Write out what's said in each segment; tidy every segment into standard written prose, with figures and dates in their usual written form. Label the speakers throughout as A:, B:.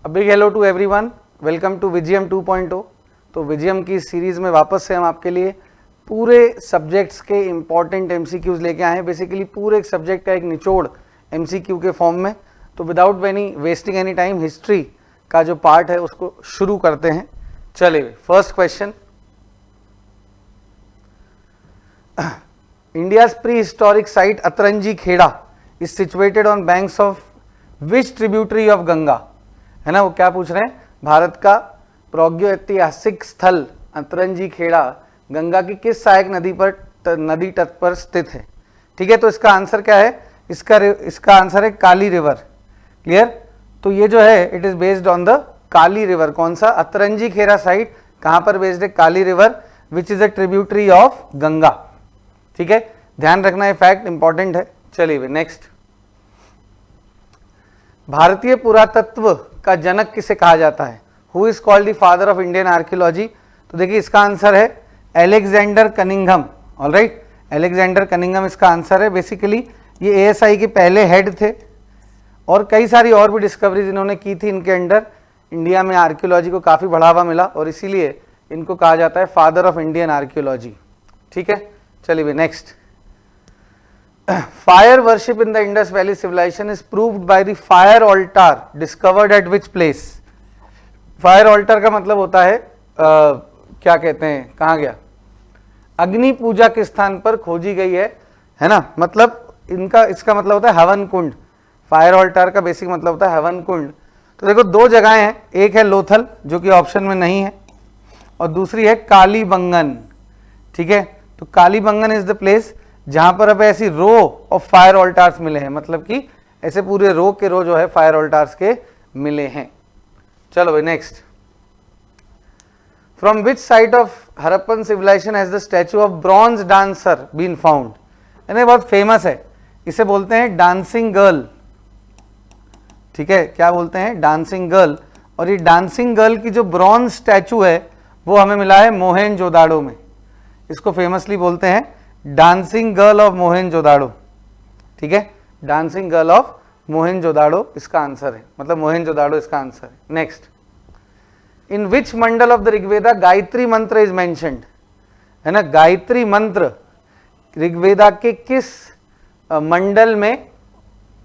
A: Big hello to everyone, welcome to विजियम 2.0। तो विजियम की सीरीज़ में वापस से हम आपके लिए पूरे सब्जेक्ट्स के इम्पॉर्टेंट एमसीक्यूज लेके आए हैं। बेसिकली पूरे एक सब्जेक्ट का एक निचोड़ एमसीक्यू के फॉर्म में। तो without any wasting any time history का जो पार्ट है उसको शुरू करते हैं। चलिए, first question, India's prehistoric site Atranji Khera is situated on banks of which tributary of Ganga. है ना, वो क्या पूछ रहे हैं, भारत का प्रागैतिहासिक स्थल अतरंजी खेड़ा गंगा की किस सहायक नदी तट पर स्थित है। ठीक है, तो इसका आंसर क्या है, इसका आंसर है काली रिवर। क्लियर। तो ये जो है it is based on the Kali river. कौन सा, अतरंजी खेड़ा साइट कहां पर बेस्ड है, Kali river which is a tributary of Ganga. ठीक है, ध्यान रखना है, फैक्ट इंपॉर्टेंट है। चलिए नेक्स्ट, भारतीय पुरातत्व का जनक किसे कहा जाता है, who is called the father of Indian archaeology. तो देखिए इसका आंसर है Alexander Cunningham. Alright, Alexander Cunningham इसका आंसर है। बेसिकली ये एएसआई के पहले हेड थे और कई सारी और भी डिस्कवरीज इन्होंने की थी इनके अंडर। इंडिया में आर्कियोलॉजी को काफ़ी बढ़ावा मिला और इसीलिए इनको कहा जाता है फादर ऑफ इंडियन आर्कियोलॉजी। ठीक है, चलिए next, fire worship in the Indus valley civilisation is proved by the fire altar discovered at which place. Fire altar का मतलब होता है क्या कहते हैं, कहाँ गया, अग्नि पूजा के स्थान पर खोजी गई है ना। मतलब इसका मतलब होता है हवन कुंड। फायर ऑल्टार का बेसिक मतलब होता है हवन कुंड। तो देखो दो जगहें हैं, एक है लोथल जो कि ऑप्शन में नहीं है और दूसरी है कालीबंगन। ठीक है, तो कालीबंगन इज द प्लेस जहां पर अब ऐसी रो ऑफ फायर ऑल्टार्स मिले हैं, मतलब कि ऐसे पूरे रो के रो जो है फायर ऑल्टार्स के मिले हैं। चलो भाई next, from which site of Harappan civilization has the statue of bronze dancer been found. यानी बहुत फेमस है, इसे बोलते हैं डांसिंग गर्ल। ठीक है, क्या बोलते हैं, डांसिंग गर्ल। और ये डांसिंग गर्ल की जो ब्रॉन्ज स्टैचू है वो हमें मिला है मोहेनजोदाड़ो में। इसको फेमसली बोलते हैं डांसिंग गर्ल ऑफ मोहेनजोदाड़ो। ठीक है, डांसिंग गर्ल ऑफ मोहेनजोदाड़ो इसका आंसर है, मतलब मोहेनजोदाड़ो इसका आंसर है। Next, in which Mandal of the Rigveda Gayatri मंत्र इज मेंशन्ड। है ना, गायत्री मंत्र ऋग्वेदा के किस मंडल में,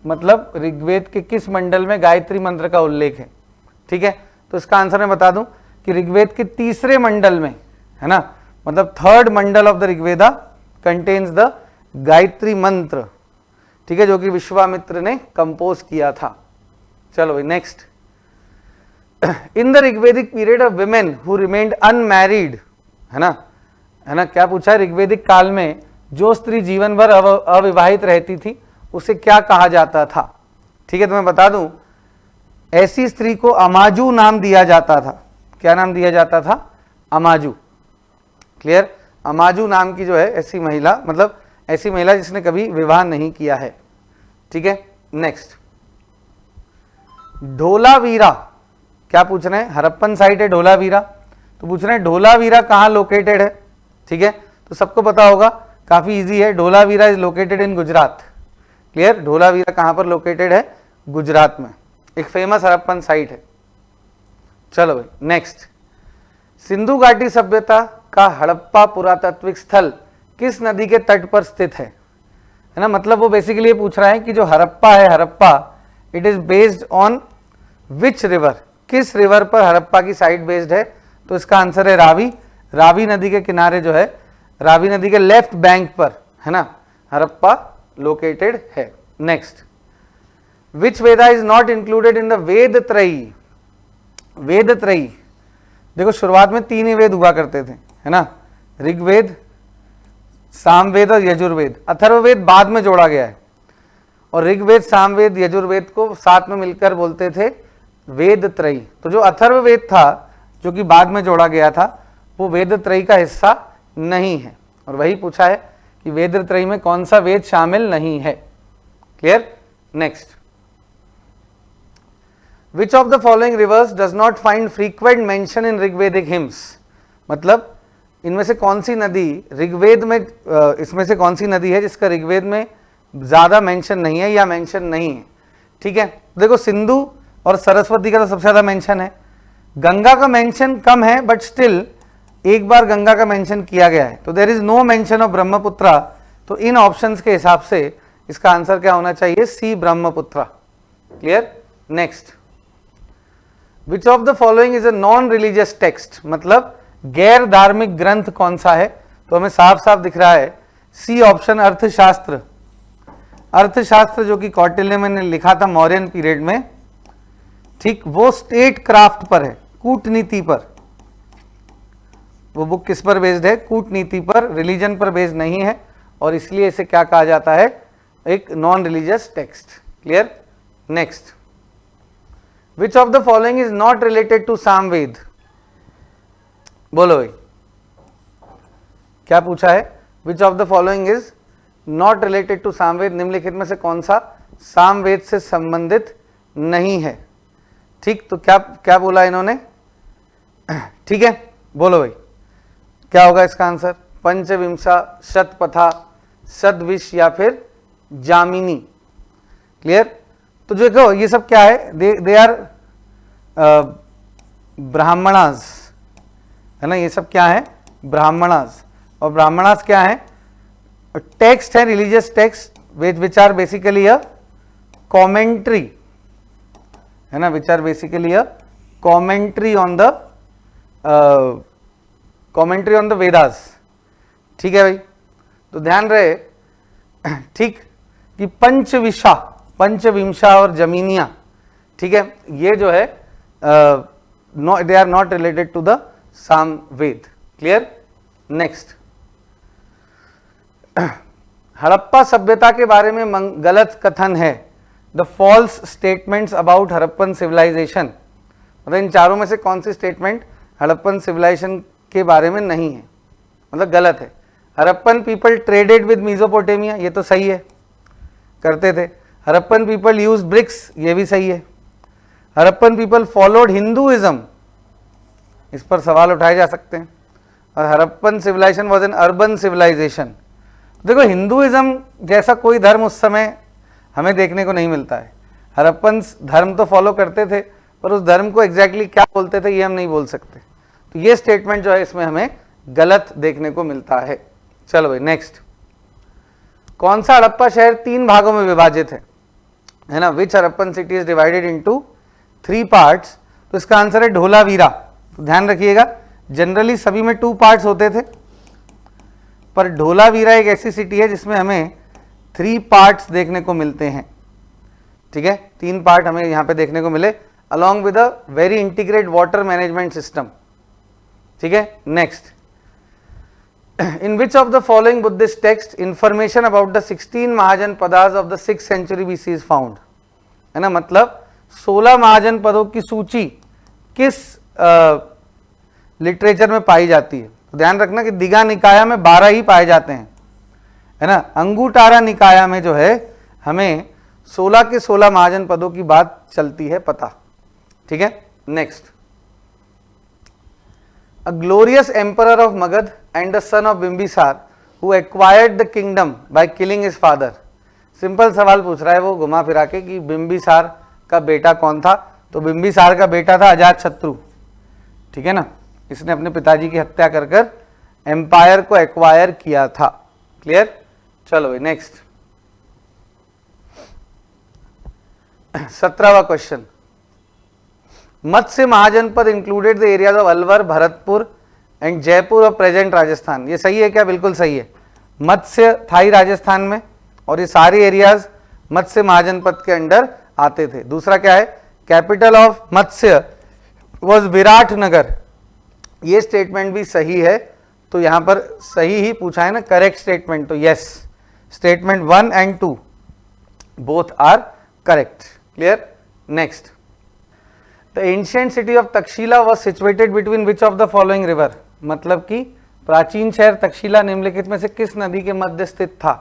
A: मतलब ऋग्वेद के किस मंडल में गायत्री मंत्र का उल्लेख है। ठीक है, तो इसका आंसर मैं बता दूं कि ऋग्वेद के तीसरे मंडल में, है ना, मतलब third Mandal of the Rigveda contains the Gayatri मंत्र। ठीक है, जो कि विश्वामित्र ने कंपोज किया था। चलो भाई next, in the Rigvedic period of women who remained unmarried. है ना, क्या पूछा है, ऋग्वेदिक काल में जो स्त्री जीवन भर अविवाहित रहती थी उसे क्या कहा जाता था। ठीक है, तो मैं बता दूं, ऐसी स्त्री को अमाजू नाम दिया जाता था। क्या नाम दिया जाता था, अमाजू। क्लियर, अमाजू नाम की जो है ऐसी महिला, मतलब ऐसी महिला जिसने कभी विवाह नहीं किया है। ठीक है, नेक्स्ट, ढोलावीरा, क्या पूछ रहे हैं, हरप्पन साइट है ढोलावीरा, तो पूछ रहे हैं ढोलावीरा कहाँ लोकेटेड है। ठीक है, तो सबको पता होगा, काफी इजी है, Dholavira is located in Gujarat. Clear, Dholavira कहां पर लोकेटेड है, गुजरात में, एक फेमस हरप्पन साइट है। चलो भाई नेक्स्ट, सिंधु घाटी सभ्यता का हड़प्पा पुरातात्विक स्थल किस नदी के तट पर स्थित है ना। मतलब वो बेसिकली ये पूछ रहा है कि जो हड़प्पा है, Harappa it is based on which river, किस रिवर पर हड़प्पा की साइट बेस्ड है। तो इसका आंसर है रावी। रावी नदी के किनारे जो है, रावी नदी के लेफ्ट बैंक पर, है ना, हड़प्पा लोकेटेड है। Next, which Veda is not included in the Veda Trayi. Veda त्रयी, देखो शुरुआत में तीन ही वेद हुआ करते थे, है ना, ऋग्वेद, सामवेद और यजुर्वेद। अथर्ववेद बाद में जोड़ा गया है और ऋग्वेद, सामवेद, यजुर्वेद को साथ में मिलकर बोलते थे वेद त्रयी। तो जो अथर्ववेद था जो कि बाद में जोड़ा गया था वो वेद त्रयी का हिस्सा नहीं है। और वही पूछा है कि वेद त्रयी में कौन सा वेद शामिल नहीं है। Clear, next, which of the following rivers does not find frequent mention in Rigvedic hymns. मतलब इनमें से कौन सी नदी ऋग्वेद में, इसमें से कौन सी नदी है जिसका ऋग्वेद में ज्यादा मेंशन नहीं है या मेंशन नहीं है। ठीक है, देखो सिंधु और सरस्वती का तो सबसे ज्यादा मेंशन है। गंगा का मेंशन कम है, बट स्टिल एक बार गंगा का मेंशन किया गया है, तो there is no mention of Brahmaputra. तो इन ऑप्शंस के हिसाब से इसका आंसर क्या होना चाहिए? C, Brahmaputra. Clear? Next, which of the following is a non religious text, मतलब गैर धार्मिक ग्रंथ कौन सा है? तो हमें साफ साफ दिख रहा है सी ऑप्शन, अर्थशास्त्र। अर्थशास्त्र जो कि कौटिल्य ने लिखा था मौर्यन पीरियड में, ठीक, वो स्टेट क्राफ्ट पर है, कूटनीति पर। वो बुक किस पर बेस्ड है? कूटनीति पर, रिलीजन पर बेस्ड नहीं है, और इसलिए इसे क्या कहा जाता है? एक non religious text. Clear? Next, which of the following is not related to Samaveda? बोलो भाई, क्या पूछा है? Which of the following is not related to Samaveda? निम्नलिखित में से कौन सा सामवेद से संबंधित नहीं है? ठीक, तो क्या क्या बोला इन्होंने? ठीक है, बोलो भाई, क्या होगा इसका आंसर? पंचविंशा, शतपथा, सदविश या फिर जामिनी। क्लियर? तो जो देखो ये सब क्या है? दे आर ब्राह्मणास, है ना? ये सब क्या है? ब्राह्मणास। और ब्राह्मणास क्या है? टेक्स्ट है, religious text which are basically a commentary, है ना? Which are basically a commentary on the Vedas. ठीक है भाई, तो ध्यान रहे, ठीक, कि पंचविशा, पंचविंशा और जमीनिया, ठीक है, ये जो है they are not related to the Samaveda. Clear? Next, Harappa सभ्यता के बारे में गलत कथन है। The false statements about Harappan civilization, मतलब इन चारों में से कौन सी स्टेटमेंट हड़प्पन सिविलाइजेशन के बारे में नहीं है, मतलब गलत है? Harappan people traded with Mesopotamia, ये तो सही है, करते थे। हड़प्पन पीपल यूज ब्रिक्स, ये भी सही है। हड़प्पन पीपल फॉलोड हिंदुइज्म, इस पर सवाल उठाए जा सकते हैं। और Harappan civilization was an urban civilization. देखो, हिंदुइज्म जैसा कोई धर्म उस समय हमें देखने को नहीं मिलता है। हड़प्पन धर्म तो फॉलो करते थे, पर उस धर्म को एग्जैक्टली क्या बोलते थे ये हम नहीं बोल सकते। तो ये स्टेटमेंट जो है इसमें हमें गलत देखने को मिलता है। चलो भाई, नेक्स्ट, कौन सा हड़प्पा शहर 3 भागों में विभाजित है ना? Which Harappan city is divided into 3 parts? तो इसका आंसर है ढोलावीरा। तो ध्यान रखिएगा, जनरली सभी में 2 पार्ट्स होते थे, पर ढोलावीरा एक ऐसी सिटी है जिसमें हमें 3 पार्ट्स देखने को मिलते हैं। ठीक है, 3 पार्ट हमें यहां पे देखने को मिले, along with a very integrated water management system. ठीक है, next, in which of the following Buddhist text information about the 16 mahajanapadas of the 6th century BC is found? है ना, मतलब 16 महाजनपदों की सूची किस लिटरेचर में पाई जाती है? तो ध्यान रखना कि दिगा निकाया में 12 ही पाए जाते हैं, है ना। अंगुटारा निकाया में जो है हमें 16 के 16 महाजनपदों की बात चलती है पता। ठीक है, next, A glorious emperor of Magad and the son of Bimbisar who acquired the kingdom by killing his father। Simple सवाल पूछ रहा है वो घुमा फिरा के कि बिंबिसार का बेटा कौन था? तो बिंबिसार का बेटा था अजात शत्रु। ठीक है ना, इसने अपने पिताजी की हत्या कर कर एम्पायर को एक्वायर किया था। क्लियर? चलो भाई, नेक्स्ट 17वां question, Matsya Mahajanapada included the areas of Alwar, Bharatpur and Jaipur of present Rajasthan. ये सही है क्या? बिल्कुल सही है। मत्स्य था ही राजस्थान में और ये सारे एरियाज मत्स्य महाजनपद के अंडर आते थे। दूसरा क्या है? Capital of Matsya was Viratnagar. ये स्टेटमेंट भी सही है, तो यहां पर सही ही पूछा है ना, करेक्ट स्टेटमेंट। तो yes, statement 1 and 2 both are correct. Clear? Next, the ancient city of Takshashila was situated between which of the following river. मतलब कि प्राचीन शहर तक्षशिला निम्नलिखित में से किस नदी के मध्य स्थित था?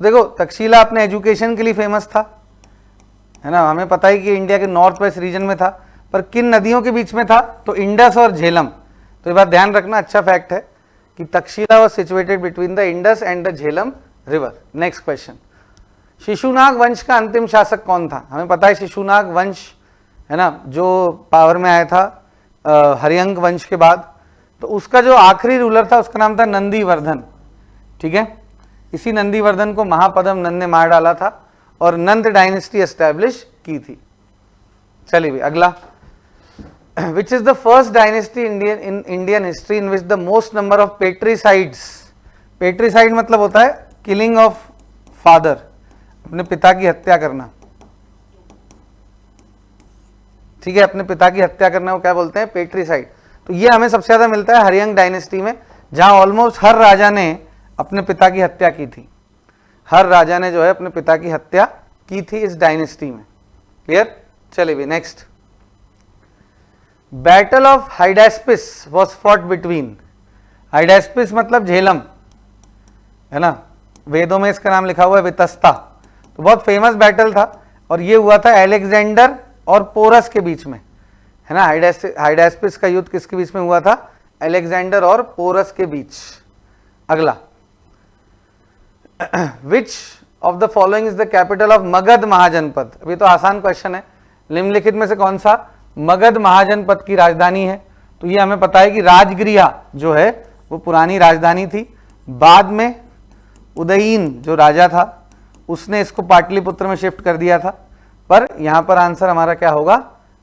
A: तो देखो, तक्षशिला अपने एजुकेशन के लिए फेमस था, है ना। हमें पता है कि इंडिया के नॉर्थ वेस्ट रीजन में था, पर किन नदियों के बीच में था? तो इंडस और झेलम। तो ये बात ध्यान रखना, अच्छा फैक्ट है कि Takshashila was situated between the Indus and the Jhelum river. Next question, Shishunaga वंश का अंतिम शासक कौन था? हमें पता है शिशुनाग वंश है ना, जो पावर में आया था हरियंक वंश के बाद। तो उसका जो आखिरी रूलर था उसका नाम था नंदीवर्धन। ठीक है, इसी नंदीवर्धन को महापद्म नंद ने मार डाला था और नंद डायनेस्टी एस्टैब्लिश की थी। चलिए भी अगला, which is the first dynasty in Indian history in which the most number of patricides. Patricide मतलब होता है किलिंग ऑफ फादर, अपने पिता की हत्या करना। ठीक है, अपने पिता की हत्या करना को क्या बोलते हैं? पेट्रीसाइड। तो ये हमें सबसे ज्यादा मिलता है हरियंक डायनेस्टी में, जहां ऑलमोस्ट हर राजा ने अपने पिता की हत्या की थी। हर राजा ने जो है अपने पिता की हत्या की थी इस डायनेस्टी में। क्लियर? चलिए भी next, battle of Hydaspes was fought between. Hydaspes मतलब झेलम, है ना, वेदों में इसका नाम लिखा हुआ है वितस्ता। तो बहुत फेमस बैटल था और ये हुआ था अलेक्जेंडर और पोरस के बीच में, है ना। हाइडेस्पिस का युद्ध किसके बीच में हुआ था? अलेक्जेंडर और पोरस के बीच। अगला, which of the following is the capital of Magadha Mahajanapada. अभी तो आसान क्वेश्चन है, निम्नलिखित में से कौन सा मगध महाजनपद की राजधानी है? तो ये हमें पता है कि राजगृहा जो है वो पुरानी राजधानी थी। बाद में उदयीन जो राजा था उसने इसको पाटलिपुत्र में शिफ्ट कर दिया था, पर यहां पर आंसर हमारा क्या होगा?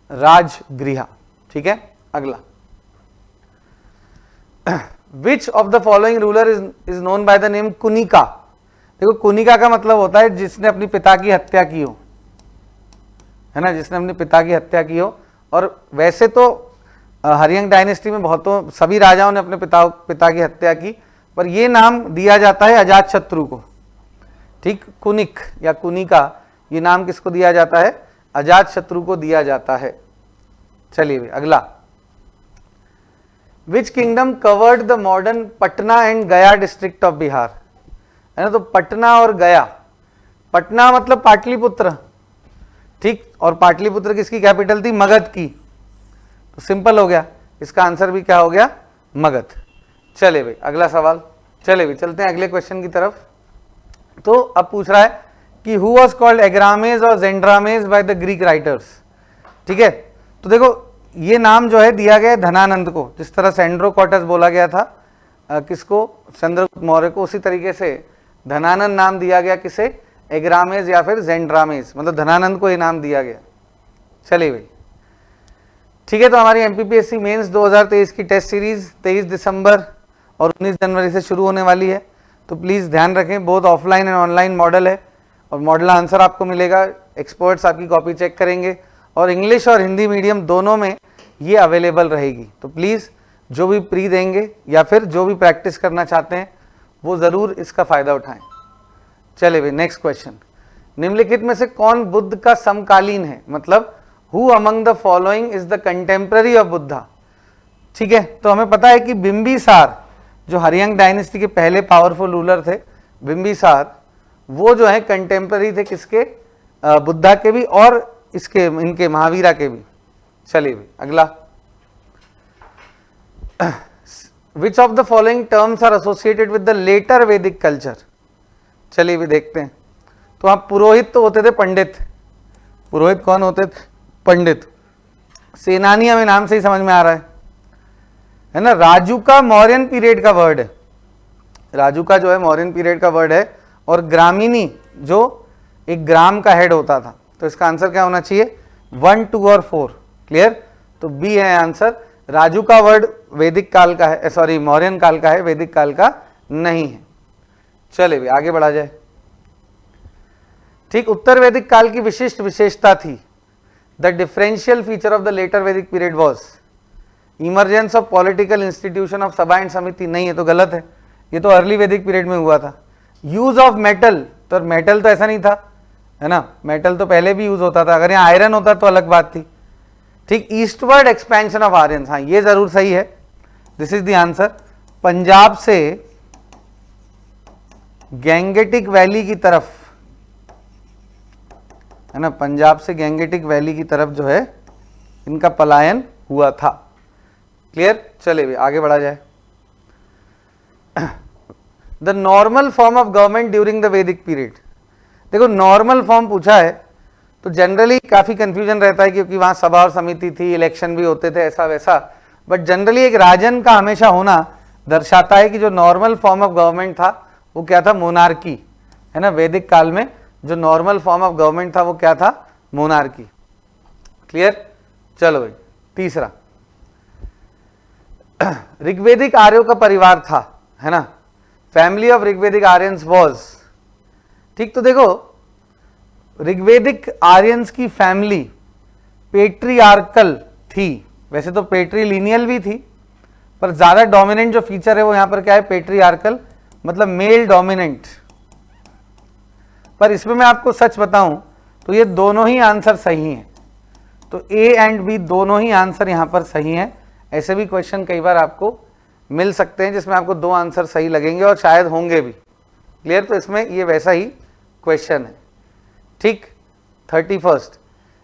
A: राजगृहा। ठीक है, अगला, which of the following ruler is known by the name Kunika. देखो, कुनिका का मतलब होता है जिसने अपने पिता की हत्या की हो, है ना, जिसने अपने पिता की हत्या की हो। और वैसे तो हरियंक डायनेस्टी में बहुतों सभी राजाओं ने अपने पिता की हत्या की, पर यह नाम दिया जाता है अजातशत्रु को। ठीक, कुनिक या कुनिका, ये नाम किसको दिया जाता है? अजातशत्रु को दिया जाता है। चलिए अगला, which kingdom covered the modern Patna and गया डिस्ट्रिक्ट ऑफ बिहार। है ना, तो पटना और गया, पटना मतलब पाटलिपुत्र, ठीक, और पाटलिपुत्र किसकी कैपिटल थी? मगध की। तो सिंपल हो गया, इसका आंसर भी क्या हो गया? मगध। चले भाई अगला सवाल, चले भाई चलते हैं अगले क्वेश्चन की तरफ। तो अब पूछ रहा है कि हु वाज कॉल्ड एग्रामेज और जेंड्रामेज बाय द ग्रीक राइटर्स। ठीक है, तो देखो ये नाम जो है दिया गया है धनानंद को, जिस तरह सेंड्रोकॉटस बोला गया था किसको? चंद्रगुप्त मौर्य को। उसी तरीके से धनानंद नाम दिया गया किसे? एग्रामेज या फिर जेंड्रामेज, मतलब धनानंद को ये नाम दिया गया। चलिए भाई ठीक है, तो हमारी एमपीपीएससी मेंस 2023 की टेस्ट सीरीज 23 दिसंबर और 19 जनवरी से शुरू होने वाली है। तो प्लीज़ ध्यान रखें, बहुत ऑफलाइन एंड ऑनलाइन मॉडल है और मॉडल आंसर आपको मिलेगा, एक्सपर्ट्स आपकी कॉपी चेक करेंगे और इंग्लिश और हिंदी मीडियम दोनों में ये अवेलेबल रहेगी। तो प्लीज़ जो भी प्री देंगे या फिर जो भी प्रैक्टिस करना चाहते हैं वो ज़रूर इसका फ़ायदा उठाएं। चले भाई नेक्स्ट क्वेश्चन, निम्नलिखित में से कौन बुद्ध का समकालीन है? मतलब who among the following is the contemporary of Buddha. ठीक है, तो हमें पता है कि बिंबिसार जो हरियंक डायनेस्टी के पहले पावरफुल रूलर थे, बिंबिसार, वो जो है कंटेम्प्ररी थे किसके? बुद्धा के भी और इसके इनके महावीरा के भी। चलिए भाई अगला, which of the following terms are associated with the later Vedic culture. चलिए भी देखते हैं। तो आप पुरोहित तो होते थे पंडित, पुरोहित कौन होते थे? पंडित। सेनानी हमें नाम से ही समझ में आ रहा है ना। राजुका मौर्यन पीरियड का वर्ड है, राजुका जो है मौर्यन पीरियड का वर्ड है। और ग्रामीणी जो एक ग्राम का हेड होता था। तो इसका आंसर क्या होना चाहिए? 1, 2 और 4। क्लियर? तो बी है आंसर। राजू का वर्ड वैदिक काल का है, सॉरी मौर्यन काल का है, वैदिक काल का नहीं है। चले भी आगे बढ़ा जाए। ठीक, उत्तर वैदिक काल की विशिष्ट विशेषता थी, the differential feature of the later Vedic period was emergence of political institution of Sabha and Samiti. नहीं, ये तो गलत है, ये तो अर्ली वैदिक पीरियड में हुआ था। यूज ऑफ मेटल, तो मेटल तो ऐसा नहीं था, है ना, मेटल तो पहले भी यूज होता था। अगर यहाँ आयरन होता तो अलग बात थी। ठीक, ईस्टवर्ड एक्सपेंशन ऑफ आर्यंस, हाँ ये जरूर सही है, this is the answer. Punjab से गैंगेटिक वैली की तरफ, है ना, पंजाब से गैंगेटिक वैली की तरफ जो है इनका पलायन हुआ था। क्लियर? चले भी आगे बढ़ा जाए। The normal form of government during the वैदिक पीरियड। देखो नॉर्मल फॉर्म पूछा है तो जनरली काफी कंफ्यूजन रहता है क्योंकि वहां सभा और समिति थी, इलेक्शन भी होते थे, ऐसा वैसा, बट जनरली एक राजन का हमेशा होना दर्शाता है कि जो नॉर्मल फॉर्म ऑफ गवर्नमेंट था वो क्या था, मोनार्की, है ना। वैदिक काल में जो नॉर्मल फॉर्म ऑफ गवर्नमेंट था वो क्या था, मोनार्की। क्लियर। चलो भाई तीसरा, ऋग्वेदिक आर्यों का परिवार था, है ना, family of Rigvedic Aryans was. ठीक, तो देखो ऋग्वेदिक आर्यंस की फैमिली पेट्रियार्कल थी, वैसे तो पेट्रीलिनियल भी थी, पर ज्यादा डोमिनेंट जो फीचर है वो यहां पर क्या है, पेट्रियार्कल, मतलब मेल डोमिनेंट। पर इसमें मैं आपको सच बताऊं तो ये दोनों ही आंसर सही हैं, तो ए एंड बी दोनों ही आंसर यहां पर सही हैं। ऐसे भी क्वेश्चन कई बार आपको मिल सकते हैं जिसमें आपको दो आंसर सही लगेंगे और शायद होंगे भी। क्लियर, तो इसमें ये वैसा ही क्वेश्चन है। ठीक, 31st,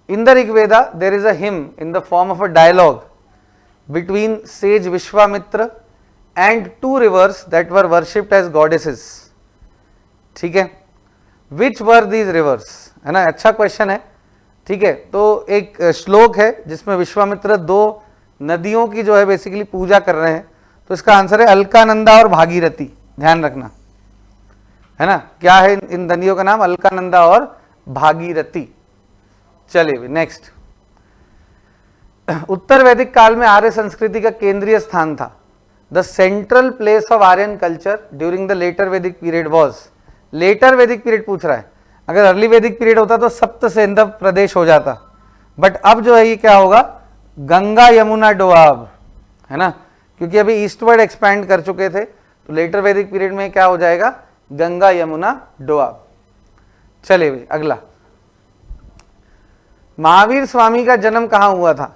A: in the Rigveda there is a hymn in the form of a dialogue between sage Vishwamitra and two rivers that were worshipped as goddesses. ठीक है, विच वर दीज रिवर्स, है ना, अच्छा क्वेश्चन है। ठीक है, तो एक श्लोक है जिसमें विश्वामित्र दो नदियों की जो है बेसिकली पूजा कर रहे हैं, तो इसका आंसर है अलकानंदा और भागीरथी, ध्यान रखना, है ना। क्या है इन नदियों का नाम, अलकानंदा और भागीरथी। चलिए नेक्स्ट, उत्तर वैदिक काल में आर्य संस्कृति का केंद्रीय स्थान था। The central place of Aryan culture during the later Vedic period was, later Vedic period पूछ रहा है, अगर अर्ली वैदिक पीरियड होता तो सप्त सेंध प्रदेश हो जाता, बट अब जो है ये क्या होगा, गंगा यमुना डोआब, है ना, क्योंकि अभी ईस्टवर्ड एक्सपैंड कर चुके थे, तो लेटर वैदिक पीरियड में क्या हो जाएगा, गंगा यमुना डोआब। चलिए भाई अगला, महावीर स्वामी का जन्म कहां हुआ था,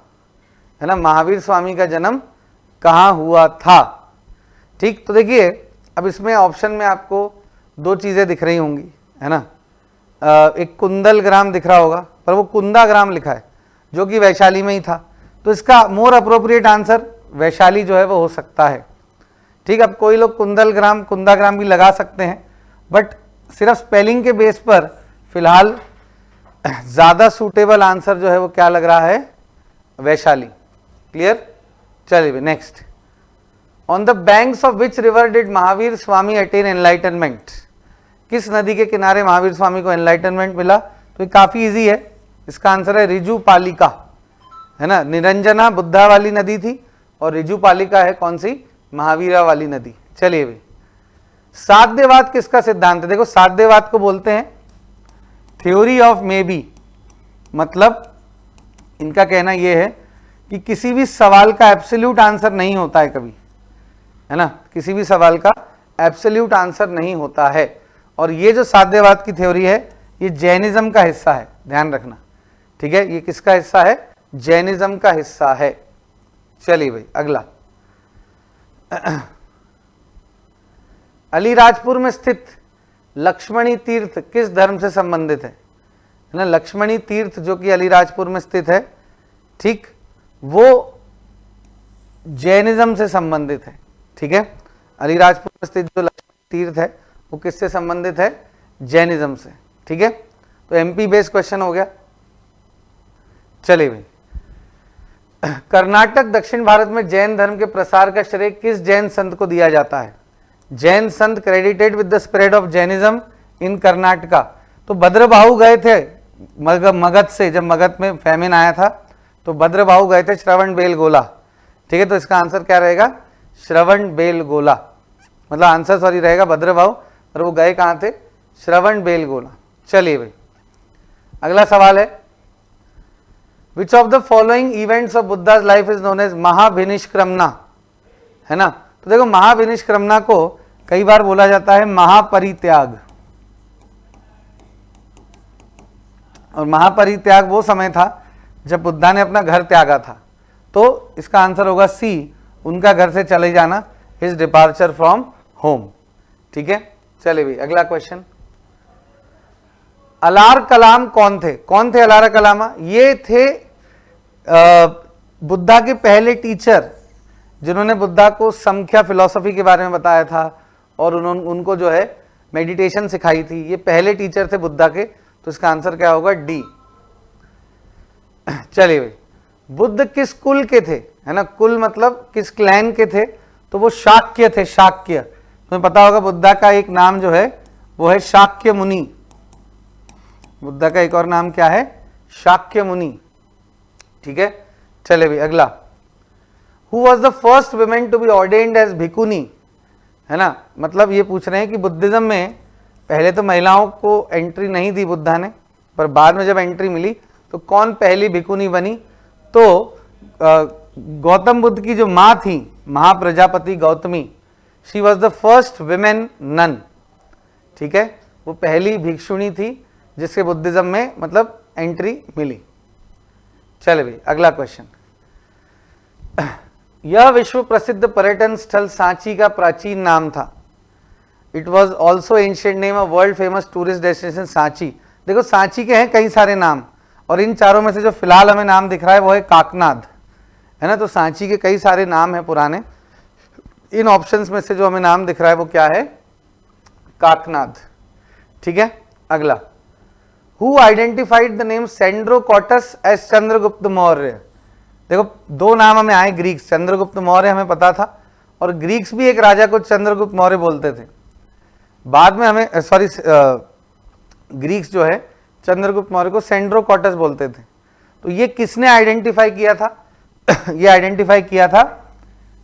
A: है ना, महावीर स्वामी का जन्म कहां हुआ था। ठीक, तो देखिए अब इसमें ऑप्शन में आपको दो चीजें दिख रही होंगी, है ना, एक कुंदल ग्राम दिख रहा होगा, पर वो कुंदा ग्राम लिखा है जो कि वैशाली में ही था, तो इसका मोर अप्रोप्रिएट आंसर वैशाली जो है वो हो सकता है। ठीक, अब कोई लोग कुंदल ग्राम कुंदा ग्राम भी लगा सकते हैं, बट सिर्फ स्पेलिंग के बेस पर फिलहाल ज्यादा सूटेबल आंसर जो है वो क्या लग रहा है, वैशाली। क्लियर। चलिए next, on the banks of which river did Mahavir Swami attain enlightenment, किस नदी के किनारे महावीर स्वामी को एनलाइटनमेंट मिला, तो ये काफी इजी है, इसका आंसर है रिजुपालिका, है ना, निरंजना बुद्धा वाली नदी थी और रिजुपालिका है कौन सी, महावीरा वाली नदी। चलिए भाई, साध्यवाद किसका सिद्धांत है, देखो साध्यवाद को बोलते हैं थ्योरी ऑफ मे बी, मतलब इनका कहना यह है कि किसी भी सवाल का एब्सोल्यूट आंसर नहीं होता है कभी, है ना, किसी भी सवाल का एब्सोल्यूट आंसर नहीं होता है, और ये जो साध्यवाद की थ्योरी है ये जैनिज्म का हिस्सा है, ध्यान रखना। ठीक है, ये किसका हिस्सा है, जैनिज्म का हिस्सा है। चलिए भाई अगला, अलीराजपुर में स्थित लक्ष्मणी तीर्थ किस धर्म से संबंधित है ना, लक्ष्मणी तीर्थ जो कि अलीराजपुर में स्थित है, ठीक, वो जैनिज्म से संबंधित है। ठीक है, अलीराजपुर में स्थित जो लक्ष्मणी तीर्थ है वो किससे संबंधित है, जैनिज्म से। ठीक है, तो एमपी बेस्ड क्वेश्चन हो गया। चलिए भाई, कर्नाटक दक्षिण भारत में जैन धर्म के प्रसार का श्रेय किस जैन संत को दिया जाता है, जैन संत credited with the spread of Jainism इन कर्नाटका, तो भद्रबाहु गए थे मगध से, जब मगध में फैमिन आया था तो भद्रबाहु गए थे श्रवण बेलगोला। ठीक है, तो इसका आंसर क्या रहेगा, श्रवण बेलगोला, मतलब आंसर सॉरी रहेगा भद्रबाहु, और वो गए कहां थे, श्रवण बेलगोला। चलिए भाई अगला सवाल है, which of the following events of Buddha's life is known as Mahabhinishkramana, है ना, तो देखो महाभिनिष्क्रमना को कई बार बोला जाता है महापरित्याग, और महापरित्याग वो समय था जब बुद्धा ने अपना घर त्यागा था, तो इसका आंसर होगा सी, उनका घर से चले जाना, हिज डिपार्चर फ्रॉम होम। ठीक है, चलिए भाई अगला क्वेश्चन, अलार कलाम कौन थे, कौन थे अलार कलामा, ये थे बुद्धा के पहले टीचर जिन्होंने बुद्धा को संख्या फिलॉसफी के बारे में बताया था और उनको जो है मेडिटेशन सिखाई थी, ये पहले टीचर थे बुद्धा के, तो इसका आंसर क्या होगा, डी, चलिए भाई, बुद्ध किस कुल के थे, है ना, कुल मतलब किस क्लैन के थे, तो वो शाक्य थे, शाक्य। तुम्हें पता होगा बुद्धा का एक नाम जो है वो है शाक्य मुनि। बुद्धा का एक और नाम क्या है, शाक्य मुनि। ठीक है, चले भाई अगला, who was the first women to be ordained as bhikkhuni, है ना, मतलब ये पूछ रहे हैं कि बुद्धिज्म में पहले तो महिलाओं को एंट्री नहीं दी बुद्धा ने, पर बाद में जब एंट्री मिली तो कौन पहली भिकुनी बनी, तो गौतम बुद्ध की जो माँ थी Mahaprajapati Gautami, she was the first women nun. ठीक है, वो पहली भिक्षुणी थी जिसके बुद्धिज्म में मतलब एंट्री मिली। चले भाई अगला क्वेश्चन, यह विश्व प्रसिद्ध पर्यटन स्थल सांची का प्राचीन नाम था। It was also ancient name of world famous tourist destination Sanchi. देखो सांची के हैं कई सारे नाम, और इन चारों में से जो फिलहाल हमें नाम दिख रहा है वो है काकनाद, है ना, तो सांची के कई सारे नाम हैं पुराने। इन ऑप्शंस में से जो हमें नाम दिख रहा है वो क्या है, काकनाद। ठीक है, अगला, who identified the name Sandrocottus as Chandragupta Maurya. देखो दो नाम हमें आए ग्रीक्स, चंद्रगुप्त मौर्य हमें पता था, और ग्रीक्स भी एक राजा को चंद्रगुप्त मौर्य बोलते थे। बाद में हमें ग्रीक्स जो है चंद्रगुप्त मौर्य को सेंड्रोकॉटस बोलते थे। तो ये किसने आइडेंटिफाई किया था ये आइडेंटिफाई किया था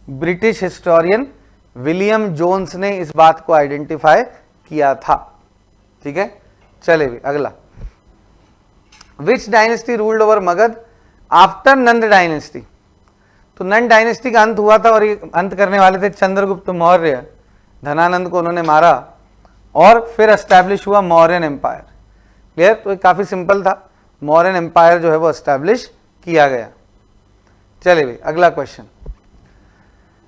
A: ब्रिटिश हिस्टोरियन विलियम जोन्स ने इस बात को आइडेंटिफाई किया था। ठीक है, चले भी अगला, which dynasty ruled over Magadh after Nand dynasty. तो नंद डायनेस्टी का अंत हुआ था और ये अंत करने वाले थे चंद्रगुप्त मौर्य। धनानंद को उन्होंने मारा और फिर एस्टैब्लिश हुआ मौर्यन एम्पायर। क्लियर, तो ये काफी सिंपल था, मौर्यन एम्पायर जो है वो एस्टैब्लिश किया गया। चलिए भाई अगला क्वेश्चन,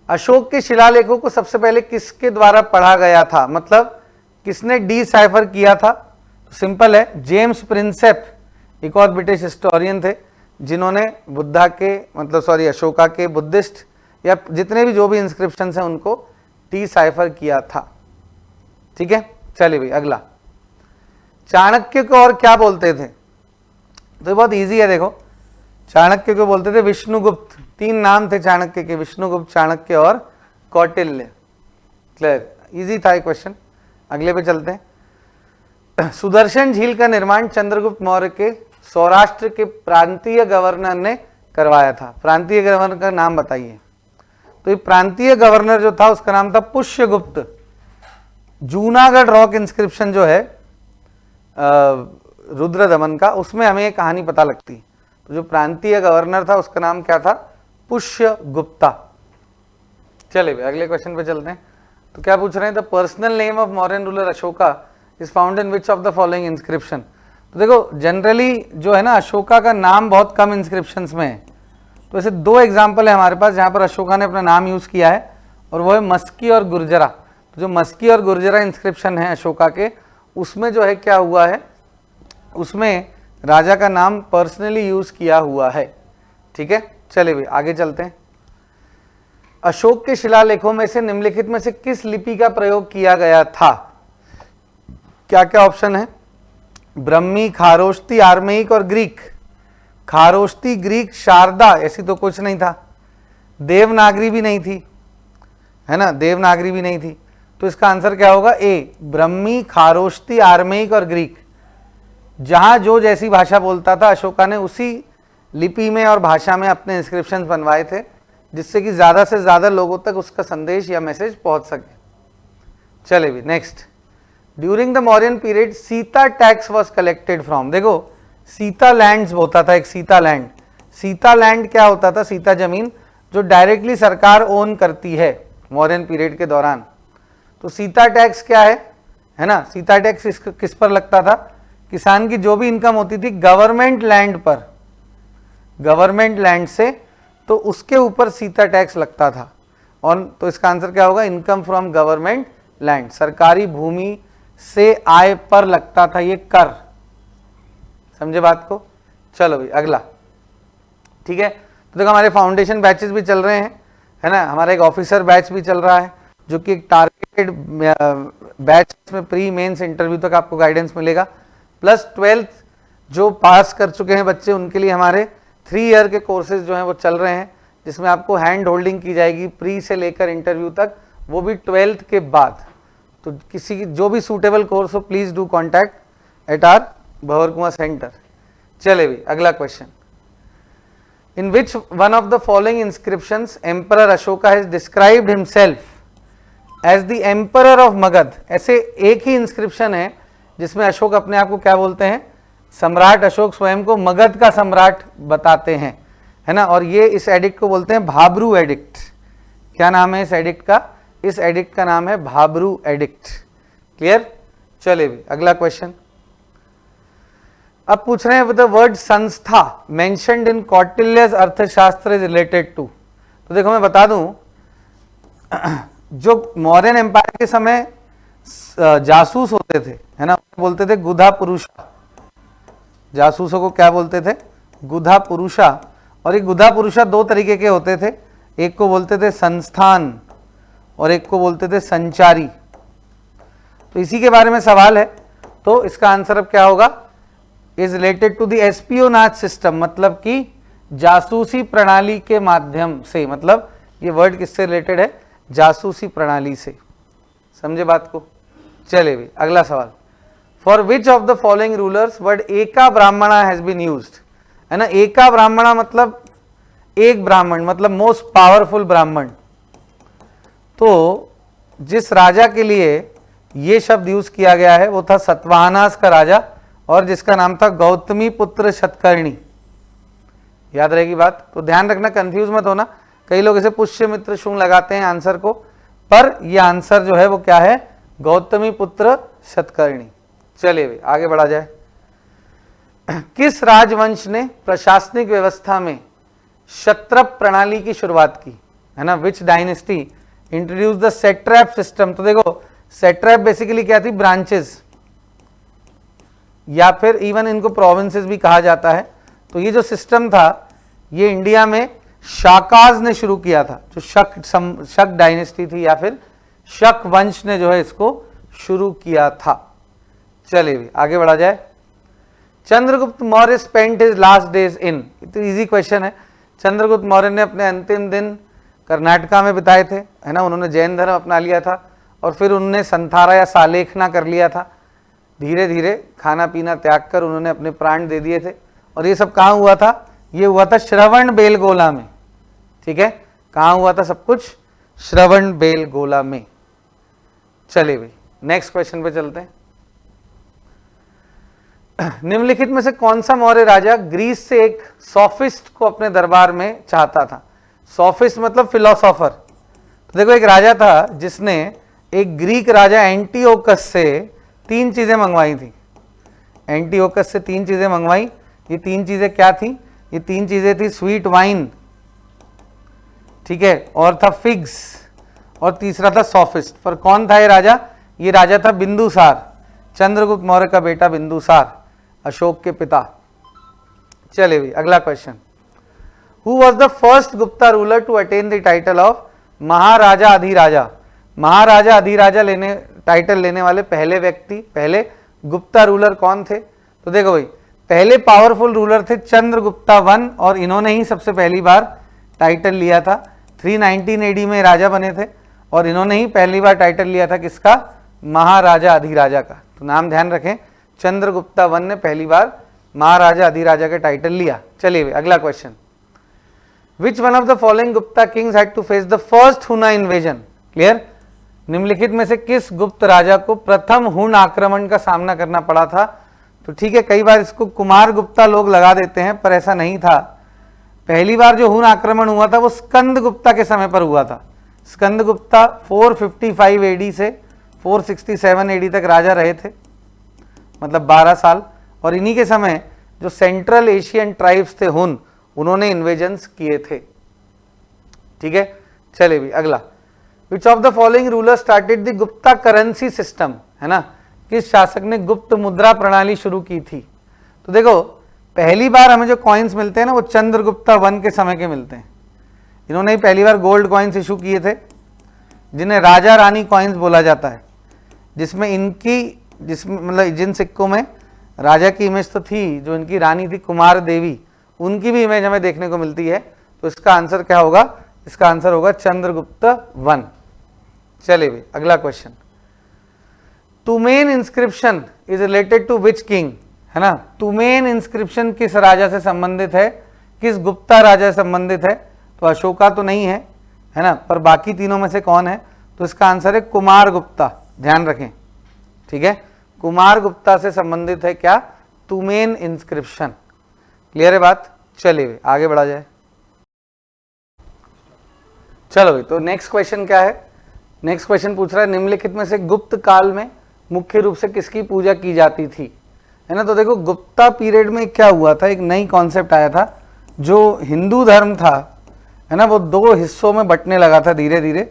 A: अशोक के शिलालेखों को सबसे पहले किसके द्वारा पढ़ा गया था, मतलब किसने डिसाइफर किया था। तो सिंपल है, जेम्स प्रिंसेप एक और ब्रिटिश हिस्टोरियन थे जिन्होंने बुद्धा के मतलब अशोका के बुद्धिस्ट या जितने भी जो भी इंस्क्रिप्शंस हैं उनको डिसाइफर किया था। ठीक है, चलिए भाई अगला, चाणक्य को और क्या बोलते थे। तो बहुत इजी है, देखो चाणक्य को बोलते थे विष्णुगुप्त। तीन नाम थे चाणक्य के, विष्णुगुप्त, चाणक्य और कौटिल्य। क्लियर, इजी था ये क्वेश्चन। अगले पे चलते हैं, सुदर्शन झील का निर्माण चंद्रगुप्त मौर्य के सौराष्ट्र के प्रांतीय गवर्नर ने करवाया था। प्रांतीय गवर्नर का नाम बताइए। तो ये प्रांतीय गवर्नर जो था उसका नाम था पुष्यगुप्त। जूनागढ़ रॉक इंस्क्रिप्शन जो है रुद्रदमन का, उसमें हमें ये कहानी पता लगती। तो जो प्रांतीय गवर्नर था उसका नाम क्या था, पुष्यगुप्ता। चलिए भाई अगले क्वेश्चन पे चलते हैं। तो क्या पूछ रहे हैं, the personal name of Mauryan ruler Ashoka is found in which of the following inscription. तो देखो जनरली जो है ना अशोका का नाम बहुत कम इंस्क्रिप्शंस में है। तो ऐसे दो एग्जाम्पल है हमारे पास जहां पर अशोका ने अपना नाम यूज किया है, और वो है मस्की और गुर्जरा। तो जो मस्की और गुर्जरा इंस्क्रिप्शन है अशोका के, उसमें जो है क्या हुआ है, उसमें राजा का नाम पर्सनली यूज किया हुआ है। ठीक है, चलिए भाई आगे चलते हैं। अशोक के शिलालेखों में से निम्नलिखित में से किस लिपि का प्रयोग किया गया था। क्या क्या ऑप्शन है, ब्रह्मी, खारोष्टी, आर्मेइक और ग्रीक। खारोष्टी, ग्रीक, शारदा, ऐसी तो कुछ नहीं था। देवनागरी भी नहीं थी, है ना, देवनागरी भी नहीं थी। तो इसका आंसर क्या होगा, ए, ब्रह्मी, खारोष्टी, आर्मेइक और ग्रीक। जहां जो जैसी भाषा बोलता था अशोका ने उसी लिपि में और भाषा में अपने इंस्क्रिप्शंस बनवाए थे, जिससे कि ज्यादा से ज्यादा लोगों तक उसका संदेश या मैसेज पहुंच सके। चले भी next, during the Mauryan period Sita tax was collected from. देखो सीता लैंड होता था, एक सीता लैंड। सीता लैंड क्या होता था, सीता जमीन जो डायरेक्टली सरकार ओन करती है मौर्यन पीरियड के दौरान। तो सीता टैक्स क्या है ना, सीता टैक्स किस पर लगता था, किसान की जो भी इनकम होती थी गवर्नमेंट लैंड पर, गवर्नमेंट लैंड से, तो उसके ऊपर सीता टैक्स लगता था। और तो इसका आंसर क्या होगा, इनकम फ्रॉम गवर्नमेंट लैंड, सरकारी भूमि से आय पर लगता था ये कर। समझे बात को। चलो भाई अगला, ठीक है। तो देखो हमारे फाउंडेशन बैचेस भी चल रहे हैं, है ना, हमारा एक ऑफिसर बैच भी चल रहा है जो कि एक टारगेटेड बैच में प्री मेंस इंटरव्यू तक आपको गाइडेंस मिलेगा। प्लस 12th जो पास कर चुके हैं बच्चे उनके लिए हमारे 3 ईयर के कोर्सेज जो हैं वो चल रहे हैं, जिसमें आपको हैंड होल्डिंग की जाएगी प्री से लेकर इंटरव्यू तक, वो भी 12th के बाद। तो किसी की जो भी सूटेबल कोर्स हो please do contact at our Bhanwar Kuan centre. चले भी अगला question, in which one of the following inscriptions emperor Ashoka has described himself as the emperor of Magadha. ऐसे एक ही इंस्क्रिप्शन है जिसमें अशोक अपने आप को क्या बोलते हैं, सम्राट अशोक स्वयं को मगध का सम्राट बताते हैं, है ना। और ये इस एडिक्ट को बोलते हैं भाब्रू एडिक्ट। क्या नाम है इस एडिक्ट का, इस एडिक्ट का नाम है भाब्रू एडिक्ट। क्लियर। चले भी अगला क्वेश्चन, अब पूछ रहे हैं द वर्ड संस्था मेंशन्ड इन कौटिल्यज अर्थशास्त्र इज रिलेटेड टू। तो देखो मैं बता दूं, जो मौर्यन एम्पायर के समय जासूस होते थे, है ना, बोलते थे गुधा पुरुषा। जासूसों को क्या बोलते थे, गुधा पुरुषा। और ये गुधा पुरुषा 2 तरीके के होते थे, एक को बोलते थे संस्थान और एक को बोलते थे संचारी। तो इसी के बारे में सवाल है, तो इसका आंसर अब क्या होगा, is related to the espionage system, मतलब कि जासूसी प्रणाली के माध्यम से। मतलब ये वर्ड किससे रिलेटेड है, जासूसी प्रणाली से। समझे बात को। चले भी अगला सवाल, for which of the following rulers word एका ब्राह्मणा हैज बीन यूज्ड, है ना। एका ब्राह्मणा मतलब एक ब्राह्मण, मतलब मोस्ट पावरफुल ब्राह्मण। तो जिस राजा के लिए ये शब्द यूज किया गया है वो था सतवाहनास का राजा, और जिसका नाम था गौतमी पुत्र शतकर्णी। याद रहेगी बात। तो ध्यान रखना, कंफ्यूज मत होना, कई लोग इसे पुष्यमित्र शुंग लगाते हैं आंसर को, पर यह आंसर जो है वो क्या है, गौतमी पुत्र शतकर्णी। चलिए आगे बढ़ा जाए, किस राजवंश ने प्रशासनिक व्यवस्था में क्षत्रप प्रणाली की शुरुआत की, है ना। Which dynasty introduce the satrap system. तो देखो सेट्रैप बेसिकली क्या थी, ब्रांचेस, या फिर इवन इनको प्रोविंसेस भी कहा जाता है। तो ये जो सिस्टम था ये इंडिया में शाकाज ने शुरू किया था, जो शक डायनेस्टी थी या फिर शक वंश ने जो है इसको शुरू किया था। चलिए आगे बढ़ा जाए, Chandragupta Maurya spent his last days in. तो इजी क्वेश्चन है। चंद्रगुप्त मौर्य ने अपने अंतिम दिन कर्नाटका में बिताए थे, है ना। उन्होंने जैन धर्म अपना लिया था और फिर उन्होंने संथारा या सालेखना कर लिया था। धीरे धीरे खाना पीना त्याग कर उन्होंने अपने प्राण दे दिए थे। और ये सब कहाँ हुआ था, ये हुआ था श्रवण बेलगोला में। ठीक है, कहाँ हुआ था सब कुछ, श्रवण बेलगोला में। चलिए भाई नेक्स्ट क्वेश्चन पे चलते हैं। निम्नलिखित में से कौन सा मौर्य राजा ग्रीस से एक सोफिस्ट को अपने दरबार में चाहता था। सोफिस्ट मतलब फिलोसोफर। तो देखो एक राजा था जिसने एक ग्रीक राजा एंटीओकस से 3 चीजें मंगवाई थी। एंटीओकस से 3 चीजें मंगवाई। ये 3 चीजें क्या थी, ये 3 चीजें थी स्वीट वाइन, ठीक है, और था फिग्स, और तीसरा था सोफिस्ट। पर कौन था ये राजा, ये राजा था बिंदुसार, चंद्रगुप्त मौर्य का बेटा बिंदुसार, अशोक के पिता। चले भी अगला question, who was the first Gupta ruler to attain the title of Maharaja Adhiraja. Maharaja Adhiraja title लेने वाले पहले व्यक्ति, पहले गुप्ता रूलर कौन थे। तो देखो भाई पहले पावरफुल रूलर थे चंद्रगुप्ता वन, और इन्होंने ही सबसे पहली बार टाइटल लिया था। 319 AD में राजा बने थे और इन्होंने ही पहली बार टाइटल लिया था किसका, महाराजा अधिराजा का। तो नाम ध्यान रखें, चंद्रगुप्ता वन ने पहली बार महाराजा अधिराजा का टाइटल लिया। चलिए अगला question, which one of the following Gupta kings had to face the first Huna invasion. Clear, निम्नलिखित में से किस गुप्त राजा को प्रथम हुन आक्रमण का सामना करना पड़ा था। तो ठीक है, कई बार इसको कुमार गुप्ता लोग लगा देते हैं, पर ऐसा नहीं था। पहली बार जो हुन आक्रमण हुआ था वो स्कंद गुप्ता के समय पर हुआ था। स्कंद गुप्ता 455 AD से 467 AD तक राजा रहे थे, मतलब 12 साल। और इन्हीं के समय जो सेंट्रल एशियन ट्राइब्स थे हुन, उन्होंने इन्वेजन्स किए थे। ठीक है, चले भी अगला, which of the following ruler started the Gupta currency system, है ना। किस शासक ने गुप्त मुद्रा प्रणाली शुरू की थी। तो देखो पहली बार हमें जो कॉइन्स मिलते हैं ना वो चंद्रगुप्ता वन के समय के मिलते हैं। इन्होंने ही पहली बार गोल्ड कॉइन्स इशू किए थे, जिन्हें राजा रानी कॉइन्स बोला जाता है, जिसमें मतलब जिन सिक्कों में राजा की इमेज तो थी, जो इनकी रानी थी कुमार देवी, उनकी भी इमेज हमें देखने को मिलती है। तो इसका आंसर क्या होगा? इसका आंसर होगा चंद्रगुप्त वन। चलिए भाई अगला question, Tumain inscription is related to which king, है ना। तुमेन इंस्क्रिप्शन किस राजा से संबंधित है, किस गुप्ता राजा से संबंधित है? तो अशोका तो नहीं है, है ना, पर बाकी तीनों में से कौन है? तो इसका आंसर है कुमार गुप्ता, ध्यान रखें, ठीक है। कुमार गुप्ता से संबंधित है क्या? तुमेन इंस्क्रिप्शन। क्लियर है बात? चलिए आगे बढ़ा जाए। चलो भाई, तो नेक्स्ट क्वेश्चन क्या है? नेक्स्ट क्वेश्चन पूछ रहा है निम्नलिखित में से गुप्त काल में मुख्य रूप से किसकी पूजा की जाती थी, है ना। तो देखो गुप्ता पीरियड में क्या हुआ था, एक नई कॉन्सेप्ट आया था, जो हिंदू धर्म था, है ना, वो दो हिस्सों में बंटने लगा था धीरे धीरे।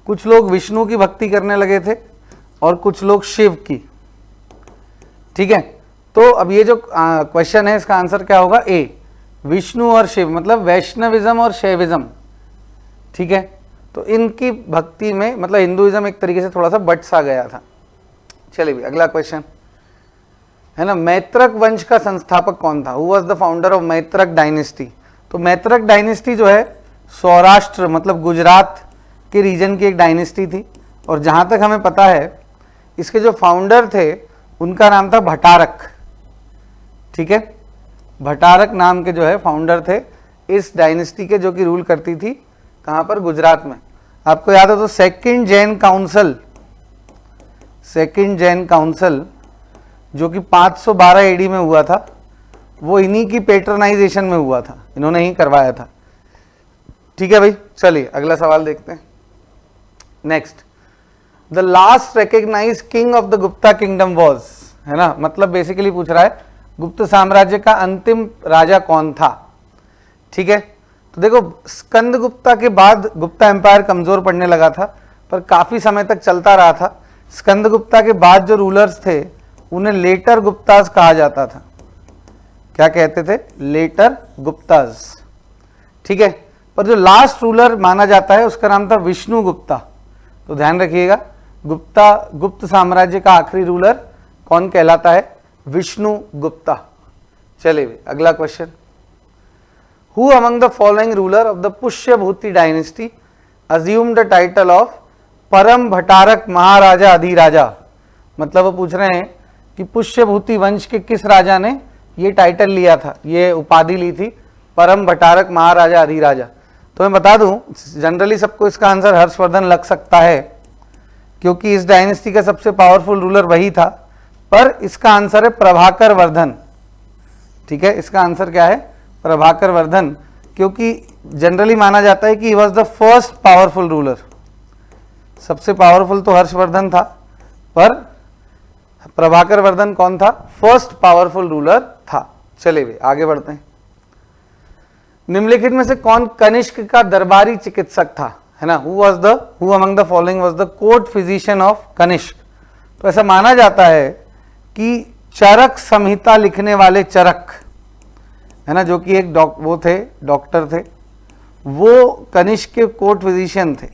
A: कुछ लोग विष्णु की भक्ति करने लगे थे और कुछ लोग शिव की, ठीक है। तो अब ये जो क्वेश्चन है इसका आंसर क्या होगा? ए, विष्णु और शिव, मतलब वैष्णविज्म और शैविज्म, ठीक है। तो इनकी भक्ति में मतलब हिंदुइज्म एक तरीके से थोड़ा सा बट सा गया था। चलिए भी अगला क्वेश्चन है ना, मैत्रक वंश का संस्थापक कौन था? Who was the founder of Maitraka dynasty? तो मैत्रक डायनेस्टी जो है सौराष्ट्र मतलब गुजरात के रीजन की एक डायनेस्टी थी, और जहां तक हमें पता है इसके जो फाउंडर थे उनका नाम था भटारक, ठीक है। भटारक नाम के जो है फाउंडर थे इस डायनेस्टी के, जो कि रूल करती थी कहां पर? गुजरात में। आपको याद है तो सेकंड जैन काउंसिल जो कि 512 एडी में हुआ था, वो इन्हीं की पेट्रोनाइजेशन में हुआ था, इन्होंने ही करवाया था, ठीक है भाई। चलिए अगला सवाल देखते हैं। Next, the last recognised king of the Gupta kingdom was, है ना, मतलब बेसिकली पूछ रहा है गुप्त साम्राज्य का अंतिम राजा कौन था, ठीक है। तो देखो स्कंद गुप्ता के बाद गुप्ता एम्पायर कमजोर पड़ने लगा था, पर काफी समय तक चलता रहा था। स्कंद गुप्ता के बाद जो रूलर्स थे उन्हें लेटर गुप्तास कहा जाता था। क्या कहते थे? लेटर गुप्तास, ठीक है। पर जो लास्ट रूलर माना जाता है उसका नाम था विष्णु गुप्ता। तो ध्यान रखिएगा, गुप्त साम्राज्य का आखिरी रूलर कौन कहलाता है? विष्णु गुप्ता। चलिए अगला question, who among the following ruler of the Pushyabhuti dynasty assume the title of परम भटारक महाराजा अधिराजा? मतलब वो पूछ रहे हैं कि पुष्यभूति वंश के किस राजा ने ये टाइटल लिया था, ये उपाधि ली थी परम भटारक महाराजा अधिराजा। तो मैं बता दूं, जनरली सबको इसका आंसर हर्षवर्धन लग सकता है, क्योंकि इस डायनेस्टी का सबसे पावरफुल रूलर वही था, पर इसका आंसर है प्रभाकर वर्धन, ठीक है। इसका आंसर क्या है? प्रभाकर वर्धन, क्योंकि जनरली माना जाता है कि he was the first powerful ruler. सबसे पावरफुल तो हर्षवर्धन था, पर प्रभाकर वर्धन कौन था? फर्स्ट पावरफुल रूलर था। चलिए आगे बढ़ते हैं। निम्नलिखित में से कौन कनिष्क का दरबारी चिकित्सक था, है ना। Who among the following was the court physician of Kanishka? तो ऐसा माना जाता है कि चरक संहिता लिखने वाले चरक, है ना, जो कि एक डॉक्टर थे, वो कनिष्क के कोर्ट फिजिशियन थे,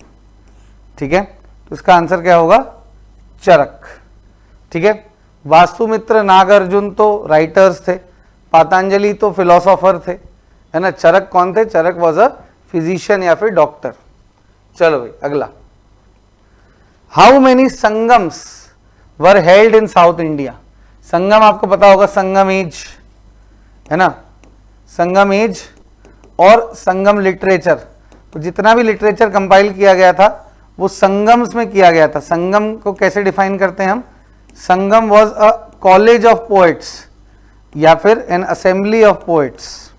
A: ठीक है। तो इसका आंसर क्या होगा? चरक, ठीक है। वास्तुमित्र नागार्जुन तो राइटर्स थे, पातंजलि तो फिलोसोफर थे, है ना। चरक कौन थे? चरक वॉज अ फिजिशियन या फिर डॉक्टर। चलो भाई अगला, how many Sangams were held in South India? Sangam आपको पता होगा, संगम एज, है ना, संगम एज और संगम लिटरेचर। तो जितना भी लिटरेचर कंपाइल किया गया था वो संगम्स में किया गया था। संगम को कैसे डिफाइन करते हैं हम? Sangam was a college of poets या फिर an assembly of poets,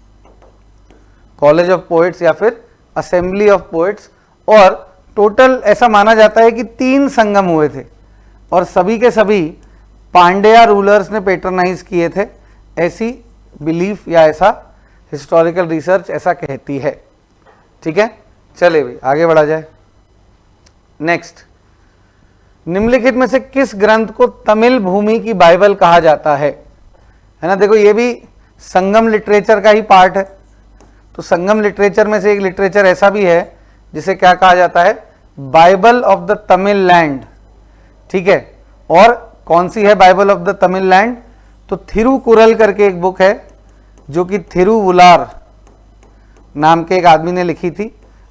A: college of poets या फिर असेंबली ऑफ पोएट्स। और टोटल ऐसा माना जाता है कि 3 संगम हुए थे, और सभी के सभी पांड्या रूलर्स ने पेट्रोनाइज किए थे, ऐसी बिलीफ या ऐसा हिस्टोरिकल रिसर्च ऐसा कहती है, ठीक है। चलिए भाई आगे बढ़ा जाए। नेक्स्ट, निम्नलिखित में से किस ग्रंथ को तमिल भूमि की बाइबल कहा जाता है ना। देखो ये भी संगम लिटरेचर का ही पार्ट है। तो संगम लिटरेचर में से एक लिटरेचर ऐसा भी है जिसे क्या कहा जाता है? Bible of the Tamil land, ठीक है। और कौन सी है Bible of the Tamil land? तो थिरुकुरल करके एक बुक है जो कि थिरुवुलार नाम के एक आदमी ने लिखी थी,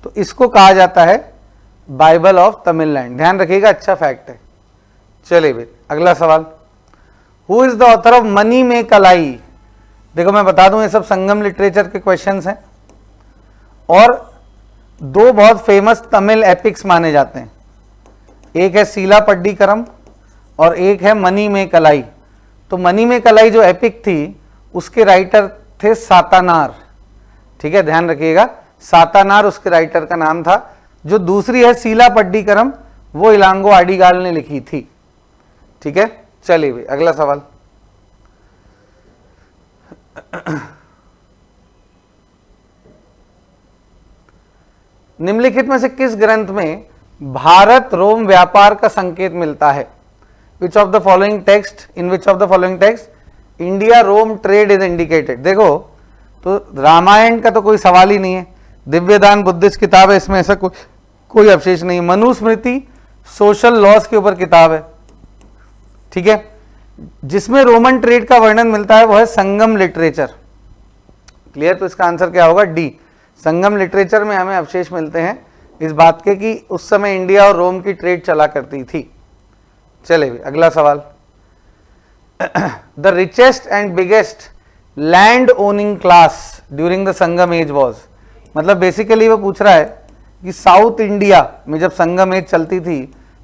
A: तो इसको कहा जाता है बाइबल ऑफ तमिलनाडु। ध्यान रखिएगा, अच्छा फैक्ट है। चलिए भाई अगला सवाल, who is the author of money में कलाई। देखो मैं बता दूं, ये सब संगम लिटरेचर के क्वेश्चंस हैं और दो बहुत फेमस तमिल एपिक्स माने जाते हैं, एक है सीलापट्टिकरम और एक है मनी में कलाई। तो मनी में कलाई जो एपिक थी उसके राइटर थे सातानार, ठीक है, ध्यान रखिएगा, सातानार उसके राइटर का नाम था। जो दूसरी है सीलापट्टिकरम वो इलांगो आडिगाल ने लिखी थी, ठीक है। चलिए भाई अगला सवाल, निम्नलिखित में से किस ग्रंथ में भारत रोम व्यापार का संकेत मिलता है। Which of the following text, in which of the following text India Rome trade is indicated. देखो तो रामायण का तो कोई सवाल ही नहीं है, दिव्यदान बुद्धिस्ट किताब है, इसमें ऐसा कोई अवशेष नहीं है। मनुस्मृति सोशल लॉस के ऊपर किताब है, ठीक है। जिसमें रोमन ट्रेड का वर्णन मिलता है वो है संगम लिटरेचर। क्लियर, तो इसका आंसर क्या होगा, डी। संगम लिटरेचर में हमें अवशेष मिलते हैं इस बात के कि उस समय इंडिया और रोम की ट्रेड चला करती थी। चले भी अगला सवाल, the richest and biggest land owning class during the Sangam age was. मतलब बेसिकली वो पूछ रहा है कि साउथ इंडिया में जब संगम एज चलती थी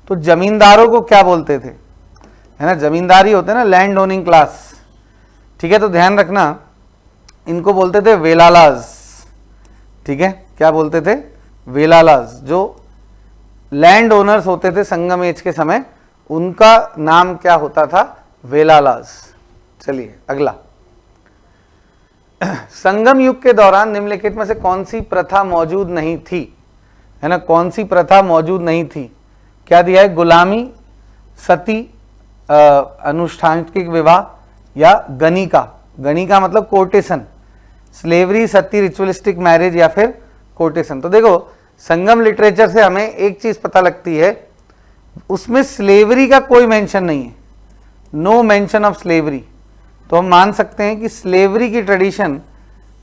A: तो जमींदारों को क्या बोलते थे, है ना, जमींदार ही होते हैं ना, लैंड ओनिंग क्लास, ठीक है। तो ध्यान रखना, इनको बोलते थे वेलालाज, ठीक है, क्या बोलते थे, वेलालाज। जो लैंड ओनर्स होते थे संगम एज के समय, उनका नाम क्या होता था, वेलालाज। चलिए अगला, संगम युग के दौरान निम्नलिखित में से कौन सी प्रथा मौजूद नहीं थी, है ना, कौन सी प्रथा मौजूद नहीं थी। क्या दिया है, गुलामी, सती, अनुष्ठानिक विवाह या गणिका। गणिका मतलब कोटेशन, स्लेवरी, सती, रिचुअलिस्टिक मैरिज या फिर कोटेशन। तो देखो संगम लिटरेचर से हमें एक चीज पता लगती है, उसमें स्लेवरी का कोई मेंशन नहीं है, नो मेंशन ऑफ स्लेवरी। तो हम मान सकते हैं कि स्लेवरी की ट्रेडिशन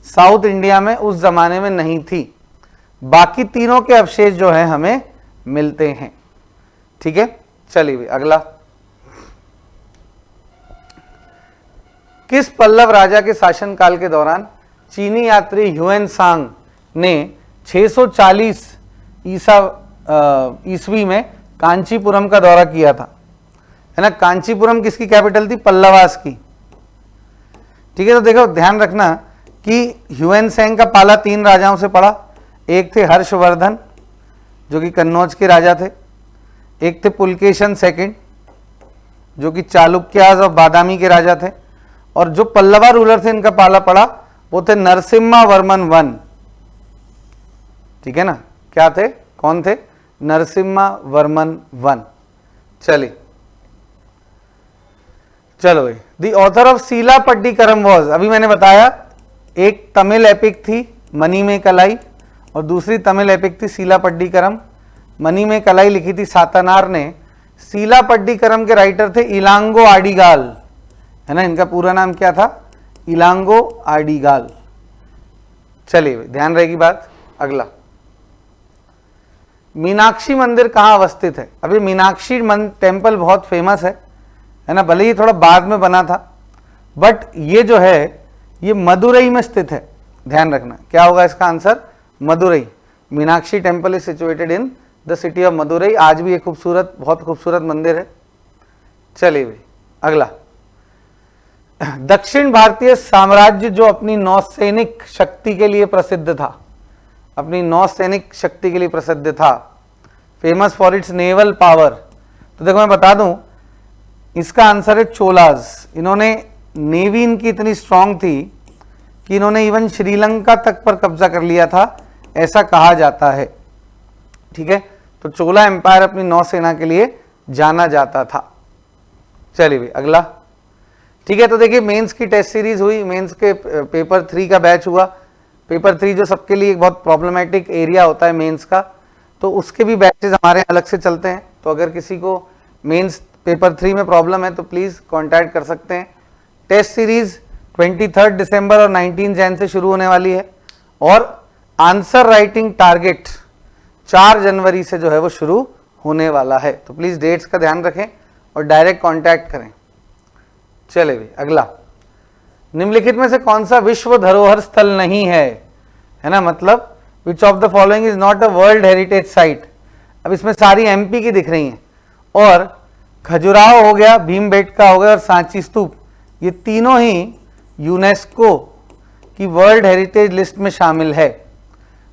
A: साउथ इंडिया में उस जमाने में नहीं थी। बाकी तीनों के अवशेष जो है हमें मिलते हैं, ठीक है। चलिए अगला, किस पल्लव राजा के शासनकाल के दौरान चीनी यात्री ह्यूएन सांग ने 640 ईस्वी में कांचीपुरम का दौरा किया था, है ना। कांचीपुरम किसकी कैपिटल थी, पल्लवास की, ठीक है। तो देखो ध्यान रखना कि ह्यूएन सांग का पाला 3 राजाओं से पड़ा। एक थे हर्षवर्धन जो कि कन्नौज के राजा थे, एक थे पुलकेशन सेकंड जो कि चालुक्याज और बादामी के राजा थे, और जो पल्लवा रूलर थे इनका पाला पड़ा वो थे नरसिम्हा वर्मन वन, ठीक है ना। क्या थे, कौन थे, नरसिम्हा वर्मन वन। चलिए चलो भाई, द ऑथर ऑफ सीलापट्टिकरम वॉज, अभी मैंने बताया एक तमिल एपिक थी मनी में कलाई और दूसरी तमिल एपिक थी सीलापट्टिकरम। मनी में कलाई लिखी थी सातानार ने, सीलापट्टिकरम के राइटर थे इलांगो आडिगाल, है ना, इनका पूरा नाम क्या था, इलांगो आडिगाल। चलिए ध्यान रहेगी बात। अगला, मीनाक्षी मंदिर कहाँ अवस्थित है। अभी मीनाक्षी टेम्पल बहुत फेमस है ना, भले ही थोड़ा बाद में बना था, बट ये जो है ये मदुरई में स्थित है। ध्यान रखना, क्या होगा इसका answer, Madurai. Meenakshi temple is situated in the city of Madurai. आज भी ये खूबसूरत, बहुत खूबसूरत मंदिर है। चलिए भाई अगला, दक्षिण भारतीय साम्राज्य जो अपनी नौसैनिक शक्ति के लिए प्रसिद्ध था, अपनी नौसैनिक शक्ति के लिए प्रसिद्ध था, famous for its naval power. तो देखो मैं बता दूं, इसका आंसर है चोलाज। इन्होंने नेवी इनकी इतनी स्ट्रांग थी कि इन्होंने इवन श्रीलंका तक पर कब्जा कर लिया था, ऐसा कहा जाता है, ठीक है। तो चोला एम्पायर अपनी नौसेना के लिए जाना जाता था। चलिए भाई अगला, ठीक है। तो देखिए मेंस की टेस्ट सीरीज हुई, मेंस के पेपर 3 का बैच हुआ। पेपर 3 जो सबके लिए एक बहुत प्रॉब्लमेटिक एरिया होता है मेंस का, तो उसके भी बैचेस हमारे अलग से चलते हैं। तो अगर किसी को मेंस पेपर 3 में प्रॉब्लम है तो प्लीज़ कांटेक्ट कर सकते हैं। टेस्ट सीरीज 23 दिसंबर और 19 जैन से शुरू होने वाली है, और आंसर राइटिंग टारगेट 4 जनवरी से जो है वो शुरू होने वाला है, तो प्लीज डेट्स का ध्यान रखें और डायरेक्ट कांटेक्ट करें। चले भाई अगला, निम्नलिखित में से कौन सा विश्व धरोहर स्थल नहीं है ना, मतलब विच of the following is not a world heritage site. अब इसमें सारी एमपी की दिख रही हैं, और खजुराहो हो गया, भीमबेटका हो गया और सांची स्तूप, ये तीनों ही यूनेस्को की वर्ल्ड हेरिटेज लिस्ट में शामिल है।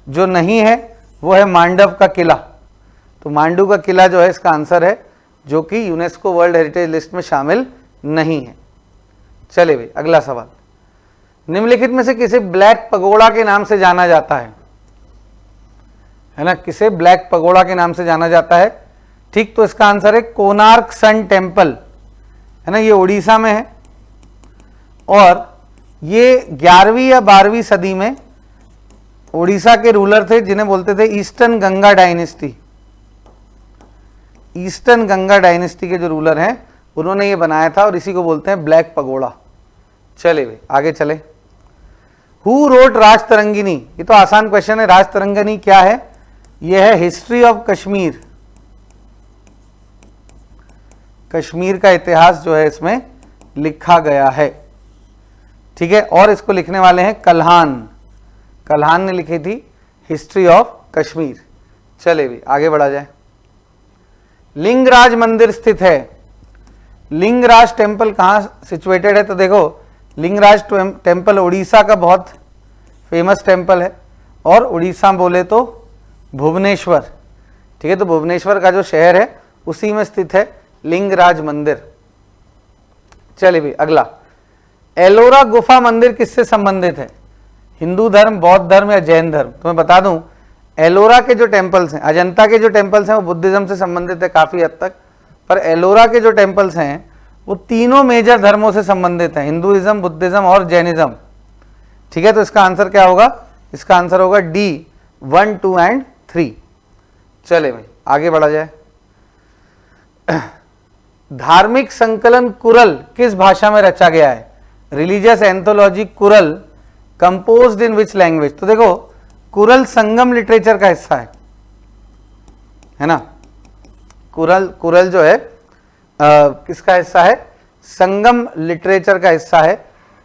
A: जो नहीं है वो है मांडव का किला, तो मांडू का किला जो है इसका आंसर है, जो कि यूनेस्को वर्ल्ड हेरिटेज लिस्ट में शामिल नहीं है। चले भाई अगला सवाल, निम्नलिखित में से किसे ब्लैक पगोड़ा के नाम से जाना जाता है ना, किसे ब्लैक पगोड़ा के नाम से जाना जाता है? ठीक, तो इसका आंसर है कोणार्क सन टेम्पल, है ना, ये उड़ीसा में है, और ये 11वीं या 12वीं सदी में उड़ीसा के रूलर थे जिन्हें बोलते थे eastern Ganga dynasty. Eastern Ganga dynasty के जो रूलर हैं उन्होंने ये बनाया था, और इसी को बोलते हैं ब्लैक पगोड़ा। चले भाई आगे चले, हु रोट राजतरंगिनी, ये तो आसान क्वेश्चन है। राजतरंगिनी क्या है? यह है हिस्ट्री ऑफ कश्मीर, कश्मीर का इतिहास जो है इसमें लिखा गया है, ठीक है, और इसको लिखने वाले हैं कल्हान, कल्हान ने लिखी थी हिस्ट्री ऑफ कश्मीर। चले भी आगे बढ़ा जाए, लिंगराज मंदिर स्थित है, लिंगराज टेम्पल कहाँ सिचुएटेड है? तो देखो लिंगराज टेम्पल उड़ीसा का बहुत फेमस टेम्पल है, और उड़ीसा बोले तो भुवनेश्वर, ठीक है, तो भुवनेश्वर का जो शहर है उसी में स्थित है लिंगराज मंदिर। चलिए भी अगला, एलोरा गुफा मंदिर किससे संबंधित है? हिंदू धर्म, बौद्ध धर्म या जैन धर्म? तो मैं बता दूं, एलोरा के जो टेम्पल्स हैं, अजंता के जो टेम्पल्स हैं वो बुद्धिज्म से संबंधित है काफी हद तक, पर एलोरा के जो टेम्पल्स हैं वो तीनों मेजर धर्मों से संबंधित हैं, हिंदुइज्म, बुद्धिज्म और जैनिज्म, ठीक है, तो इसका आंसर क्या होगा? इसका आंसर होगा डी 1, 2 एंड 3। चले भाई आगे बढ़ा जाए, धार्मिक संकलन कुरल किस भाषा में रचा गया है? Religious anthology Kural composed in which language? तो देखो कुरल संगम लिटरेचर का हिस्सा है ना, कुरल जो है किसका हिस्सा है? संगम लिटरेचर का हिस्सा है।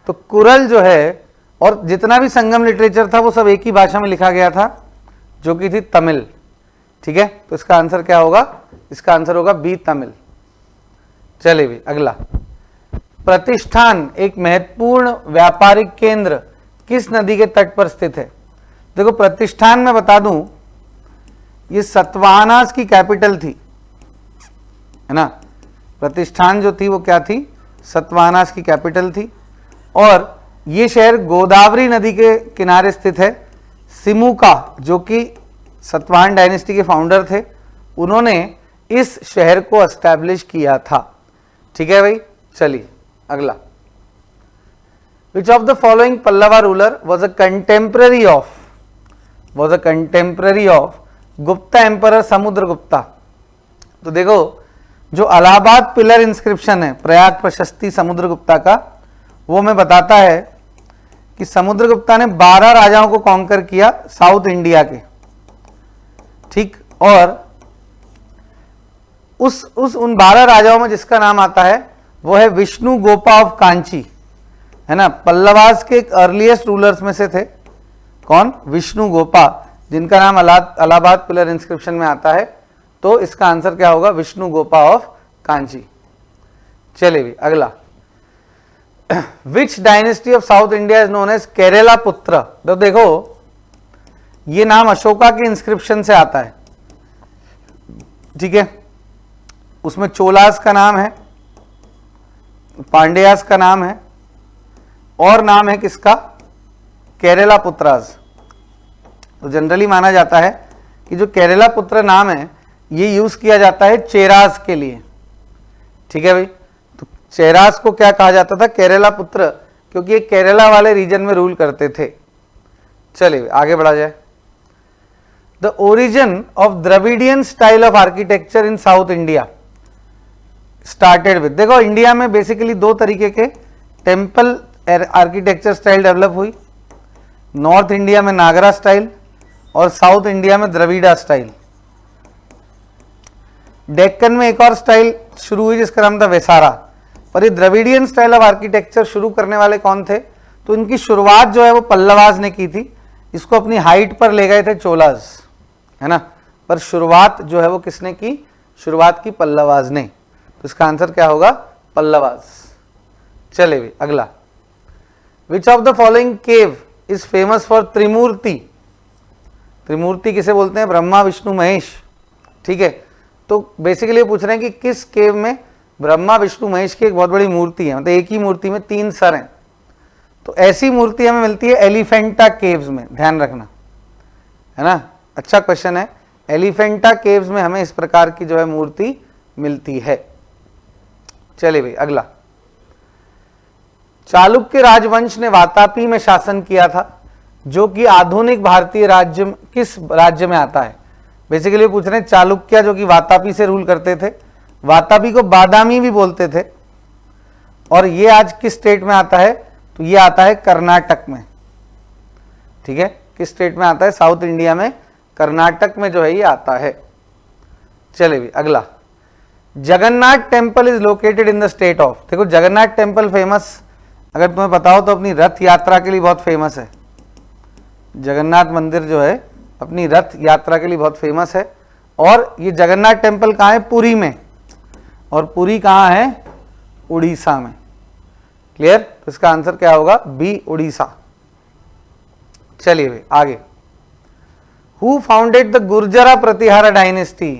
A: तो कुरल जो है, और जितना भी संगम लिटरेचर था वो सब एक ही भाषा में लिखा गया था, जो कि थी तमिल, ठीक है, तो इसका आंसर क्या होगा? इसका आंसर होगा बी तमिल। चलिए भी अगला, प्रतिष्ठान एक महत्वपूर्ण व्यापारिक केंद्र किस नदी के तट पर स्थित है? देखो प्रतिष्ठान में बता दूं, ये सतवाहनास की कैपिटल थी, है ना, प्रतिष्ठान जो थी वो क्या थी? सतवाहनास की कैपिटल थी, और ये शहर गोदावरी नदी के किनारे स्थित है। सिमुका जो कि सतवाहन डायनेस्टी के फाउंडर थे, उन्होंने इस शहर को एस्टैब्लिश किया था, ठीक है भाई। चलिए अगला, which of the following Pallava ruler was a contemporary of Gupta emperor Samudragupta? तो देखो जो अलाहाबाद पिलर इंस्क्रिप्शन है प्रयाग प्रशस्ति समुद्रगुप्ता का, वो हमें बताता है कि समुद्रगुप्ता ने 12 राजाओं को कॉन्कर किया साउथ इंडिया के, ठीक, और उन 12 राजाओं में जिसका नाम आता है वो है विष्णु गोपा ऑफ कांची, है ना, पल्लवास के अर्लीस्ट रूलर्स में से थे। कौन? विष्णु गोपा, जिनका नाम अलाहाबाद पिलर इंस्क्रिप्शन में आता है, तो इसका आंसर क्या होगा? Vishnugopa of Kanchi. चलिए भी अगला, which dynasty of South India is known as Keralaputra? तो देखो ये नाम अशोका के इंस्क्रिप्शन से आता है, ठीक है, उसमें चोलास का नाम है, पांड्यास का नाम है, और नाम है किसका? केरला पुत्रास। तो जनरली माना जाता है कि जो केरला पुत्र नाम है ये यूज किया जाता है चेरास के लिए, ठीक है भाई। तो चेरास को क्या कहा जाता था? केरला पुत्र, क्योंकि ये केरला वाले रीजन में रूल करते थे। चलिए आगे बढ़ा जाए, the origin of Dravidian style of architecture in South India started with? देखो इंडिया में बेसिकली 2 तरीके के टेम्पल आर्किटेक्चर स्टाइल डेवलप हुई, नॉर्थ इंडिया में नागरा स्टाइल और साउथ इंडिया में द्रविड़ा स्टाइल। डेक्कन में एक और स्टाइल शुरू हुई जिसका नाम था वेसारा। पर ये द्रविडियन स्टाइल ऑफ आर्किटेक्चर शुरू करने वाले कौन थे? तो इनकी शुरुआत जो है वो पल्लवाज ने की थी। इसको अपनी हाइट पर ले गए थे चोलाज, है ना, पर शुरुआत जो है वो किसने की? शुरुआत की पल्लवाज ने। तो इसका आंसर क्या होगा? पल्लवाज। चले भी अगला। Which of the following cave is famous for Trimurti? Trimurti किसे बोलते हैं? ब्रह्मा विष्णु महेश। ठीक है, तो बेसिकली पूछ रहे हैं कि किस केव में ब्रह्मा विष्णु महेश की एक बहुत बड़ी मूर्ति है, मतलब एक ही मूर्ति में 3 सर हैं। तो ऐसी मूर्ति हमें मिलती है एलिफेंटा केव्स में, ध्यान रखना, है ना। अच्छा क्वेश्चन है। एलिफेंटा केव्स में हमें इस प्रकार की जो है मूर्ति मिलती है। चलिए भाई अगला। चालुक्य राजवंश ने वातापी में शासन किया था, जो कि आधुनिक भारतीय राज्य किस राज्य में आता है? बेसिकली पूछ रहे हैं चालुक्य जो कि वातापी से रूल करते थे, वातापी को बादामी भी बोलते थे, और ये आज किस स्टेट में आता है? तो ये आता है कर्नाटक में। ठीक है, किस स्टेट में आता है? साउथ इंडिया में, कर्नाटक में जो है ये आता है। चलिए भी अगला। Jagannath temple is located in the state of. देखो जगन्नाथ टेम्पल फेमस, अगर तुम्हें पता हो तो अपनी रथ यात्रा के लिए बहुत फेमस है। जगन्नाथ मंदिर जो है अपनी रथ यात्रा के लिए बहुत फेमस है। और ये जगन्नाथ टेम्पल कहाँ है? पुरी में। और पुरी कहाँ है? उड़ीसा में। क्लियर? तो इसका आंसर क्या होगा? बी, उड़ीसा। चलिए भाई आगे। Who founded the Gurjara Pratihara dynasty?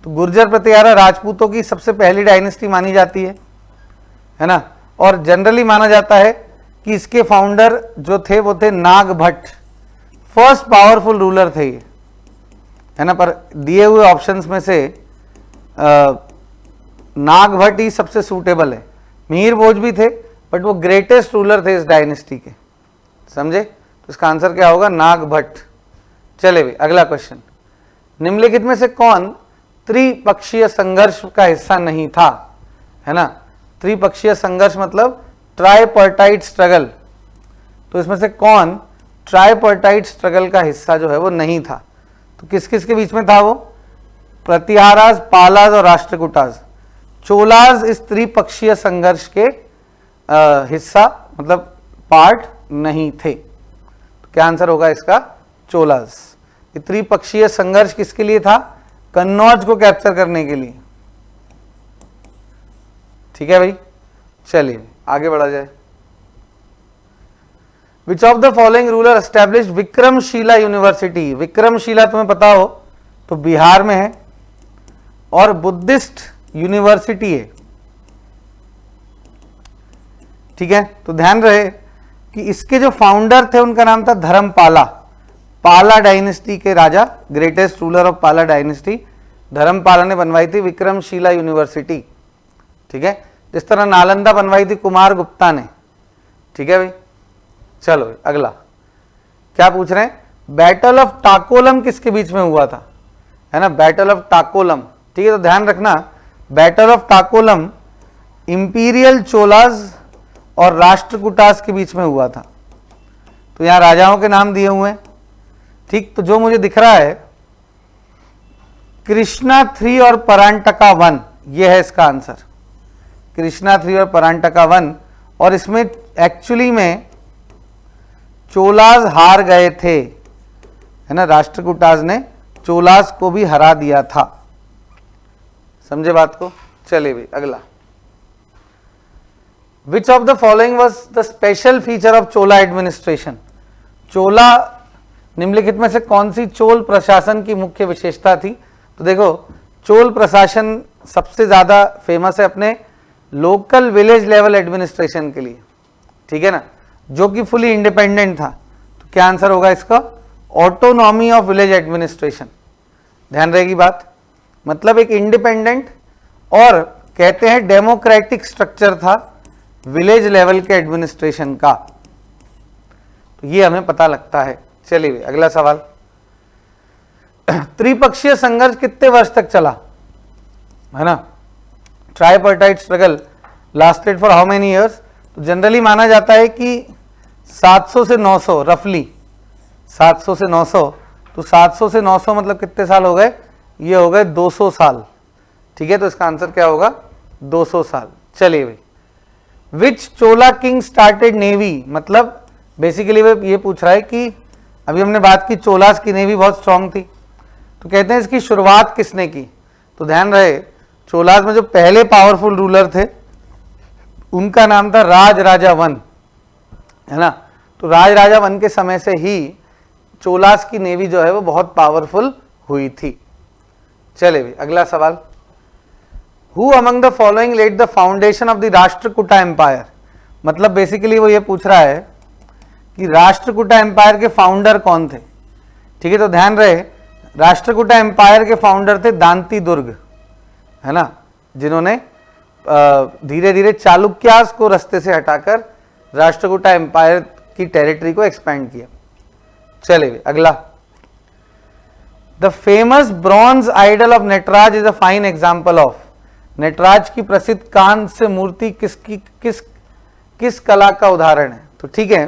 A: तो गुर्जर प्रतिहारा राजपूतों की सबसे पहली डायनेस्टी मानी जाती है ना। और जनरली माना जाता है कि इसके फाउंडर जो थे वो थे नागभट्ट। फर्स्ट पावरफुल रूलर थे ये, है ना। पर दिए हुए ऑप्शंस में से नागभट्ट ही सबसे सूटेबल है। मिहिर भोज भी थे, बट वो ग्रेटेस्ट रूलर थे इस डायनेस्टी के, समझे। तो इसका आंसर क्या होगा? नागभट्ट। चले भाई अगला क्वेश्चन। निम्नलिखित में से कौन त्रिपक्षीय संघर्ष का हिस्सा नहीं था? है ना, त्रिपक्षीय संघर्ष मतलब ट्राइपर्टाइट स्ट्रगल। तो इसमें से कौन ट्राइपर्टाइट स्ट्रगल का हिस्सा जो है वो नहीं था? तो किस किस के बीच में था वो? प्रतिहाराज, पालाज और राष्ट्रकूटाज। चोलाज इस त्रिपक्षीय संघर्ष के हिस्सा मतलब पार्ट नहीं थे। तो क्या आंसर होगा इसका? चोलाज। ये त्रिपक्षीय संघर्ष किसके लिए था? कन्नौज को कैप्चर करने के लिए। ठीक है भाई, चलिए आगे बढ़ा जाए। Which of the following ruler established Vikramshila university? Vikramshila तुम्हें पता हो तो बिहार में है और बुद्धिस्ट यूनिवर्सिटी है। ठीक है, तो ध्यान रहे कि इसके जो फाउंडर थे उनका नाम था धर्मपाला। पाला डायनेस्टी के राजा, ग्रेटेस्ट रूलर ऑफ पाला डायनेस्टी, धर्मपाला ने बनवाई थी विक्रमशिला यूनिवर्सिटी। ठीक है, जिस तरह नालंदा बनवाई थी कुमार गुप्ता ने। ठीक है भाई, चलो अगला क्या पूछ रहे हैं? बैटल ऑफ टाकोलम किसके बीच में हुआ था? है ना, बैटल ऑफ टाकोलम। ठीक है, तो ध्यान रखना बैटल ऑफ टाकोलम इंपीरियल चोलाज और राष्ट्रकूटास के बीच में हुआ था। तो यहां राजाओं के नाम दिए हुए हैं। ठीक, तो जो मुझे दिख रहा है कृष्णा 3 और परांटका 1, ये है इसका आंसर। कृष्णा 3 और परांटका 1। और इसमें एक्चुअली में चोलाज हार गए थे, है ना, राष्ट्रकूटाज ने चोलाज को भी हरा दिया था। समझे बात को? चलिए भाई अगला। Which of the following was the special feature of Chola administration? Chola निम्नलिखित में से कौन सी चोल प्रशासन की मुख्य विशेषता थी? तो देखो, चोल प्रशासन सबसे ज्यादा फेमस है अपने लोकल विलेज लेवल एडमिनिस्ट्रेशन के लिए। ठीक है ना, जो कि फुली इंडिपेंडेंट था। तो क्या आंसर होगा इसका? Autonomy of village administration. ध्यान रहेगी बात, मतलब एक इंडिपेंडेंट और कहते हैं डेमोक्रेटिक स्ट्रक्चर था विलेज लेवल के एडमिनिस्ट्रेशन का। तो ये हमें पता लगता है। चलिए अगला सवाल। त्रिपक्षीय संघर्ष कितने वर्ष तक चला? है ना, tripartite struggle lasted for how many years? तो जनरली माना जाता है कि 700 से 900, रफली 700 से 900 तो 700 से 900 मतलब कितने साल हो गए, ये हो गए 200 साल। ठीक है, तो इसका आंसर क्या होगा, 200 साल। चलिए भाई, विच चोला किंग स्टार्टेड नेवी, मतलब बेसिकली वो ये पूछ रहा है कि अभी हमने बात की चोलास की नेवी बहुत स्ट्रांग थी, तो कहते हैं इसकी शुरुआत किसने की। तो ध्यान रहे, चोलास में जो पहले पावरफुल रूलर थे उनका नाम था राज राजा वन, है ना। तो राज राजा वन के समय से ही चोलास की नेवी जो है वो बहुत पावरफुल हुई थी। चले भाई, अगला सवाल, who among the following led the foundation of the Rashtrakuta empire, मतलब बेसिकली वो ये पूछ रहा है कि राष्ट्रकूटा एम्पायर के फाउंडर कौन थे। ठीक है, तो ध्यान रहे, राष्ट्रकूटा एम्पायर के फाउंडर थे दांती दुर्ग, है ना, जिन्होंने धीरे धीरे चालुक्यास को रास्ते से हटाकर राष्ट्रकूटा एम्पायर की टेरिटरी को एक्सपेंड किया। चलिए अगला, the famous bronze idol of Nataraja is a fine example of, Nataraja की प्रसिद्ध कांस्य मूर्ति किस कला का उदाहरण है। तो ठीक है,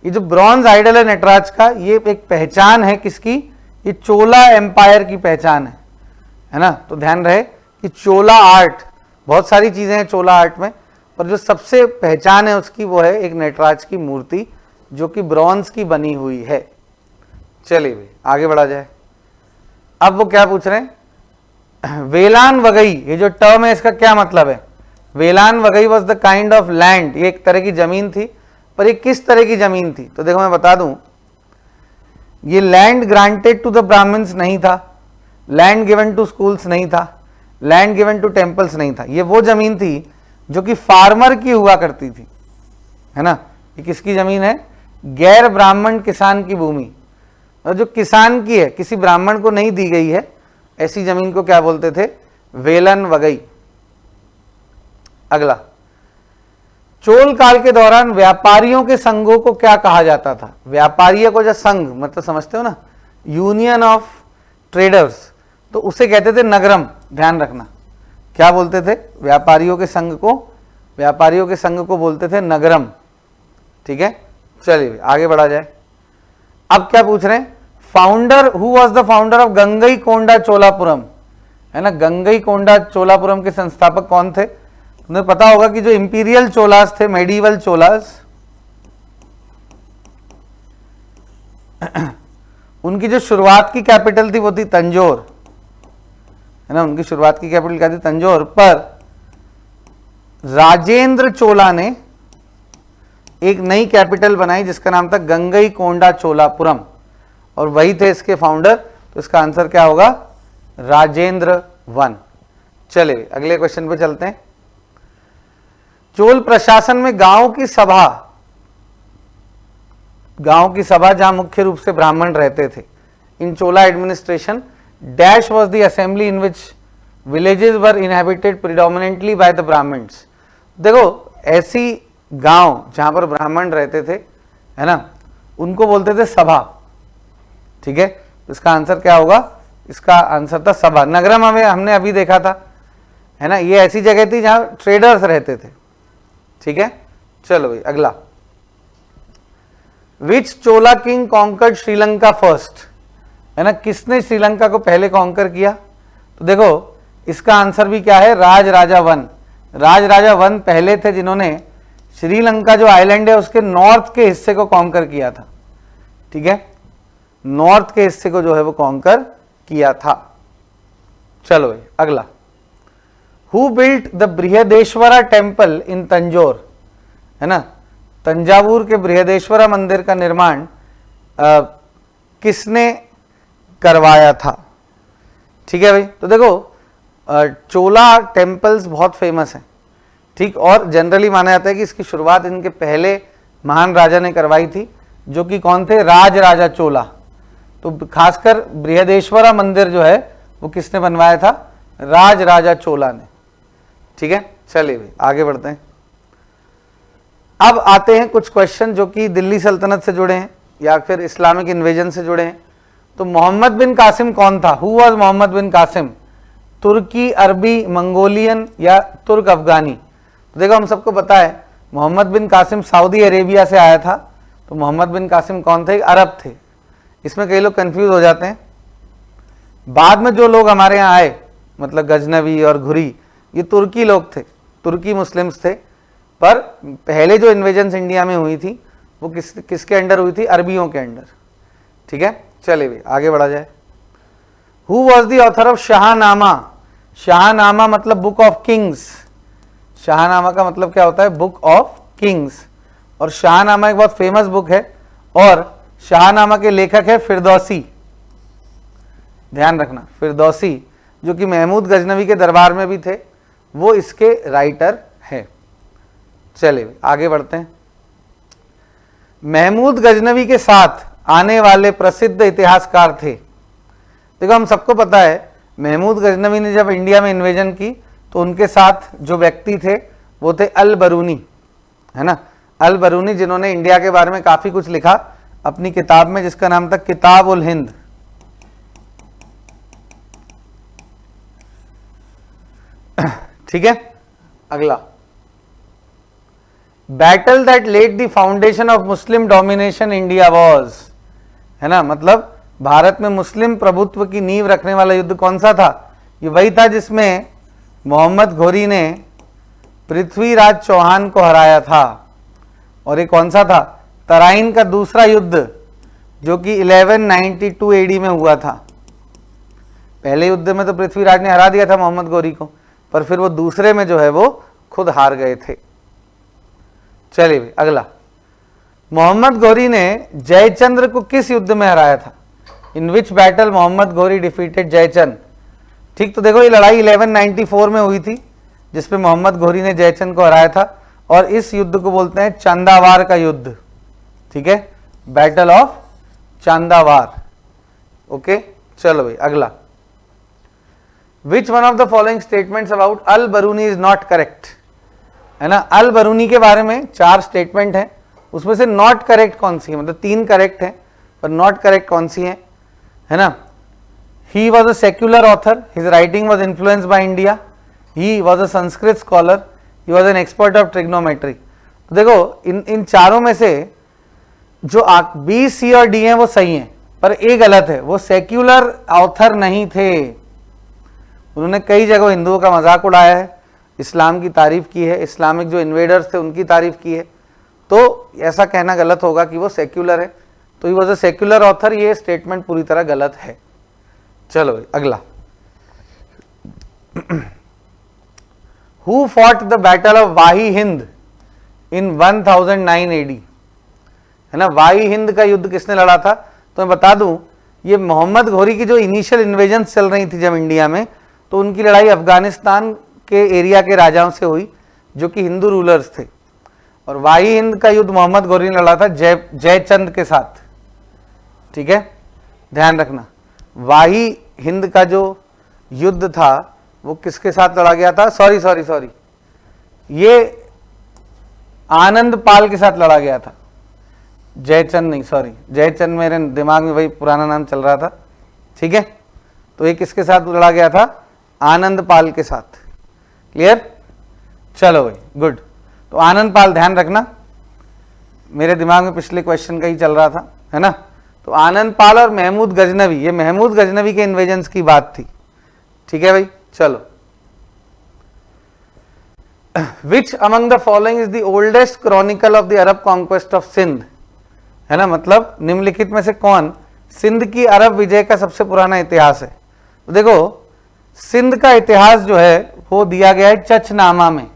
A: ये जो ब्रॉन्ज आइडल है नटराज का, ये एक पहचान है किसकी, ये चोला एम्पायर की पहचान है ना। तो ध्यान रहे कि चोला आर्ट, बहुत सारी चीजें हैं चोला आर्ट में, पर जो सबसे पहचान है उसकी वो है एक नटराज की मूर्ति जो कि ब्रॉन्ज की बनी हुई है। चलिए भाई आगे बढ़ा जाए। अब वो क्या पूछ रहे हैं, वेलान वगई, ये जो टर्म है इसका क्या मतलब है। Vellan Vagai was the kind of land, ये एक तरह की जमीन थी, पर ये किस तरह की जमीन थी। तो देखो मैं बता दूं, ये land granted to the Brahmans नहीं था, लैंड गिवन टू स्कूल्स नहीं था, लैंड गिवन टू टेम्पल्स नहीं था। ये वो जमीन थी जो कि फार्मर की हुआ करती थी, है ना। ये किसकी जमीन है, गैर ब्राह्मण किसान की भूमि, और जो किसान की है, किसी ब्राह्मण को नहीं दी गई है, ऐसी जमीन को क्या बोलते थे, वेलन वगई। अगला, चोल काल के दौरान व्यापारियों के संघों को क्या कहा जाता था। व्यापारियों को जो संघ मतलब समझते हो ना, यूनियन ऑफ ट्रेडर्स, तो उसे कहते थे नगरम। ध्यान रखना, क्या बोलते थे, व्यापारियों के संघ को, व्यापारियों के संघ को बोलते थे नगरम। ठीक है, चलिए आगे बढ़ा जाए। अब क्या पूछ रहे हैं, founder, who was the founder of Gangai konda Cholapuram, है ना। गंगई कोंडा चोलापुरम के संस्थापक कौन थे। तुम्हें पता होगा कि जो इंपीरियल चोलास थे, मेडिवल चोलास, उनकी जो शुरुआत की कैपिटल थी वो थी तंजौर, है ना। उनकी शुरुआत की कैपिटल क्या थी, तंजौर। पर राजेंद्र चोला ने एक नई कैपिटल बनाई जिसका नाम था गंगई कोंडा चोलापुरम, और वही थे इसके फाउंडर। तो इसका आंसर क्या होगा, राजेंद्र वन। चले अगले क्वेश्चन पे चलते हैं। चोल प्रशासन में गांव की सभा जहां मुख्य रूप से ब्राह्मण रहते थे, in Chola administration dash was the assembly in which villages were inhabited predominantly by the Brahmins. देखो, ऐसी गांव जहां पर ब्राह्मण रहते थे, है ना, उनको बोलते थे सभा। ठीक है, इसका आंसर क्या होगा, इसका आंसर था सभा। नगरम हमें हमने अभी देखा था, है ना, ये ऐसी जगह थी जहां ट्रेडर्स रहते थे। ठीक है, चलो भाई अगला, विच चोला किंग कॉन्कर्ड श्रीलंका फर्स्ट, है ना, किसने श्रीलंका को पहले कॉन्कर किया। तो देखो इसका आंसर भी क्या है, राज राजा वन। राज राजा वन पहले थे जिन्होंने श्रीलंका जो आइलैंड है उसके नॉर्थ के हिस्से को कॉन्कर किया था। ठीक है, नॉर्थ के हिस्से को जो है वो कॉन्कर किया था। चलो भाई अगला, who built the Brihadeeswara temple in Tanjore, है ना। तंजावुर के बृहदेश्वरा मंदिर का निर्माण किसने करवाया था। ठीक है भाई, तो देखो चोला टेम्पल्स बहुत फेमस हैं, ठीक, और जनरली माना जाता है कि इसकी शुरुआत इनके पहले महान राजा ने करवाई थी, जो कि कौन थे, राज राजा चोला। तो खासकर बृहदेश्वरा मंदिर जो है वो किसने बनवाया था, राज राजा चोला ने। ठीक है, चलिए भाई आगे बढ़ते हैं। अब आते हैं कुछ क्वेश्चन जो कि दिल्ली सल्तनत से जुड़े हैं या फिर इस्लामिक इन्वेजन से जुड़े हैं। तो मोहम्मद बिन कासिम कौन था, हु वाज मोहम्मद बिन कासिम, तुर्की, अरबी, मंगोलियन या तुर्क अफगानी। तो देखो हम सबको पता है मोहम्मद बिन कासिम सऊदी अरेबिया से आया था। तो मोहम्मद बिन कासिम कौन थे, अरब थे। इसमें कई लोग कंफ्यूज हो जाते हैं। बाद में जो लोग हमारे यहाँ आए, मतलब गजनवी और घुरी, ये तुर्की लोग थे, तुर्की मुस्लिम्स थे। पर पहले जो इन्वेजन्स इंडिया में हुई थी वो किसके अंडर हुई थी? अरबियों के अंडर। ठीक है, चलिए भाई आगे बढ़ा जाए। Who was the author of Shahnameh? Shahnameh मतलब बुक ऑफ किंग्स। शाहनामा का मतलब क्या होता है? Book of Kings. और शाहनामा एक बहुत फेमस बुक है, और शाहनामा के लेखक है फिरदौसी। ध्यान रखना, फिरदौसी जो कि महमूद गजनवी के दरबार में भी थे, वो इसके राइटर है। चलिए आगे बढ़ते हैं। महमूद गजनवी के साथ आने वाले प्रसिद्ध इतिहासकार थे। देखो हम सबको पता है महमूद गजनवी ने जब इंडिया में इन्वेजन की तो उनके साथ जो व्यक्ति थे वो थे अल बरूनी, है ना। अल बरूनी जिन्होंने इंडिया के बारे में काफी कुछ लिखा अपनी किताब में, जिसका नाम था किताब उल हिंद। ठीक है, अगला, battle that led the foundation of Muslim domination India was, है ना, मतलब भारत में मुस्लिम प्रभुत्व की नींव रखने वाला युद्ध कौन सा था? ये वही था जिसमें मोहम्मद घोरी ने पृथ्वीराज चौहान को हराया था। और ये कौन सा था? तराइन का दूसरा युद्ध, जो कि 1192 एडी में हुआ था। पहले युद्ध में तो पृथ्वीराज ने हरा दिया था मोहम्मद घोरी को, पर फिर वो दूसरे में जो है वो खुद हार गए थे। चलिए अगला, मोहम्मद घोरी ने जयचंद्र को किस युद्ध में हराया था? इन विच बैटल मोहम्मद घोरी डिफीटेड जयचंद? ठीक, तो देखो ये लड़ाई 1194 में हुई थी जिसपे मोहम्मद घोरी ने जयचंद को हराया था, और इस युद्ध को बोलते हैं चांदावार का युद्ध। ठीक है, बैटल ऑफ चांदावार। ओके, चलो भाई अगला, which one of the following statements about all बरूनी is not correct? है ना, अल बरूनी के बारे में 4 स्टेटमेंट हैं, उसमें से नॉट करेक्ट कौन सी है? मतलब 3 करेक्ट है पर नॉट करेक्ट कौन सी है ना। ही was a secular author, his writing was influenced by India, he was a Sanskrit scholar, he was an expert of trigonometry. तो देखो इन चारों में से जो बी, सी और डी हैं वो सही हैं, पर ए गलत है। वो सेक्युलर ऑथर नहीं थे, उन्होंने कई जगह हिंदुओं का मजाक उड़ाया है, इस्लाम की तारीफ की है, इस्लामिक जो इन्वेडर्स थे उनकी तारीफ की है, तो ऐसा कहना गलत होगा कि वो सेक्युलर है। तो he was a secular author, ये स्टेटमेंट पूरी तरह गलत है। चलो अगला, who fought the battle of Waihind in 1009 AD? है ना, वाही हिंद का युद्ध किसने लड़ा था? तो मैं बता दूं, ये मोहम्मद घोरी की जो इनिशियल इन्वेजन चल रही थी जब इंडिया में, तो उनकी लड़ाई अफगानिस्तान के एरिया के राजाओं से हुई जो कि हिंदू रूलर्स थे। और वाही हिंद का युद्ध मोहम्मद घोरी ने लड़ा था जयचंद के साथ। ठीक है, ध्यान रखना, वाही हिंद का जो युद्ध था वो किसके साथ लड़ा गया था? सॉरी, ये आनंद पाल के साथ लड़ा गया था, जयचंद नहीं, सॉरी, जयचंद मेरे दिमाग में वही पुराना नाम चल रहा था। ठीक है, तो ये किसके साथ लड़ा गया था? आनंद पाल के साथ। क्लियर? चलो भाई, गुड। तो आनंद पाल, ध्यान रखना, मेरे दिमाग में पिछले क्वेश्चन का ही चल रहा था, है ना। तो आनंद पाल और महमूद गजनवी, ये महमूद गजनवी के इन्वेजन्स की बात थी। ठीक है भाई, चलो, which among the following is the oldest chronicle of the Arab conquest of Sindh? है ना, मतलब निम्नलिखित में से कौन सिंध की अरब विजय का सबसे पुराना इतिहास है? तो देखो, सिंध का इतिहास जो है वो दिया गया है चचनामा में।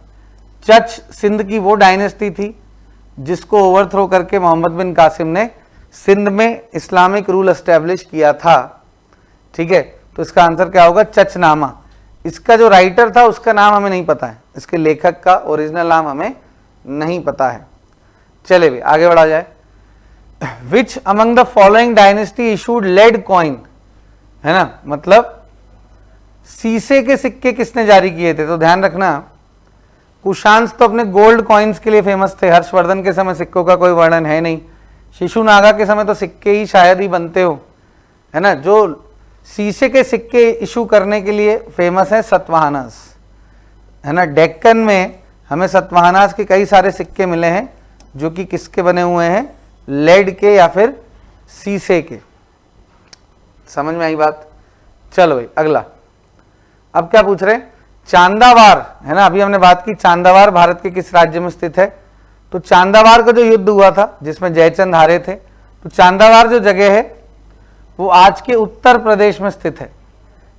A: चच सिंध की वो डायनेस्टी थी जिसको ओवरथ्रो करके मोहम्मद बिन कासिम ने सिंध में इस्लामिक रूल एस्टेब्लिश किया था। ठीक है, तो इसका आंसर क्या होगा? चचनामा। इसका जो राइटर था उसका नाम हमें नहीं पता है, इसके लेखक का ओरिजिनल नाम हमें नहीं पता है। चले भी आगे बढ़ा जाए। Which among the following dynasty issued lead coin? है ना, मतलब सीसे के सिक्के किसने जारी किए थे? तो ध्यान रखना, कुशांस तो अपने गोल्ड कॉइन्स के लिए फेमस थे। हर्षवर्धन के समय सिक्कों का कोई वर्णन है नहीं, शिशुनागा के समय तो सिक्के ही शायद ही बनते हो, है ना। जो सीसे के सिक्के इशू करने के लिए फेमस है सतवाहनास, है ना। डेक्कन में हमें सतवाहनास के कई सारे सिक्के मिले हैं जो कि किसके बने हुए हैं? लेड के या फिर सीसे के। समझ में आई बात? चलो भाई अगला, अब क्या पूछ रहे हैं, चांदावार है ना, अभी हमने बात की चांदावार भारत के किस राज्य में स्थित है, तो चांदावार का जो युद्ध हुआ था जिसमें जयचंद हारे थे, तो चांदावार जो जगह है वो आज के उत्तर प्रदेश में स्थित है।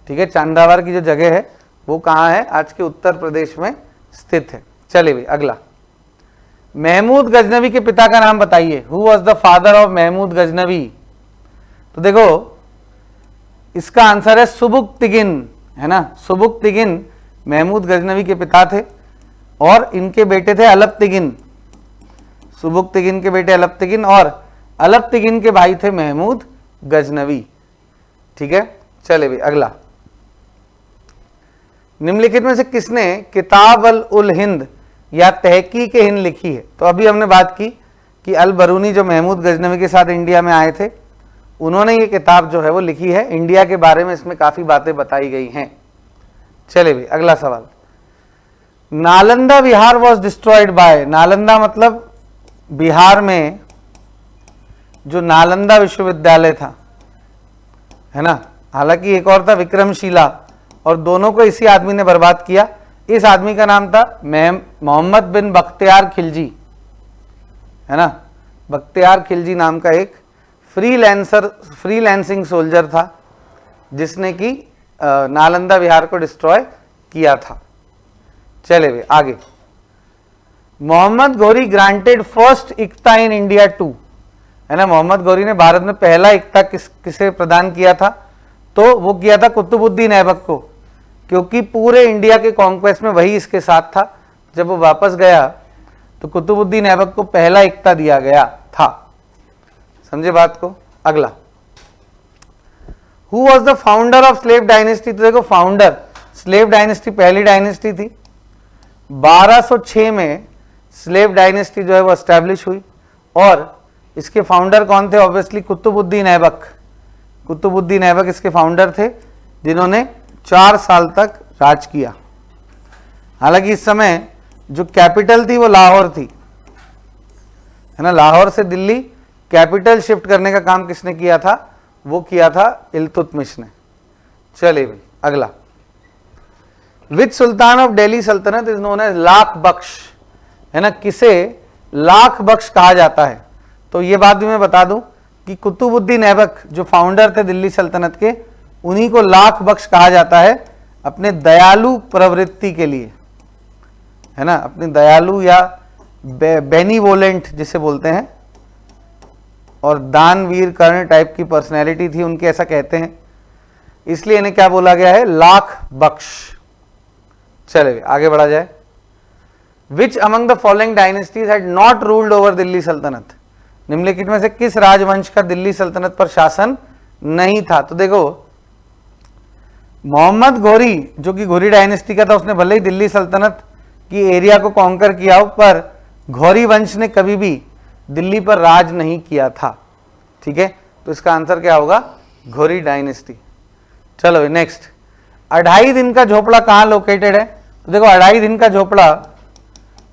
A: ठीक है, चांदावार की जो जगह है वो कहाँ है, आज के उत्तर प्रदेश में स्थित है। चलिए भाई अगला, महमूद गजनवी के पिता का नाम बताइए, who was the father of Mahmud Ghaznavi. तो देखो इसका आंसर है सुबुक्तिगिन, है ना, सुबुक्तिगिन महमूद गजनवी के पिता थे और इनके बेटे थे अलपतिगिन, सुबुक्तिगिन के बेटे अलपतिगिन और अलपतिगिन के भाई थे महमूद गजनवी। ठीक है, चले भाई अगला, निम्नलिखित में से किसने किताब अल उल हिंद या तहकीक हिंद लिखी है। तो अभी हमने बात की कि अल बरूनी जो महमूद गजनवी के साथ इंडिया में आए थे, उन्होंने ये किताब जो है वो लिखी है, इंडिया के बारे में इसमें काफी बातें बताई गई हैं। चले भाई अगला सवाल, नालंदा विहार वॉज डिस्ट्रॉयड बाय, नालंदा मतलब बिहार में जो नालंदा विश्वविद्यालय था, है ना, हालांकि एक और था विक्रमशिला, और दोनों को इसी आदमी ने बर्बाद किया। इस आदमी का नाम था मोहम्मद बिन बख्तियार खिलजी, है ना, बख्तियार खिलजी नाम का एक फ्रीलांसिंग सोल्जर था जिसने कि नालंदा विहार को डिस्ट्रॉय किया था। चले वे आगे, Mohammad Ghori granted first iqta in India to, है ना, मोहम्मद गौरी ने भारत में पहला इक्ता किसे प्रदान किया था, तो वो किया था कुतुबुद्दीन ऐबक को, क्योंकि पूरे इंडिया के कॉन्क्वेस्ट में वही इसके साथ था। जब वो वापस गया तो कुतुबुद्दीन ऐबक को पहला इक्ता दिया गया था। समझे बात को? अगला, who was the founder of slave dynasty. तो देखो फाउंडर, स्लेव डायनेस्टी पहली डायनेस्टी थी, 1206 में स्लेव डायनेस्टी जो है वो एस्टैब्लिश हुई और इसके फाउंडर कौन थे? ऑब्वियसली कुतुबुद्दीन ऐबक। कुतुबुद्दीन ऐबक इसके फाउंडर थे जिन्होंने 4 साल तक राज किया। हालांकि इस समय जो कैपिटल थी वो लाहौर थी, है ना, लाहौर से दिल्ली कैपिटल शिफ्ट करने का काम किसने किया था? वो किया था इल्तुतमिश ने। चलिए भाई अगला, विच सुल्तान ऑफ दिल्ली सल्तनत इज नोन एज लाख बख्श, है ना, किसे लाख बख्श कहा जाता है? तो ये बात भी मैं बता दूं कि कुतुबुद्दीन ऐबक जो फाउंडर थे दिल्ली सल्तनत के, उन्हीं को लाख बख्श कहा जाता है अपने दयालु प्रवृत्ति के लिए, है ना, अपनी दयालु या बेनीवोलेंट जिसे बोलते हैं, और दानवीर कर्ण टाइप की पर्सनैलिटी थी उनकी, ऐसा कहते हैं, इसलिए इन्हें क्या बोला गया है? लाख बख्श। चले आगे बढ़ा जाए, which among the following dynasties had not ruled over Delhi सल्तनत। निम्नलिखित में से किस राजवंश का दिल्ली सल्तनत पर शासन नहीं था? तो देखो मोहम्मद गौरी जो कि गौरी डायनेस्टी का था, उसने भले ही दिल्ली सल्तनत की एरिया को कॉन्कर किया हो, पर गौरी वंश ने कभी भी दिल्ली पर राज नहीं किया था। ठीक है, तो इसका आंसर क्या होगा? गौरी डायनेस्टी। चलो नेक्स्ट, 2.5 दिन का झोपड़ा कहाँ लोकेटेड है? तो देखो 2.5 दिन का झोपड़ा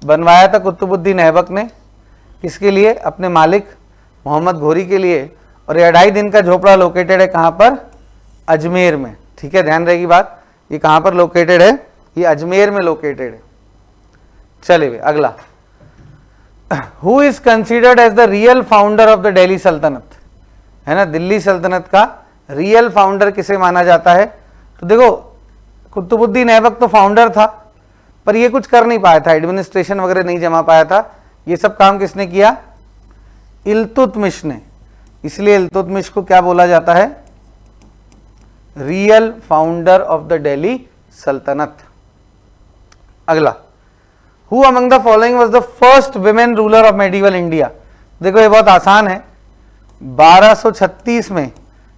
A: बनवाया था कुतुबुद्दीन ऐबक ने, किसके लिए? अपने मालिक मोहम्मद गौरी के लिए, और ये 2.5 दिन का झोपड़ा लोकेटेड है कहाँ पर? अजमेर में। ठीक है, ध्यान रहेगी बात, ये कहाँ पर लोकेटेड है? ये अजमेर में लोकेटेड है। चलिए अगला, who is considered as the real founder of the Delhi सल्तनत, है ना, दिल्ली सल्तनत का रियल फाउंडर किसे माना जाता है? तो देखो कुतुबुद्दीन ऐबक तो फाउंडर था, पर ये कुछ कर नहीं पाया था, एडमिनिस्ट्रेशन वगैरह नहीं जमा पाया था, ये सब काम किसने किया? इल्तुतमिश ने। इसलिए इल्तुतमिश को क्या बोला जाता है? Real founder of the Delhi सल्तनत। अगला, who among the following was the first women ruler of medieval India. देखो ये बहुत आसान है, 1236 में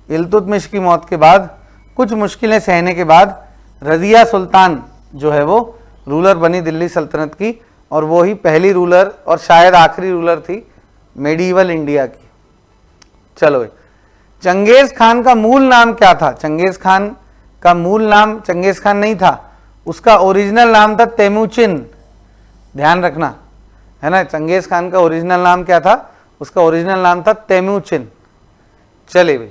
A: इल्तुतमिश की मौत के बाद कुछ मुश्किलें सहने के बाद रजिया सुल्तान जो है वो रूलर बनी दिल्ली सल्तनत की, और वो ही पहली रूलर और शायद आखिरी रूलर थी मेडिवल इंडिया की। चलो, चंगेज खान का मूल नाम क्या था? चंगेज खान का मूल नाम चंगेज खान नहीं था, उसका ओरिजिनल नाम था तेमुचिन। ध्यान रखना, है ना, चंगेज खान का ओरिजिनल नाम क्या था? उसका ओरिजिनल नाम था तेमुचिन। चले भाई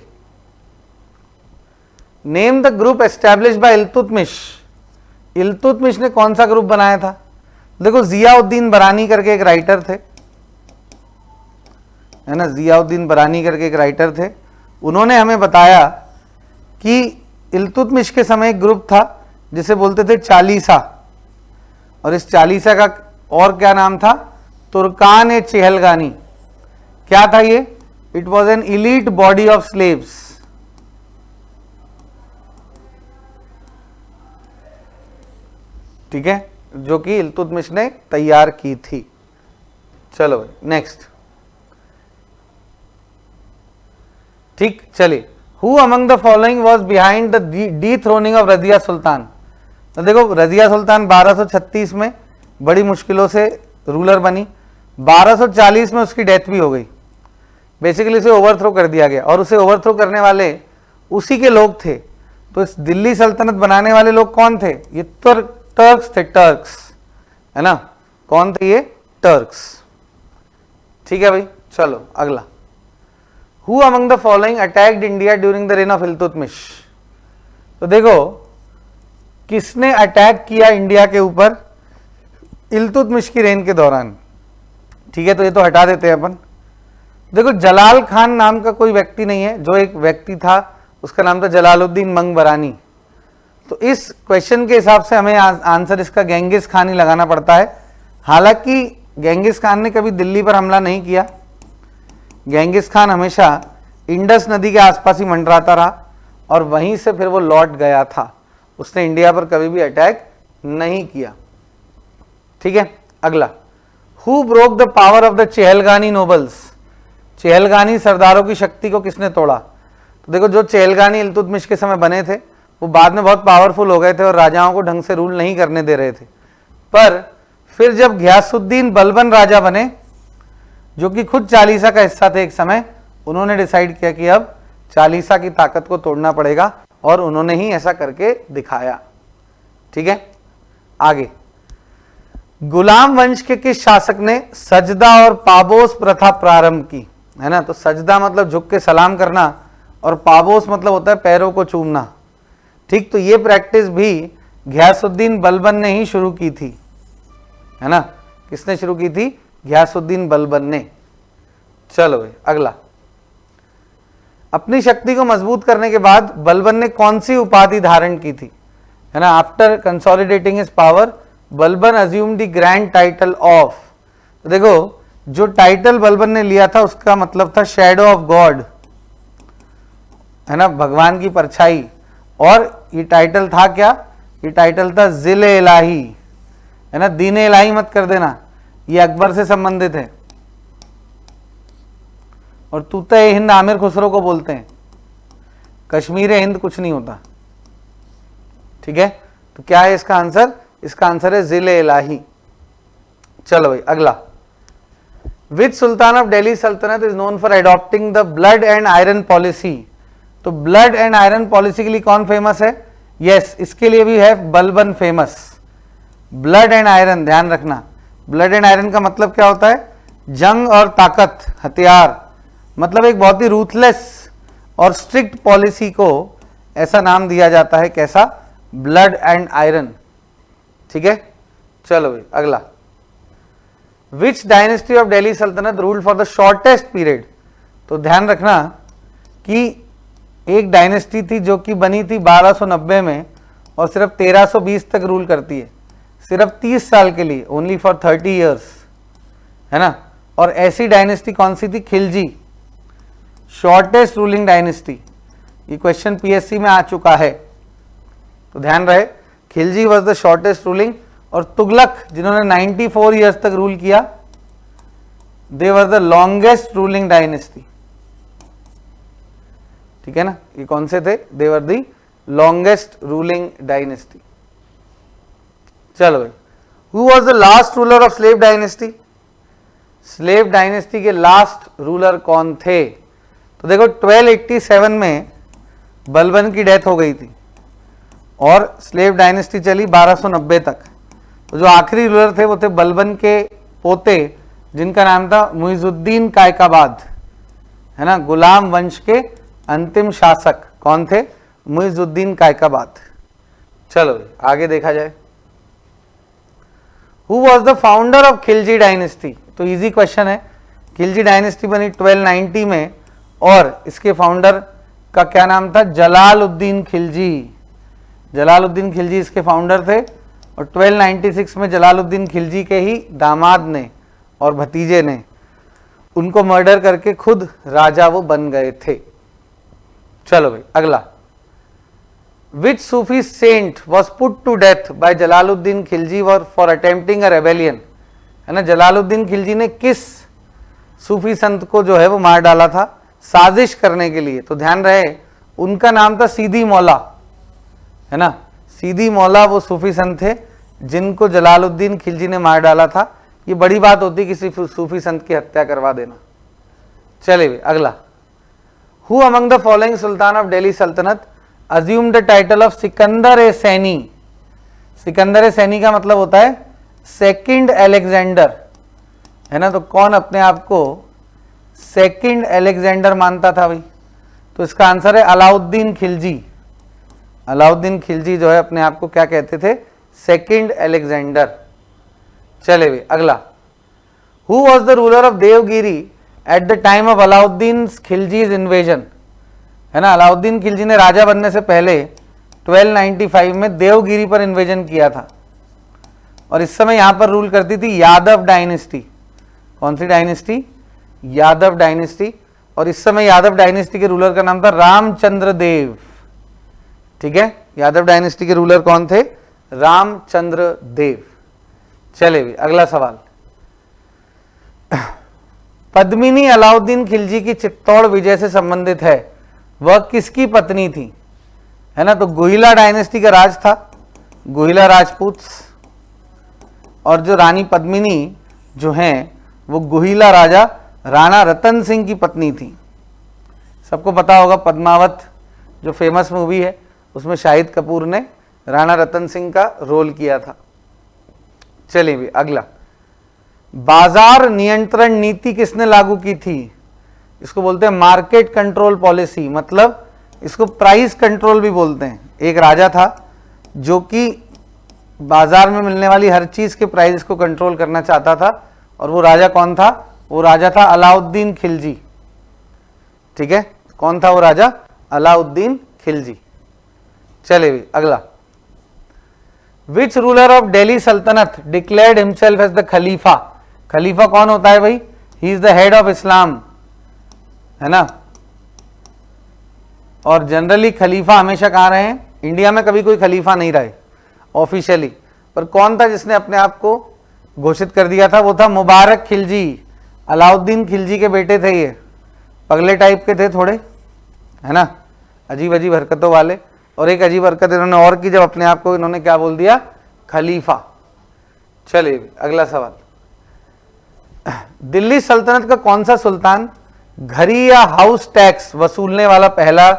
A: name the group establish bye Iltutmish. Iltutmish ने कौन सा ग्रुप बनाया था? देखो जियाउद्दीन बरानी करके एक राइटर थे, है ना, जियाउद्दीन बरानी करके एक राइटर थे। उन्होंने हमें बताया कि इल्तुतमिश के समय एक ग्रुप था जिसे बोलते थे चालीसा, और इस चालीसा का और क्या नाम था? तुर्कान ए चेहलगानी। क्या था ये? It was an elite body of slaves. ठीक है, जो कि इल्तुतमिश ने तैयार की थी। चलो नेक्स्ट, ठीक, चलिए। Who among the following was behind the dethroning of Razia Sultan? तो देखो रजिया सुल्तान 1236 में बड़ी मुश्किलों से रूलर बनी, 1240 में उसकी डेथ भी हो गई। बेसिकली उसे ओवरथ्रो कर दिया गया, और उसे ओवरथ्रो करने वाले उसी के लोग थे। तो इस दिल्ली सल्तनत बनाने वाले लोग कौन थे? ये टर्क्स थे, टर्क्स, है ना। कौन थे ये? टर्क्स। ठीक है भाई, चलो अगला। Who among the following attacked India during the reign of Iltutmish? तो देखो किसने अटैक किया इंडिया के ऊपर इल्तुतमिश की रेन के दौरान? ठीक है, तो ये तो हटा देते हैं अपन। देखो जलाल खान नाम का कोई व्यक्ति नहीं है, जो एक व्यक्ति था उसका नाम था जलालुद्दीन मंगबरानी। तो इस क्वेश्चन के हिसाब से हमें आंसर इसका गेंगिस खान ही लगाना पड़ता है। हालांकि गेंगिस खान ने कभी दिल्ली पर हमला नहीं किया, गेंगिस खान हमेशा इंडस नदी के आसपास ही मंडराता रहा और वहीं से फिर वो लौट गया था। उसने इंडिया पर कभी भी अटैक नहीं किया। ठीक है, अगला। Who broke the power of the Chahalgani nobles? Chahalgani सरदारों की शक्ति को किसने तोड़ा? तो देखो जो चेहलगानी इल्तुतमिश के समय बने थे वो बाद में बहुत पावरफुल हो गए थे और राजाओं को ढंग से रूल नहीं करने दे रहे थे। पर फिर जब घियासुद्दीन बलबन राजा बने, जो कि खुद चालीसा का हिस्सा थे एक समय, उन्होंने डिसाइड किया कि अब चालीसा की ताकत को तोड़ना पड़ेगा, और उन्होंने ही ऐसा करके दिखाया। ठीक है, आगे। गुलाम वंश के किस शासक ने सजदा और पाबोस प्रथा प्रारंभ की? है ना, तो सजदा मतलब झुक के सलाम करना, और पाबोस मतलब होता है पैरों को चूमना। ठीक, तो ये प्रैक्टिस भी घियासुद्दीन बलबन ने ही शुरू की थी, है ना। किसने शुरू की थी? घियासुद्दीन बलबन ने। चलो भाई अगला। अपनी शक्ति को मजबूत करने के बाद बलबन ने कौन सी उपाधि धारण की थी? है ना, after consolidating his power Balban assume the grand title of. तो देखो जो टाइटल बलबन ने लिया था उसका मतलब था शैडो ऑफ गॉड, है ना, भगवान की परछाई। और ये टाइटल था क्या? ये टाइटल था जिले इलाही, है ना। दीने इलाही मत कर देना, ये अकबर से संबंधित है। और तूता हिंद आमिर खुसरो को बोलते हैं, कश्मीर हिंद कुछ नहीं होता। ठीक है, तो क्या है इसका आंसर? इसका आंसर है जिले इलाही। चलो भाई अगला। विच सुल्तान ऑफ दिल्ली सल्तनत is known for adopting the blood and iron policy? तो ब्लड एंड आयरन पॉलिसी के लिए कौन फेमस है? यस, इसके लिए भी है Balban famous. Blood and iron, ध्यान रखना, ब्लड एंड आयरन का मतलब क्या होता है? जंग और ताकत, हथियार। मतलब एक बहुत ही रूथलेस और स्ट्रिक्ट पॉलिसी को ऐसा नाम दिया जाता है, कैसा? Blood and iron. ठीक है, चलो भाई अगला। Which dynasty of Delhi Sultanat ruled for the shortest period? तो ध्यान रखना कि एक डायनेस्टी थी जो कि बनी थी 1290 में और सिर्फ 1320 तक रूल करती है, सिर्फ 30 साल के लिए, ओनली फॉर 30 ईयर्स, है ना। और ऐसी डायनेस्टी कौन सी थी? Khilji, shortest ruling dynasty. ये क्वेश्चन पीएससी में आ चुका है, तो ध्यान रहे, Khilji was the shortest ruling. और तुगलक जिन्होंने 94 ईयर्स तक रूल किया, they were the longest ruling dynasty. ठीक है ना, ये कौन से थे? They were the longest ruling dynasty. चलो भाई, who was the last ruler of slave dynasty? Slave dynasty के लास्ट रूलर कौन थे? तो देखो 1287 में बलबन की डेथ हो गई थी और स्लेव डायनेस्टी चली 1290 तक। तो जो आखिरी रूलर थे वो थे बलबन के पोते, जिनका नाम था मुइजुद्दीन कायकाबाद, है ना। गुलाम वंश के अंतिम शासक कौन थे? मुइजुद्दीन कायकाबाद। चलो आगे देखा जाए। Who was the founder of Khilji dynasty? तो इजी क्वेश्चन है। खिलजी डायनेस्टी बनी 1290 में और इसके फाउंडर का क्या नाम था? जलालुद्दीन खिलजी। जलालुद्दीन खिलजी इसके फाउंडर थे और 1296 में जलालुद्दीन खिलजी के ही दामाद ने और भतीजे ने उनको मर्डर करके खुद राजा वो बन गए थे। चलो भाई अगला। Which sufi saint was put to death by Jalaluddin Khilji for attempting a rebellion? है ना, जलालुद्दीन खिलजी ने किस सूफी संत को जो है वो मार डाला था साजिश करने के लिए? तो ध्यान रहे उनका नाम था सीदी मौला। है ना, सीदी मौला वो सूफी संत थे जिनको जलालुद्दीन खिलजी ने मार डाला था। ये बड़ी बात होती किसी सूफी संत की हत्या करवा देना। चलिए अगला। Who among the following sultan of Delhi Sultanat assume the title of Sikandar e Sani? Sikandar e Sani का मतलब होता है सेकंड अलेक्जेंडर। है ना, तो कौन अपने आप को सेकंड अलेक्जेंडर मानता था भाई? तो इसका आंसर है अलाउद्दीन खिलजी। अलाउद्दीन खिलजी जो है अपने आप को क्या कहते थे? Second Alexander. चले भाई अगला। Who was the ruler of Devagiri at the time of Alauddin Khilji's invasion? है ना, अलाउद्दीन खिलजी ने राजा बनने से पहले 1295 में देवगिरी पर इन्वेजन किया था और इस समय यहां पर रूल करती थी यादव डायनेस्टी। कौन सी डायनेस्टी? यादव डायनेस्टी। और इस समय यादव डायनेस्टी के रूलर का नाम था रामचंद्र देव। ठीक है, यादव डायनेस्टी के रूलर कौन थे? रामचंद्र देव। चले भी अगला सवाल। पद्मिनी अलाउद्दीन खिलजी की चित्तौड़ विजय से संबंधित है, वह किसकी पत्नी थी? है ना, तो गुहिला डायनेस्टी का राज था, गुहिला राजपूत। और जो रानी पद्मिनी जो हैं वो गुहिला राजा राणा रतन सिंह की पत्नी थी। सबको पता होगा पद्मावत जो फेमस मूवी है उसमें शाहिद कपूर ने राणा रतन सिंह का रोल किया था। चलिए भी अगला। बाजार नियंत्रण नीति किसने लागू की थी? इसको बोलते हैं मार्केट कंट्रोल पॉलिसी, मतलब इसको प्राइस कंट्रोल भी बोलते हैं। एक राजा था जो कि बाजार में मिलने वाली हर चीज के प्राइस को कंट्रोल करना चाहता था और वो राजा कौन था? वो राजा था अलाउद्दीन खिलजी। ठीक है, कौन था वो राजा? अलाउद्दीन खिलजी। चले भी अगला। विच रूलर ऑफ दिल्ली सल्तनत डिक्लेयर्ड हिमसेल्फ एज द खलीफा? खलीफा कौन होता है भाई? He is the head of Islam. है ना, और जनरली खलीफा हमेशा कहां रहे हैं? इंडिया में कभी कोई खलीफा नहीं रहे ऑफिशियली, पर कौन था जिसने अपने आप को घोषित कर दिया था? वो था मुबारक खिलजी। अलाउद्दीन खिलजी के बेटे थे ये, पगले टाइप के थे थोड़े, है ना, अजीब अजीब हरकतों वाले। और एक अजीब हरकत इन्होंने और की, जब अपने आप को इन्होंने क्या बोल दिया? खलीफा। चलिए अगला सवाल। दिल्ली सल्तनत का कौन सा सुल्तान घरी या हाउस टैक्स वसूलने वाला पहला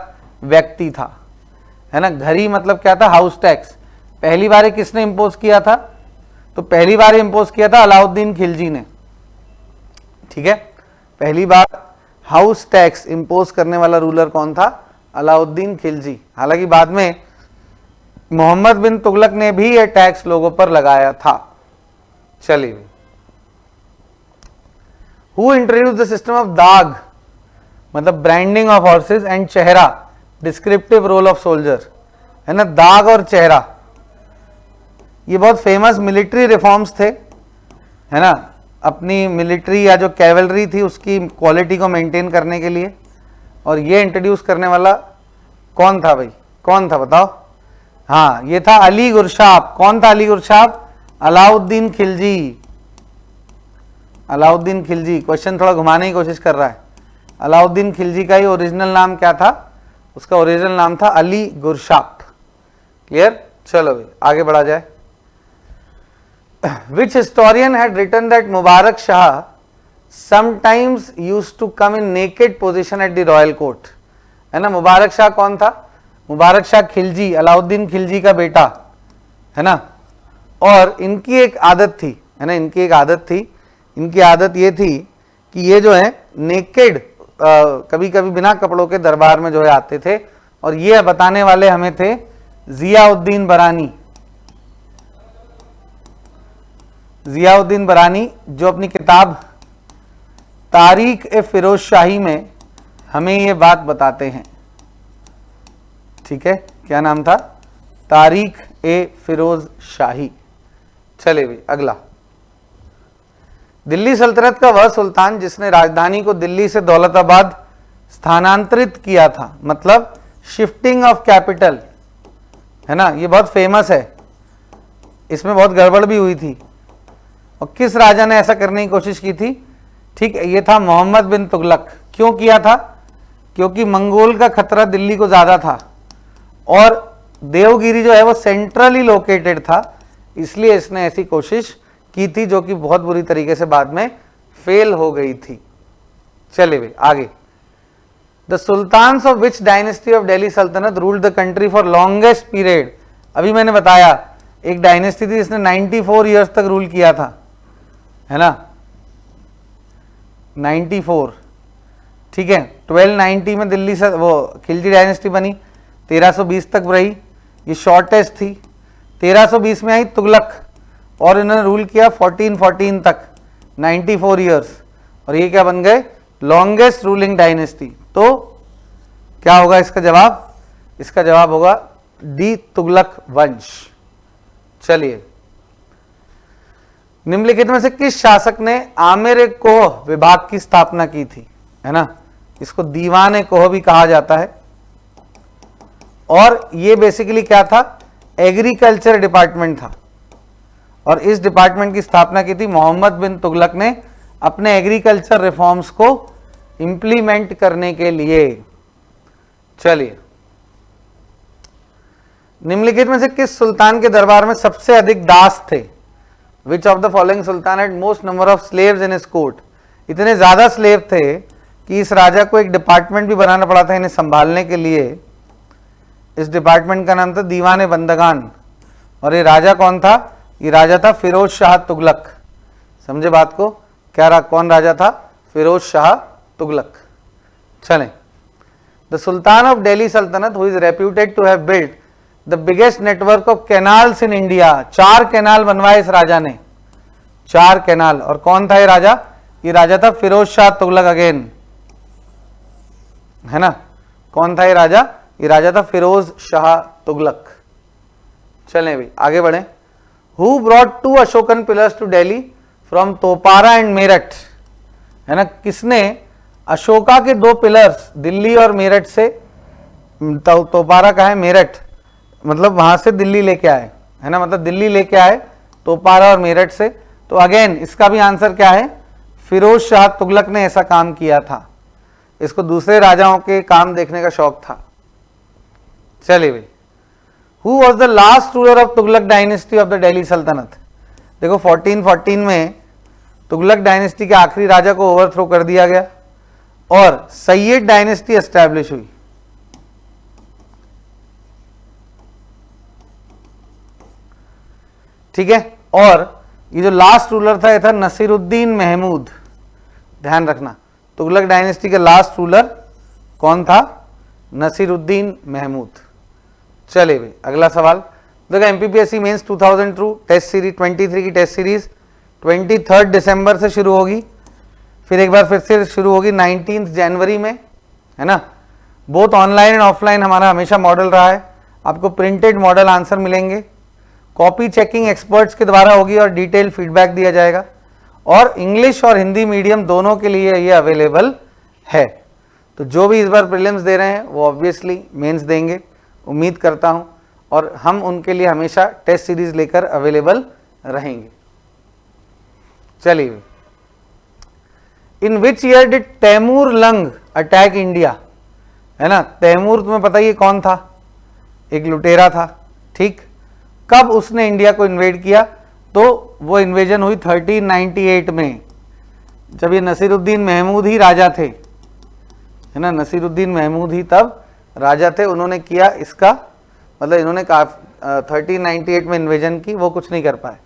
A: व्यक्ति था? है ना, घरी मतलब क्या था? House tax. पहली बार किसने इंपोज किया था? तो पहली बार इंपोज किया था अलाउद्दीन खिलजी ने। ठीक है, पहली बार हाउस टैक्स इंपोज करने वाला रूलर कौन था? अलाउद्दीन खिलजी। हालांकि बाद में मोहम्मद बिन तुगलक ने भी यह टैक्स लोगों पर लगाया था। चलिए, who introduce the system of दाग, मतलब ब्रांडिंग ऑफ हॉर्सेस, एंड चेहरा डिस्क्रिप्टिव रोल ऑफ सोल्जर? है ना, दाग और चेहरा ये बहुत फेमस मिलिट्री रिफॉर्म्स थे। है ना, अपनी मिलिट्री या जो कैवलरी थी उसकी क्वालिटी को मेंटेन करने के लिए। और ये इंट्रोड्यूस करने वाला कौन था भाई? कौन था बताओ? हाँ, ये था अली गुरशाब। कौन था अली गुरशाब? अलाउद्दीन खिलजी। अलाउद्दीन खिलजी। क्वेश्चन थोड़ा घुमाने की कोशिश कर रहा है। अलाउद्दीन खिलजी का ही ओरिजिनल नाम क्या था? उसका ओरिजिनल नाम था अली गुरशाब। क्लियर? चलो भाई आगे बढ़ा जाए। Which historian had written that Mubarak Shah sometimes used to come in naked position at the royal court? है ना, मुबारक शाह कौन था? मुबारक शाह खिलजी, अलाउद्दीन खिलजी का बेटा, है ना। और इनकी एक आदत थी, है ना, इनकी एक आदत थी। इनकी आदत ये थी कि ये जो है नेकेड कभी कभी बिना कपड़ों के दरबार में जो है आते थे और ये बताने वाले हमें थे जियाउद्दीन बरानी। जियाउद्दीन बरानी जो अपनी किताब तारीख ए फिरोज शाही में हमें ये बात बताते हैं। ठीक है, क्या नाम था? तारीख ए फिरोज शाही। चले भाई अगला। दिल्ली सल्तनत का वह सुल्तान जिसने राजधानी को दिल्ली से दौलताबाद स्थानांतरित किया था, मतलब शिफ्टिंग ऑफ कैपिटल, है ना, ये बहुत फेमस है, इसमें बहुत गड़बड़ भी हुई थी। और किस राजा ने ऐसा करने की कोशिश की थी? ठीक है, ये था मोहम्मद बिन तुगलक। क्यों किया था? क्योंकि मंगोल का खतरा दिल्ली को ज्यादा था और देवगिरी जो है वो सेंट्रली लोकेटेड था, इसलिए इसने ऐसी कोशिश की थी जो कि बहुत बुरी तरीके से बाद में फेल हो गई थी। चले भाई आगे। The sultans of which dynasty of Delhi Sultanat ruled the country for longest period. अभी मैंने बताया एक डायनेस्टी थी जिसने 94 ईयर्स तक रूल किया था, है ना, 94। ठीक है, 1290 में दिल्ली से वो खिलजी डायनेस्टी बनी, 1320 तक रही, ये शॉर्टेस्ट थी। 1320 में आई तुगलक और इन्होंने रूल किया 1414 तक, 94 ईयर्स, और ये क्या बन गए? Longest ruling dynasty. तो क्या होगा इसका जवाब? इसका जवाब होगा डी तुगलक वंश। चलिए, निम्नलिखित में से किस शासक ने आमिर कोह विभाग की स्थापना की थी? है ना, इसको दीवान कोह भी कहा जाता है। और ये बेसिकली क्या था? एग्रीकल्चर डिपार्टमेंट था और इस डिपार्टमेंट की स्थापना की थी मोहम्मद बिन तुगलक ने अपने एग्रीकल्चर रिफॉर्म्स को इंप्लीमेंट करने के लिए। चलिए, निम्नलिखित में से किस सुल्तान के दरबार में सबसे अधिक दास थे? विच of the following Sultan had most number of slaves in his court? इतने ज्यादा स्लेव थे कि इस राजा को एक डिपार्टमेंट भी बनाना पड़ा था इन्हें संभालने के लिए। इस डिपार्टमेंट का नाम था दीवान बंदगान। और ये राजा कौन था? ये राजा था फिरोज शाह तुगलक। समझे बात को? क्या कौन राजा था? फिरोज शाह तुगलक। चलें, द सुल्तान ऑफ दिल्ली सल्तनत who is reputed to have built the biggest network of canals in India. 4 canal बनवाए इस राजा ने, 4 कैनाल। और कौन था ये राजा? ये राजा था फिरोज शाह तुगलक अगेन, है ना। कौन था ये राजा? ये राजा था फिरोज शाह तुगलक। चलें भाई आगे बढ़े। Who brought 2 Ashokan pillars to Delhi from Topra and Meerut? है ना, किसने अशोका के 2 पिलर्स दिल्ली और मेरठ से, तोपारा का है मेरठ, मतलब वहां से दिल्ली लेके आए, है ना, मतलब दिल्ली लेके आए तोपारा और मेरठ से। तो अगेन इसका भी आंसर क्या है? फिरोज शाह तुगलक ने ऐसा काम किया था। इसको दूसरे राजाओं के काम देखने का शौक था। चलिए भाई, who was the last ruler of Tughlaq dynasty of the Delhi सल्तनत? देखो 1414 में तुगलक डायनेस्टी के आखिरी राजा को ओवरथ्रो कर दिया गया और सैयद डायनेस्टी एस्टैब्लिश हुई। ठीक है, और ये जो लास्ट रूलर था ये था नसीरुद्दीन महमूद। ध्यान रखना, तुगलक डायनेस्टी के लास्ट रूलर कौन था? नसीरुद्दीन महमूद। चले भाई अगला सवाल। देखो एमपीपीएससी मेंस 2002 टेस्ट सीरीज 23 की टेस्ट सीरीज 23 दिसंबर से शुरू होगी, फिर एक बार फिर से शुरू होगी 19 जनवरी में, है ना। बोथ ऑनलाइन एंड ऑफलाइन हमारा हमेशा मॉडल रहा है। आपको प्रिंटेड मॉडल आंसर मिलेंगे, कॉपी चेकिंग एक्सपर्ट्स के द्वारा होगी और डिटेल फीडबैक दिया जाएगा। और इंग्लिश और हिंदी मीडियम दोनों के लिए ये अवेलेबल है। तो जो भी इस बार प्रीलिम्स दे रहे हैं वो ऑब्वियसली मेंस देंगे, उम्मीद करता हूं, और हम उनके लिए हमेशा टेस्ट सीरीज लेकर अवेलेबल रहेंगे। चलिए, in which year did Timur Lang attack India? है ना, तैमूर तुम्हें पता ही है कौन था? एक लुटेरा था। ठीक, कब उसने इंडिया को इन्वेड किया? तो वो इन्वेजन हुई 1398 में, जब ये नसीरुद्दीन महमूद ही राजा थे, है ना, नसीरुद्दीन महमूद ही तब राजा थे। उन्होंने किया इसका, मतलब इन्होंने 1398 में इन्वेजन की, वो कुछ नहीं कर पाए।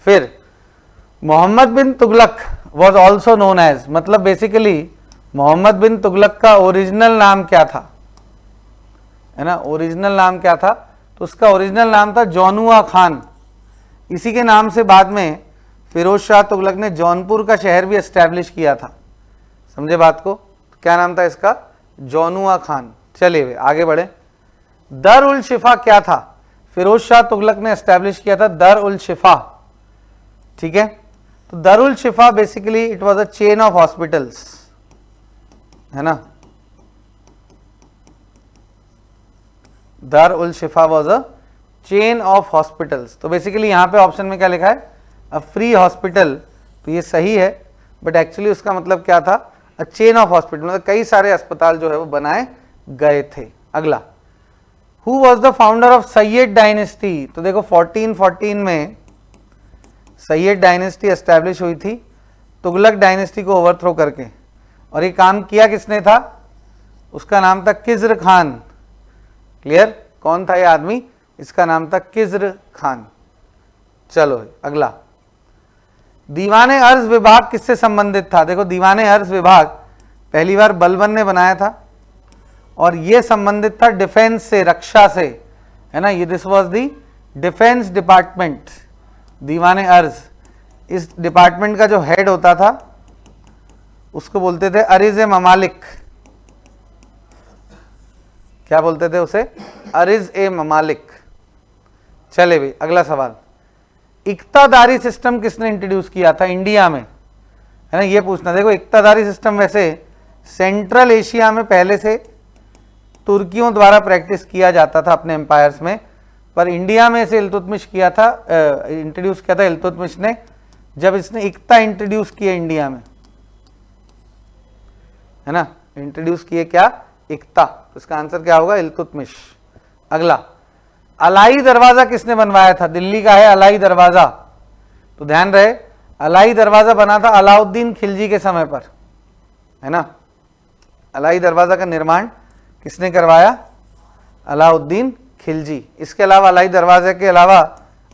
A: फिर Mohammad bin Tughlaq was also known as, मतलब बेसिकली मोहम्मद बिन तुगलक का ओरिजिनल नाम क्या था? है ना, ओरिजिनल नाम क्या था, तो उसका ओरिजिनल नाम था जौनुआ खान। इसी के नाम से बाद में फिरोज शाह तुगलक ने जौनपुर का शहर भी एस्टैब्लिश किया था। समझे बात को, तो क्या नाम था इसका, जौनुआ खान। चलिए भाई आगे बढ़े। दर उल शिफा क्या था, फिरोज शाह तुगलक ने एस्टैब्लिश किया था दर उल शिफा। ठीक है, तो दर उल शिफा basically it was a chain of hospitals, है ना, दर उल शिफा was a chain of hospitals. तो बेसिकली यहां पे ऑप्शन में क्या लिखा है, अ फ्री हॉस्पिटल, तो ये सही है, बट एक्चुअली उसका मतलब क्या था, अ चेन ऑफ हॉस्पिटल, मतलब कई सारे अस्पताल जो है वो बनाए गए थे। अगला, who was the founder of Syed dynasty, तो देखो 1414 में सैयद डायनेस्टी एस्टैब्लिश हुई थी तुगलक डायनेस्टी को ओवरथ्रो करके, और ये काम किया किसने था, उसका नाम था किज्र खान। क्लियर, कौन था ये आदमी, इसका नाम था किज्र खान। चलो अगला, दीवाने अर्ज विभाग किससे संबंधित था, देखो दीवाने अर्ज विभाग पहली बार बलबन ने बनाया था और ये संबंधित था डिफेंस से, रक्षा से, है ना, ये this was the defence department. दीवाने अर्ज, इस डिपार्टमेंट का जो हेड होता था उसको बोलते थे अरिज ए ममालिक। क्या बोलते थे उसे, अरिज ए ममालिक। चले भाई अगला सवाल, इक्तादारी सिस्टम किसने इंट्रोड्यूस किया था इंडिया में, है ना, ये पूछना। देखो इक्तादारी सिस्टम वैसे सेंट्रल एशिया में पहले से तुर्कियों द्वारा प्रैक्टिस किया जाता था अपने एम्पायर्स में, पर इंडिया में इसे इल्तुतमिश किया था, इंट्रोड्यूस किया था इल्तुतमिश ने, जब इसने इक्ता इंट्रोड्यूस किया इंडिया में, है ना, इंट्रोड्यूस किए क्या, इक्ता। तो इसका आंसर क्या होगा, इल्तुतमिश। अगला, अलाई दरवाजा किसने बनवाया था, दिल्ली का है अलाई दरवाजा, तो ध्यान रहे अलाई दरवाजा बना था अलाउद्दीन खिलजी के समय पर, है ना, अलाई दरवाजा का निर्माण किसने करवाया, अलाउद्दीन खिलजी। इसके अलावा अलाई दरवाजे के अलावा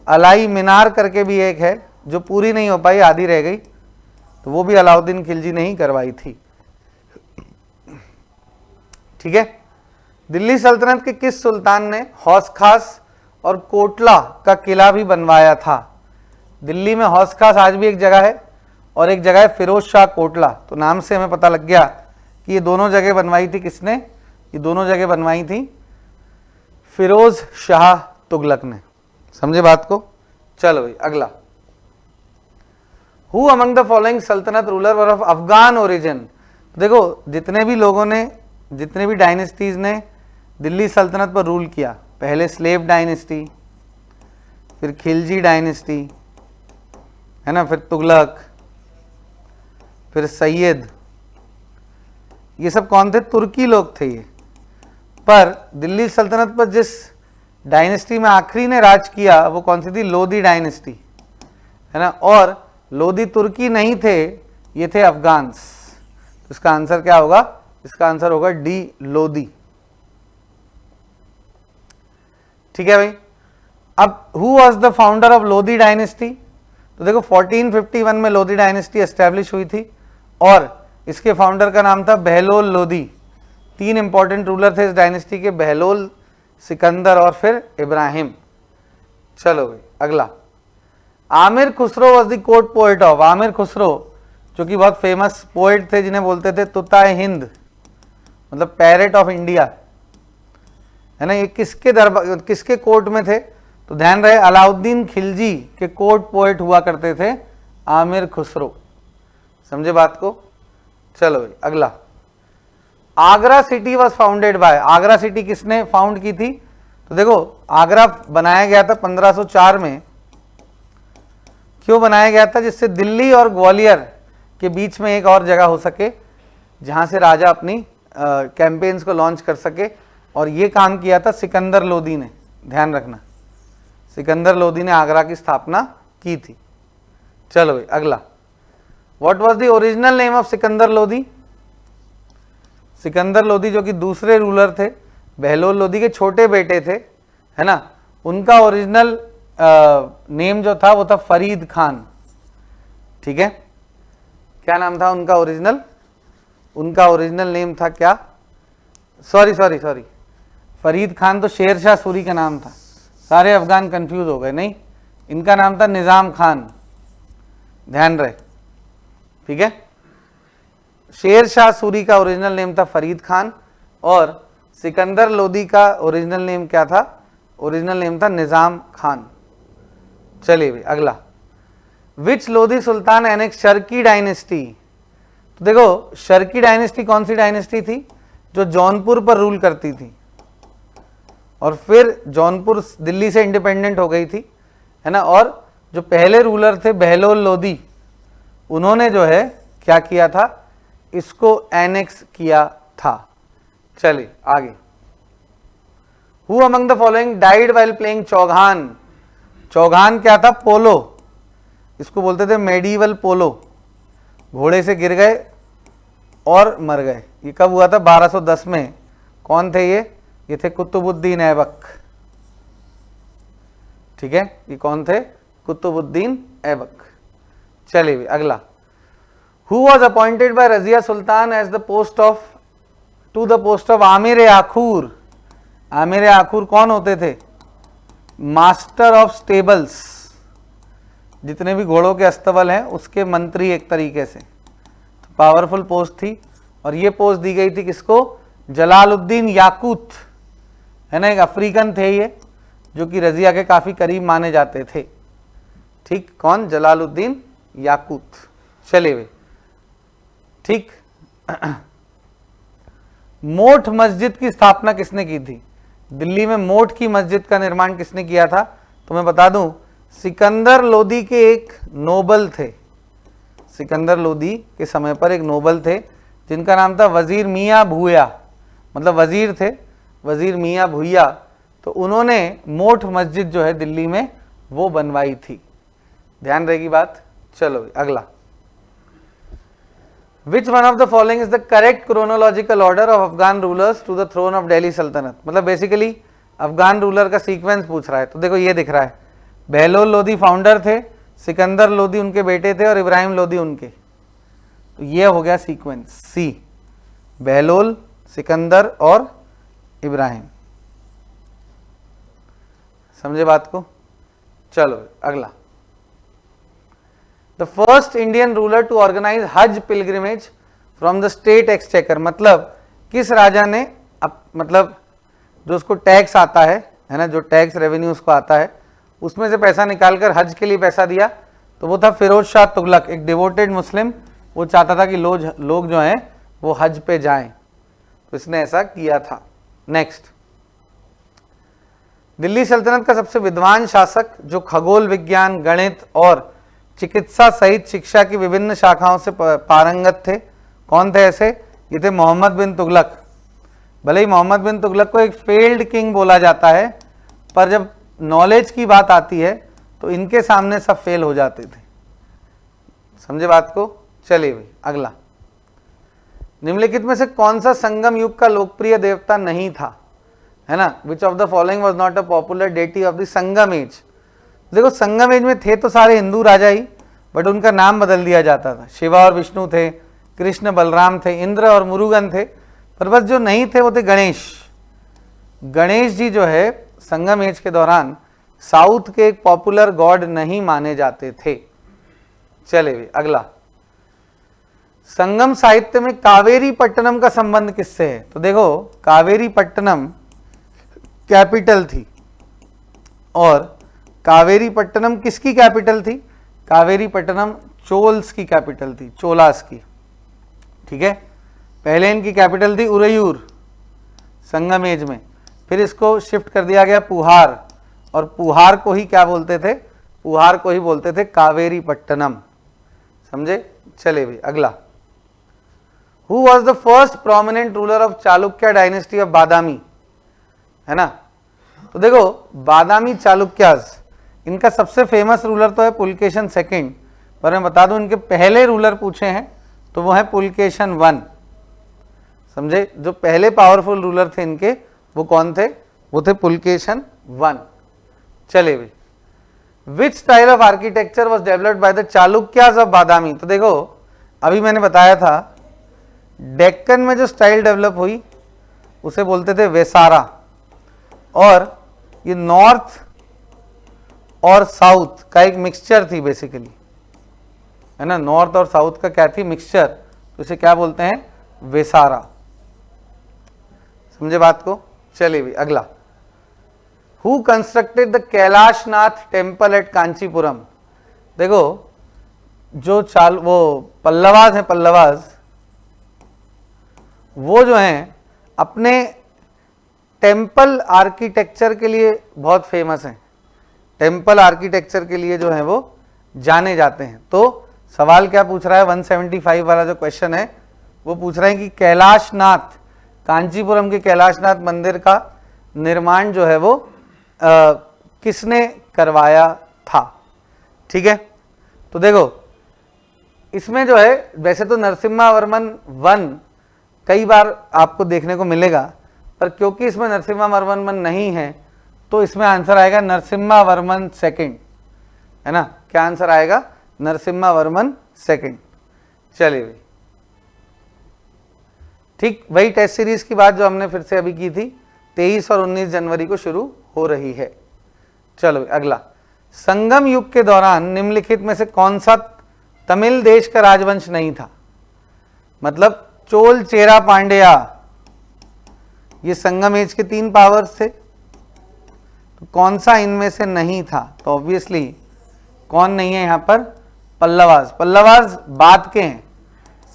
A: अलाई मीनार करके भी एक है जो पूरी नहीं हो पाई, आधी रह गई, तो वो भी अलाउद्दीन खिलजी ने ही करवाई थी। ठीक है, दिल्ली सल्तनत के किस सुल्तान ने हौस खास और कोटला का किला भी बनवाया था। दिल्ली में हौस खास आज भी एक जगह है और एक जगह है फिरोज शाह कोटला, तो नाम से हमें पता लग गया कि ये दोनों जगह बनवाई थी किसने, ये दोनों जगह बनवाई थी फिरोज शाह तुगलक ने। समझे बात को। चलो भाई अगला, हु अमंग द फॉलोइंग सल्तनत ruler were of Afghan origin. देखो जितने भी लोगों ने, जितने भी डायनेस्टीज ने दिल्ली सल्तनत पर रूल किया, पहले स्लेव डायनेस्टी, फिर खिलजी डायनेस्टी, है ना, फिर तुगलक, फिर सैयद, ये सब कौन थे, तुर्की लोग थे ये। पर दिल्ली सल्तनत पर जिस डायनेस्टी में आखिरी ने राज किया वो कौन सी थी, लोदी डायनेस्टी, है ना, और लोदी तुर्की नहीं थे, ये थे अफगान्स। तो इसका आंसर क्या होगा, इसका आंसर होगा डी, लोदी। ठीक है भाई। अब who was the founder of Lodi dynasty, तो देखो 1451 में लोदी डायनेस्टी एस्टेब्लिश हुई थी और इसके फाउंडर का नाम था बहलोल लोदी। तीन इंपॉर्टेंट रूलर थे इस डायनेस्टी के, बहलोल, सिकंदर और फिर इब्राहिम। चलो भाई अगला, Aamir Khusro was the court poet of. Aamir Khusro जो कि बहुत फेमस पोएट थे जिन्हें बोलते थे तुताए हिंद, मतलब पैरेट ऑफ इंडिया, है ना, ये किसके दरबार, किसके कोर्ट में थे, तो ध्यान रहे अलाउद्दीन खिलजी के कोर्ट पोएट हुआ करते थे आमिर खुसरो। समझे बात को। चलो भाई अगला, Agra city was founded by. Agra city किसने फाउंड की थी, तो देखो आगरा बनाया गया था 1504 में। क्यों बनाया गया था, जिससे दिल्ली और ग्वालियर के बीच में एक और जगह हो सके जहां से राजा अपनी कैंपेन्स को लॉन्च कर सके, और ये काम किया था सिकंदर लोदी ने। ध्यान रखना, सिकंदर लोदी ने आगरा की स्थापना की थी। चलो भाई अगला, what was the original name of Sikandar Lodi. Sikandar Lodi जो कि दूसरे रूलर थे, बहलोल लोदी के छोटे बेटे थे, है ना, उनका ओरिजिनल नेम जो था वो था फरीद खान। ठीक है, क्या नाम था उनका ओरिजिनल, उनका ओरिजिनल नेम था क्या, सॉरी, फरीद खान तो शेर शाह सूरी का नाम था, सारे अफगान कंफ्यूज हो गए, नहीं, इनका नाम था निजाम खान, ध्यान रहे, ठीक है। शेर शाह सूरी का ओरिजिनल नेम था फरीद खान और सिकंदर लोदी का ओरिजिनल नेम क्या था, ओरिजिनल नेम था निजाम खान। चलिए भाई अगला, विच लोधी सुल्तान एनेक्स शर्की डायनेस्टी। तो देखो शर्की डायनेस्टी कौन सी डायनेस्टी थी, जो जौनपुर पर रूल करती थी और फिर जौनपुर दिल्ली से इंडिपेंडेंट हो गई थी, है ना। और जो पहले रूलर थे बहलोल लोधी, उन्होंने जो है क्या किया था, इसको एनेक्स किया था। चलिए आगे, who among the following died while playing chaugan. Chaugan क्या था, पोलो, इसको बोलते थे मेडिवल पोलो, घोड़े से गिर गए और मर गए। ये कब हुआ था, 1210 में। कौन थे ये थे कुतुबुद्दीन ऐबक, ठीक है, ये कौन थे, कुतुबुद्दीन ऐबक। चलिए अगला, who was appointed by Razia Sultan as the post of to the post of Amir Akhur. Amir Akhur कौन होते थे, मास्टर ऑफ स्टेबल्स, जितने भी घोड़ों के अस्तबल हैं उसके मंत्री एक तरीके से। तो पावरफुल पोस्ट थी और ये पोस्ट दी गई थी किसको, जलालुद्दीन याकूत, है ना, एक अफ्रीकन थे ये, जो कि रजिया के काफी करीब माने जाते थे, ठीक, कौन, जलालुद्दीन याकूत। चलिए वे, ठीक। मोठ मस्जिद की स्थापना किसने की थी, दिल्ली में मोठ की मस्जिद का निर्माण किसने किया था, तो मैं बता दूं, सिकंदर लोदी के एक नोबल थे, सिकंदर लोदी के समय पर एक नोबल थे जिनका नाम था वजीर मियाँ भूया, मतलब वजीर थे, वजीर मियाँ भूया। तो उन्होंने मोठ मस्जिद जो है दिल्ली में वो बनवाई थी, ध्यान रहेगी बात। चलो अगला, which one of the following is the correct chronological order of Afghan rulers to the throne of Delhi सल्तनत। मतलब बेसिकली अफगान रूलर का सीक्वेंस पूछ रहा है। तो देखो ये दिख रहा है, बहलोल लोदी फाउंडर थे, सिकंदर लोदी उनके बेटे थे और इब्राहिम लोदी उनके। तो ये हो गया सीक्वेंस सी, बहलोल, सिकंदर और इब्राहिम। समझे बात को। चलो अगला, the first Indian ruler to organize Hajj pilgrimage from the state exchequer. मतलब किस राजा ने मतलब जो उसको टैक्स आता है ना, जो टैक्स रेवेन्यू उसको आता है उसमें से पैसा निकालकर हज के लिए पैसा दिया, तो वो था फिरोज शाह तुगलक, एक डिवोटेड मुस्लिम। वो चाहता था कि लोग जो हैं वो हज पे जाएं, तो इसने ऐसा किया था। नेक्स्ट, दिल्ली सल्तनत का सबसे विद्वान शासक जो खगोल विज्ञान, गणित और चिकित्सा सहित शिक्षा की विभिन्न शाखाओं से पारंगत थे, कौन थे ऐसे, ये थे मोहम्मद बिन तुगलक। भले ही मोहम्मद बिन तुगलक को एक फेल्ड किंग बोला जाता है, पर जब नॉलेज की बात आती है तो इनके सामने सब फेल हो जाते थे। समझे बात को। चलिए भाई अगला, निम्नलिखित में से कौन सा संगम युग का लोकप्रिय देवता नहीं था, है ना। Which of the following was not a popular deity of the Sangam age. देखो संगम एज में थे तो सारे हिंदू राजा ही, बट उनका नाम बदल दिया जाता था। शिवा और विष्णु थे, कृष्ण बलराम थे, इंद्र और मुरुगन थे, पर बस जो नहीं थे वो थे गणेश। गणेश जी जो है संगम एज के दौरान साउथ के एक पॉपुलर गॉड नहीं माने जाते थे। चले अगला, संगम साहित्य में कावेरी पट्टनम का संबंध किससे है। तो देखो कावेरी पट्टनम कैपिटल थी, और कावेरी पट्टनम किसकी कैपिटल थी, कावेरी पट्टनम चोल्स की कैपिटल थी, चोलास की, ठीक है। पहले इनकी कैपिटल थी उरयूर संगम एज में, फिर इसको शिफ्ट कर दिया गया पुहार, और पुहार को ही क्या बोलते थे, पुहार को ही बोलते थे कावेरी पट्टनम। समझे। चले भाई अगला, who was the first prominent ruler of Chalukya dynasty of Badami, है ना। तो देखो बादामी चालुक्यास, इनका सबसे फेमस रूलर तो है पुलकेशन सेकंड, पर मैं बता दूं इनके पहले रूलर पूछे हैं तो वो है पुलकेशन वन। समझे, जो पहले पावरफुल रूलर थे इनके वो कौन थे, वो थे पुलकेशन वन। चले भाई, which style of architecture was developed by the Chalukyas of Badami. तो देखो अभी मैंने बताया था डेक्कन में जो स्टाइल डेवलप हुई उसे बोलते थे वेसारा, और ये नॉर्थ और साउथ का एक मिक्सचर थी बेसिकली, है ना, नॉर्थ और साउथ का क्या थी, मिक्सचर, तो इसे क्या बोलते हैं, वेसारा। समझे बात को। चलिए भी अगला, who constructed the Kailashnath temple at Kanchipuram. देखो जो वो पल्लवाज हैं, पल्लवाज वो जो हैं अपने टेम्पल आर्किटेक्चर के लिए बहुत फेमस हैं, टेम्पल आर्किटेक्चर के लिए जो है वो जाने जाते हैं। तो सवाल क्या पूछ रहा है, 175 वाला जो क्वेश्चन है वो पूछ रहे हैं कि कैलाशनाथ, कांचीपुरम के कैलाशनाथ मंदिर का निर्माण जो है वो किसने करवाया था। ठीक है, तो देखो इसमें जो है वैसे तो नरसिम्हावर्मन 1 कई बार आपको देखने को मिलेगा, पर क्योंकि इसमें नरसिम्हावर्मन नहीं है तो इसमें आंसर आएगा नरसिम्हावर्मन 2, है ना। क्या आंसर आएगा, नरसिम्हावर्मन 2। चलिए भाई, ठीक वही टेस्ट सीरीज की बात जो हमने फिर से अभी की थी, 23 और 19 जनवरी को शुरू हो रही है। चलो अगला, संगम युग के दौरान निम्नलिखित में से कौन सा तमिल देश का राजवंश नहीं था। मतलब चोल, चेरा, पांड्या, ये संगम एज के 3 पावर्स थे, तो कौन सा इनमें से नहीं था। तो ऑब्वियसली कौन नहीं है यहां पर, पल्लवाज। पल्लवाज बाद के हैं,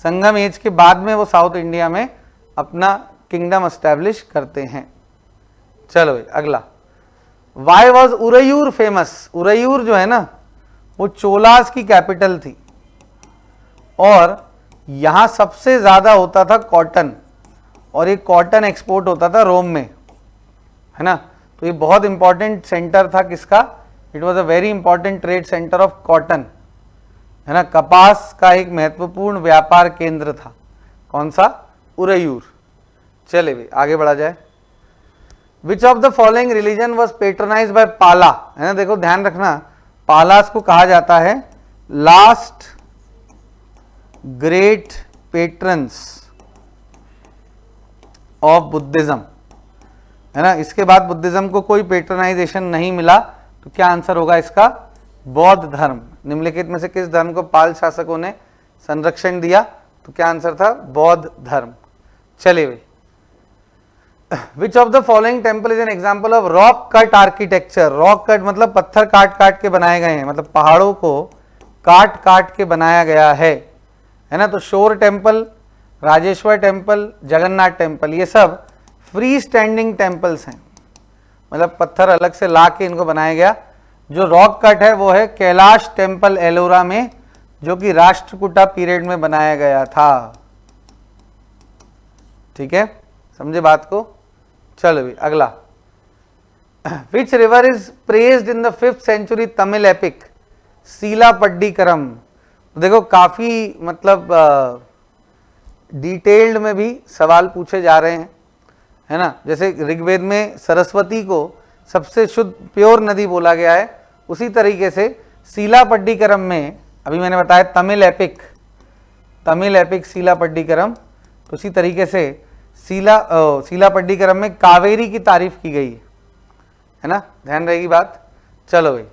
A: संगम एज के बाद में वो साउथ इंडिया में अपना किंगडम एस्टैब्लिश करते हैं। चलो अगला, why was Uraiyur famous. Uraiyur जो है ना वो चोलास की कैपिटल थी और यहां सबसे ज्यादा होता था कॉटन, और ये कॉटन एक्सपोर्ट होता था रोम में, है ना। तो ये बहुत इंपॉर्टेंट सेंटर था किसका, it was a very important trade centre of cotton, है ना। कपास का एक महत्वपूर्ण व्यापार केंद्र था, कौन सा, उरयूर। चले भी आगे बढ़ा जाए। Which of the following religion was patronize by Pala, है ना। देखो ध्यान रखना, पालास को कहा जाता है last great patrons of Buddhism, है ना। इसके बाद बुद्धिज्म को कोई पेट्रोनाइजेशन नहीं मिला, तो क्या आंसर होगा इसका, बौद्ध धर्म। निम्नलिखित में से किस धर्म को पाल शासकों ने संरक्षण दिया, तो क्या आंसर था, बौद्ध धर्म। चलिए भाई, विच of the following temple is an example of rock cut architecture. Rock cut मतलब पत्थर काट काट के बनाए गए हैं, मतलब पहाड़ों को काट काट के बनाया गया है ना। तो शोर temple, Rajeshwar temple, Jagannath temple, ये सब फ्री स्टैंडिंग टेम्पल्स हैं, मतलब पत्थर अलग से ला के इनको बनाया गया। जो रॉक कट है वो है कैलाश टेम्पल एलोरा में, जो कि राष्ट्रकूटा पीरियड में बनाया गया था। ठीक है, समझे बात को। चलो भी अगला, which river is praised in the 5th century Tamil epic Silappatikaram. देखो काफी मतलब डिटेल्ड में भी सवाल पूछे जा रहे हैं, है ना। जैसे ऋग्वेद में सरस्वती को सबसे शुद्ध प्योर नदी बोला गया है, उसी तरीके से सीलापड्डीकरम में अभी मैंने बताया तमिल एपिक सीलापड्डीकरम, तो उसी तरीके से सीलापड्डीकरम में कावेरी की तारीफ की गई है ना, ध्यान रहेगी बात। चलो भाई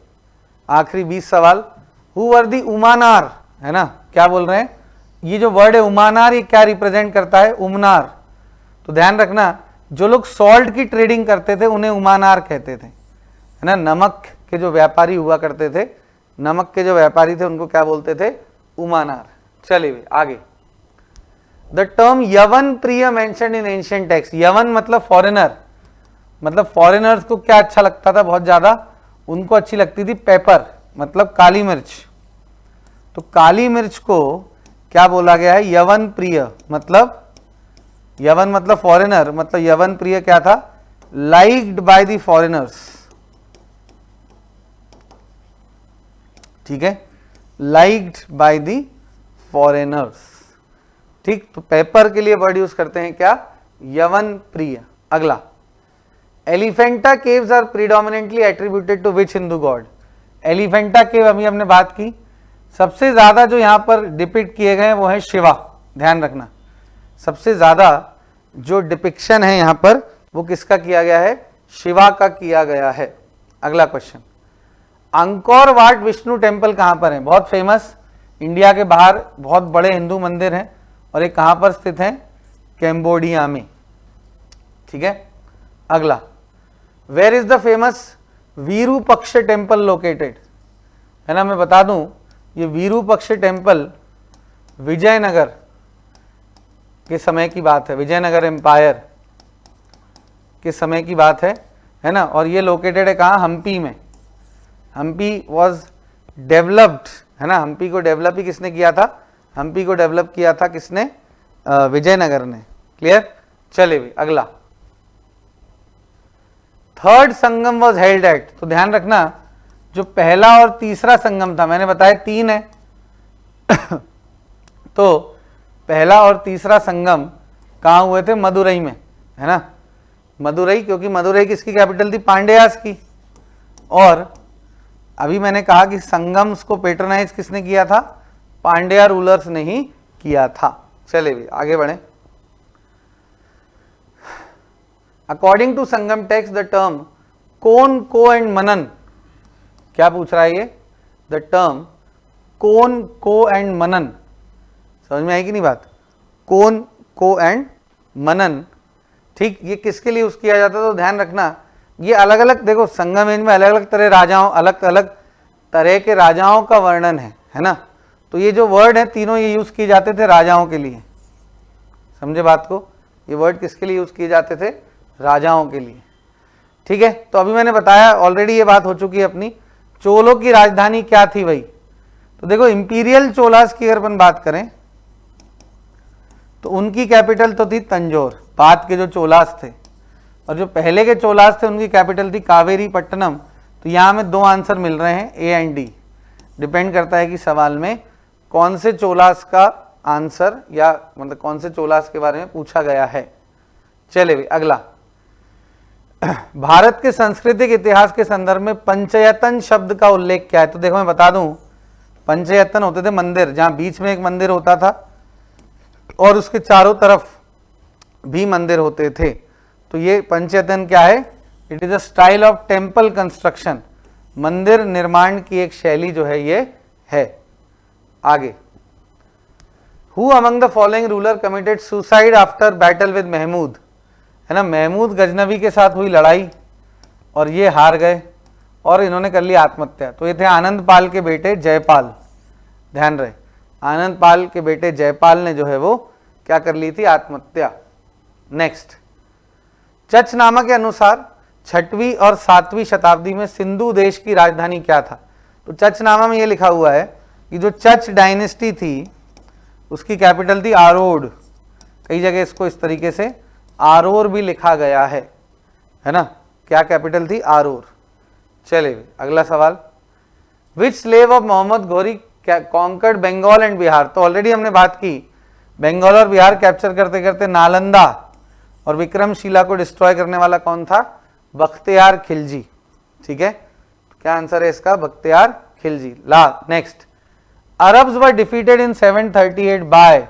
A: आखिरी 20 सवाल, हु वर दी उमानार, है ना। क्या बोल रहे हैं, ये जो वर्ड है उमानार, ये क्या रिप्रेजेंट करता है, उमनार। तो ध्यान रखना, जो लोग सॉल्ट की ट्रेडिंग करते थे उन्हें उमानार कहते थे, है ना। नमक के जो व्यापारी हुआ करते थे, नमक के जो व्यापारी थे उनको क्या बोलते थे, उमानार। चलिए आगे, द टर्म यवन प्रिय मेंशन्ड इन एंशिएंट टेक्स्ट। यवन मतलब फॉरेनर, मतलब फॉरेनर्स को क्या अच्छा लगता था बहुत ज्यादा, उनको अच्छी लगती थी पेपर, मतलब काली मिर्च। तो काली मिर्च को क्या बोला गया है, यवन प्रिय। मतलब यवन मतलब फॉरेनर, मतलब यवन प्रिय क्या था, लाइक्ड बाय द फॉरेनर्स। ठीक है, लाइक्ड बाय द फॉरेनर्स। ठीक, तो पेपर के लिए वर्ड यूज करते हैं क्या, यवन प्रिय। अगला, Elephanta caves are predominantly attributed to which Hindu god. Elephanta cave अभी हमने बात की, सबसे ज्यादा जो यहां पर डिपिक्ट किए गए हैं वो है शिवा। ध्यान रखना, सबसे ज्यादा जो डिपिक्शन है यहां पर वो किसका किया गया है, शिवा का किया गया है। अगला question, Angkor Wat Vishnu temple कहां पर है? बहुत फेमस, इंडिया के बाहर बहुत बड़े हिंदू मंदिर हैं और ये कहां पर स्थित है? कैम्बोडिया में। ठीक है। अगला, where is the famous Virupaksha temple located? है ना, मैं बता दूं, ये विरूपक्ष टेम्पल विजयनगर के समय की बात है, विजयनगर एम्पायर के समय की बात है ना। और ये लोकेटेड है कहाँ? हम्पी में। हम्पी वॉज डेवलप्ड, है ना। हम्पी को डेवलप ही किसने किया था? हम्पी को डेवलप किया था किसने? विजयनगर ने। क्लियर? चले भी अगला, third Sangam was held at. तो ध्यान रखना, जो पहला और तीसरा संगम था, मैंने बताया 3 है तो पहला और तीसरा संगम कहाँ हुए थे? मदुरई में, है ना। मदुरई, क्योंकि मदुरई किसकी कैपिटल थी? पांड्यास की। और अभी मैंने कहा कि संगम्स को पेट्रोनाइज किसने किया था? पांड्या रूलर्स ने ही किया था। चले भी आगे बढ़े। According to Sangam text the term Kon, Ko and मनन, क्या पूछ रहा है ये? The term Kon, Ko and मनन, समझ में आई कि नहीं बात? कोन, को एंड मनन, ठीक, ये किसके लिए यूज किया जाता है? तो ध्यान रखना, ये अलग अलग, देखो संगम एज में अलग अलग तरह राजाओं, अलग अलग तरह के राजाओं का वर्णन है ना। तो ये जो वर्ड है तीनों ये यूज किए जाते थे राजाओं के लिए। समझे बात को? ये वर्ड किसके लिए यूज किए जाते थे? राजाओं के लिए। ठीक है। तो अभी मैंने बताया ऑलरेडी, ये बात हो चुकी है अपनी, चोलों की राजधानी क्या थी भाई? तो देखो इंपीरियल चोलास की अगर अपन बात करें तो उनकी कैपिटल तो थी तंजौर, बाद के जो चोलास थे, और जो पहले के चोलास थे उनकी कैपिटल थी कावेरी पट्टनम। तो यहां में 2 आंसर मिल रहे हैं, ए एंड डी। डिपेंड करता है कि सवाल में कौन से चोलास का आंसर, या मतलब कौन से चोलास के बारे में पूछा गया है। चले भाई अगला, भारत के सांस्कृतिक इतिहास के संदर्भ में पंचयतन शब्द का उल्लेख क्या है? तो देखो मैं बता दूं, पंचयतन होते थे मंदिर, जहां बीच में एक मंदिर होता था और उसके चारों तरफ भी मंदिर होते थे। तो ये पंचयतन क्या है? It is a style of temple construction, मंदिर निर्माण की एक शैली जो है ये है। आगे, who among the following ruler committed suicide after battle with Mahmud? है ना, महमूद गजनवी के साथ हुई लड़ाई और ये हार गए और इन्होंने कर ली आत्महत्या। तो ये थे आनंद पाल के बेटे जयपाल। ध्यान रहे, आनंद पाल के बेटे जयपाल ने जो है वो क्या कर ली थी? आत्महत्या। नेक्स्ट, चचनामा के अनुसार 6वीं और 7वीं शताब्दी में सिंधु देश की राजधानी क्या था? तो चचनामा में ये लिखा हुआ है कि जो चच डायनेस्टी थी उसकी कैपिटल थी आरोड। कई जगह इसको इस तरीके से आरोर भी लिखा गया है ना। क्या कैपिटल थी? आरोर। चले अगला सवाल, विच slave of Mohammad Ghori conquered Bengal and Bihar? तो ऑलरेडी हमने बात की, बंगाल और बिहार कैप्चर करते करते नालंदा और विक्रमशिला को डिस्ट्रॉय करने वाला कौन था? बख्तियार खिलजी। ठीक है, तो क्या आंसर है इसका? Bakhtiyar Khilji. Next, Arabs were defeated in 738 by?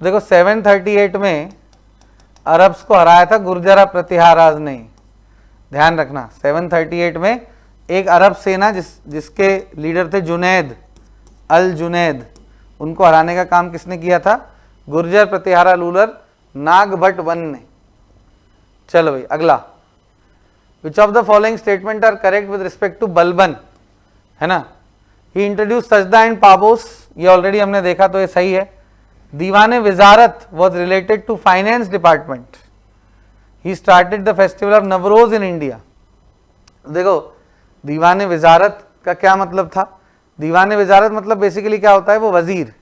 A: देखो 738 में अरब्स को हराया था गुर्जरा प्रतिहाराज ने। ध्यान रखना, 738 में एक अरब सेना जिसके लीडर थे जुनैद, अल जुनैद, उनको हराने का काम किसने किया था? गुर्जर प्रतिहारा रूलर नागभट्ट वन ने। चलो भाई अगला, which of the following statement are correct with respect to Balban? है ना, ही इंट्रोड्यूस सजदा एंड पाबोस, ये ऑलरेडी हमने देखा तो ये सही है। Diwane Wizarat was related to finance department. He started the festival of Navroz in India. देखो दीवाने विजारत का क्या मतलब था? दीवाने विजारत मतलब बेसिकली क्या होता है? वो वजीर,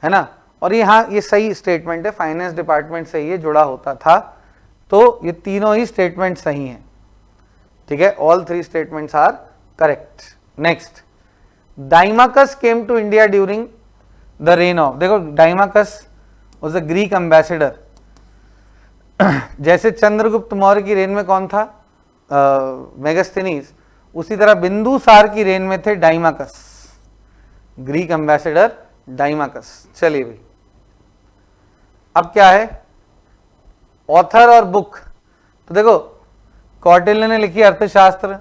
A: है ना। और ये हाँ, ये सही स्टेटमेंट है, फाइनेंस डिपार्टमेंट से ये जुड़ा होता था। तो ये तीनों ही स्टेटमेंट सही हैं। ठीक है, all 3 statements are correct. Next, Deimachus came to India during the reign of? देखो Deimachus was a Greek ambassador. जैसे चंद्रगुप्त मौर्य की रेन में कौन था? मेगास्थनीज। उसी तरह बिंदुसार की रेन में थे डाइमाकस, ग्रीक एम्बेसडर डाइमाकस। चलिए भाई, अब क्या है? ऑथर और बुक। तो देखो कौटिल्य ने लिखी अर्थशास्त्र,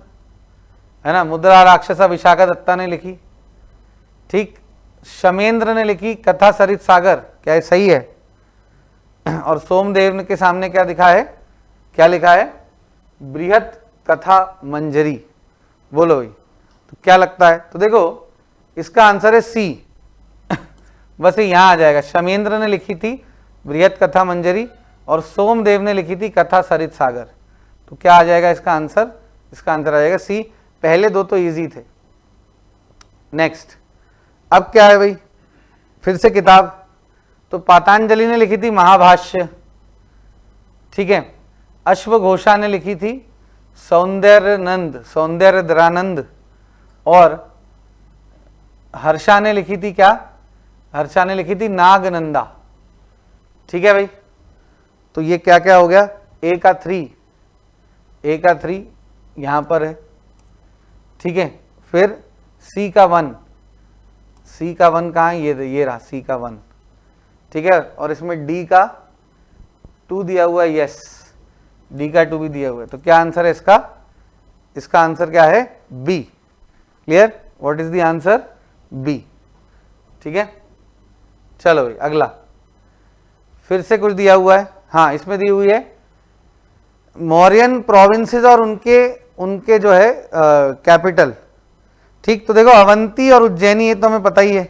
A: है ना। मुद्रा राक्षसा विशाखा दत्ता ने लिखी, ठीक। शमेंद्र ने लिखी कथा सरित सागर, क्या ये सही है? और सोमदेव के सामने क्या दिखा है, क्या लिखा है? बृहत कथा मंजरी। बोलो भाई, तो क्या लगता है? तो देखो इसका आंसर है सी। बस यहां आ जाएगा। शमेंद्र ने लिखी थी बृहत कथा मंजरी और सोमदेव ने लिखी थी कथा सरित सागर। तो क्या आ जाएगा इसका आंसर? इसका आंसर आ जाएगा सी। पहले दो तो इजी थे। नेक्स्ट, अब क्या है भाई? फिर से किताब। तो पातंजलि ने लिखी थी महाभाष्य, ठीक है। अश्वघोषा ने लिखी थी सौंदर्यनंद, सौंदर्यधरानंद। और हर्षा ने लिखी थी क्या? हर्षा ने लिखी थी नागनंदा, ठीक है भाई। तो ये क्या क्या हो गया? ए का 3, ए का 3 यहां पर है, ठीक है। फिर सी का 1, सी का 1 कहाँ है? ये रहा सी का 1, ठीक है। और इसमें डी का 2 दिया हुआ है, यस, डी का 2 भी दिया हुआ है। तो क्या आंसर है इसका? इसका आंसर क्या है? B. Clear? What is the answer? B, ठीक है। चलो भाई अगला, फिर से कुछ दिया हुआ है। हाँ, इसमें दी हुई है मौर्यन प्रोविंसेस और उनके जो है कैपिटल, ठीक। तो देखो अवंती और उज्जैनी, ये तो हमें पता ही है,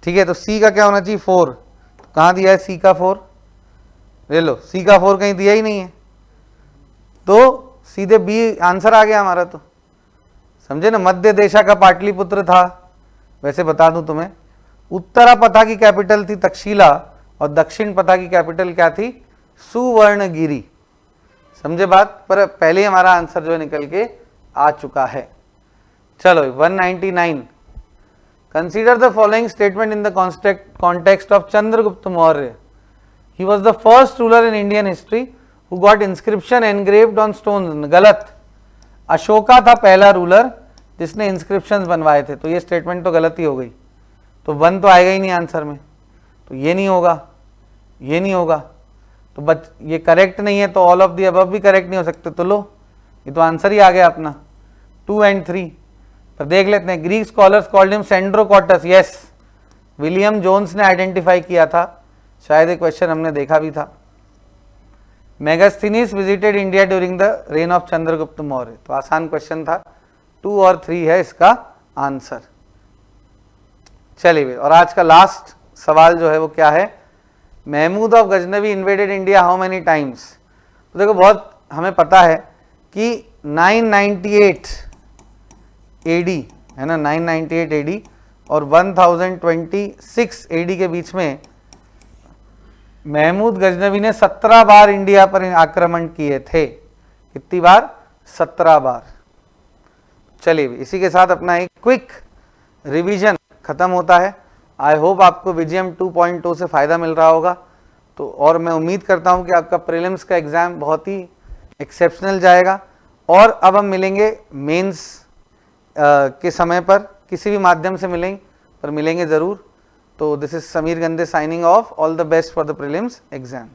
A: ठीक है। तो सी का क्या होना चाहिए? 4। तो कहाँ दिया है सी का 4? ले लो, सी का 4 कहीं दिया ही नहीं है, तो सीधे बी आंसर आ गया हमारा। तो समझे ना, मध्य देशा का पाटलिपुत्र था। वैसे बता दूं तुम्हें, उत्तरा पथा की कैपिटल थी तक्षशिला और दक्षिण पथा की कैपिटल क्या थी? सुवर्णगिरी। समझे बात? पर पहले ही हमारा आंसर जो है निकल के आ चुका है। चलो 199, consider the following statement in the context of Chandragupta Maurya. He was the first ruler in Indian history who got inscription engraved on stone. गलत, अशोका था पहला रूलर जिसने इंस्क्रिप्शन बनवाए थे। तो ये स्टेटमेंट तो गलत ही हो गई। तो 1 तो आएगा ही नहीं आंसर में, तो ये नहीं होगा, ये नहीं होगा। तो ये करेक्ट नहीं है, तो ऑल ऑफ दी अबव भी करेक्ट नहीं हो सकते। तो लो, ये तो आंसर ही आ गया अपना 2 और 3। पर देख लेते हैं, Greek scholars called him Sandrocottus. Yes, William Jones ने आइडेंटिफाई किया था, शायद एक क्वेश्चन हमने देखा भी था। Megasthenes visited India during the reign of Chandragupta Maurya. तो आसान क्वेश्चन था, 2 और 3 है इसका आंसर। चलिए, और आज का लास्ट सवाल जो है वो क्या है? Mahmud of Ghaznavi invaded India how many times? तो देखो बहुत हमें पता है कि 998 एडी है ना, 998 एडी और 1026 एडी के बीच में महमूद गजनवी ने 17 बार इंडिया पर आक्रमण किए थे। कितनी बार? 17 बार। चलिए, इसी के साथ अपना एक क्विक रिवीजन खत्म होता है। आई होप आपको विजयम 2.0 से फ़ायदा मिल रहा होगा। तो और मैं उम्मीद करता हूं कि आपका प्रीलिम्स का एग्ज़ाम बहुत ही एक्सेप्शनल जाएगा। और अब हम मिलेंगे मेंस के समय पर, किसी भी माध्यम से मिलेंगे, पर मिलेंगे ज़रूर। तो दिस इज समीर गंदे signing off. All the best for the prelims exam.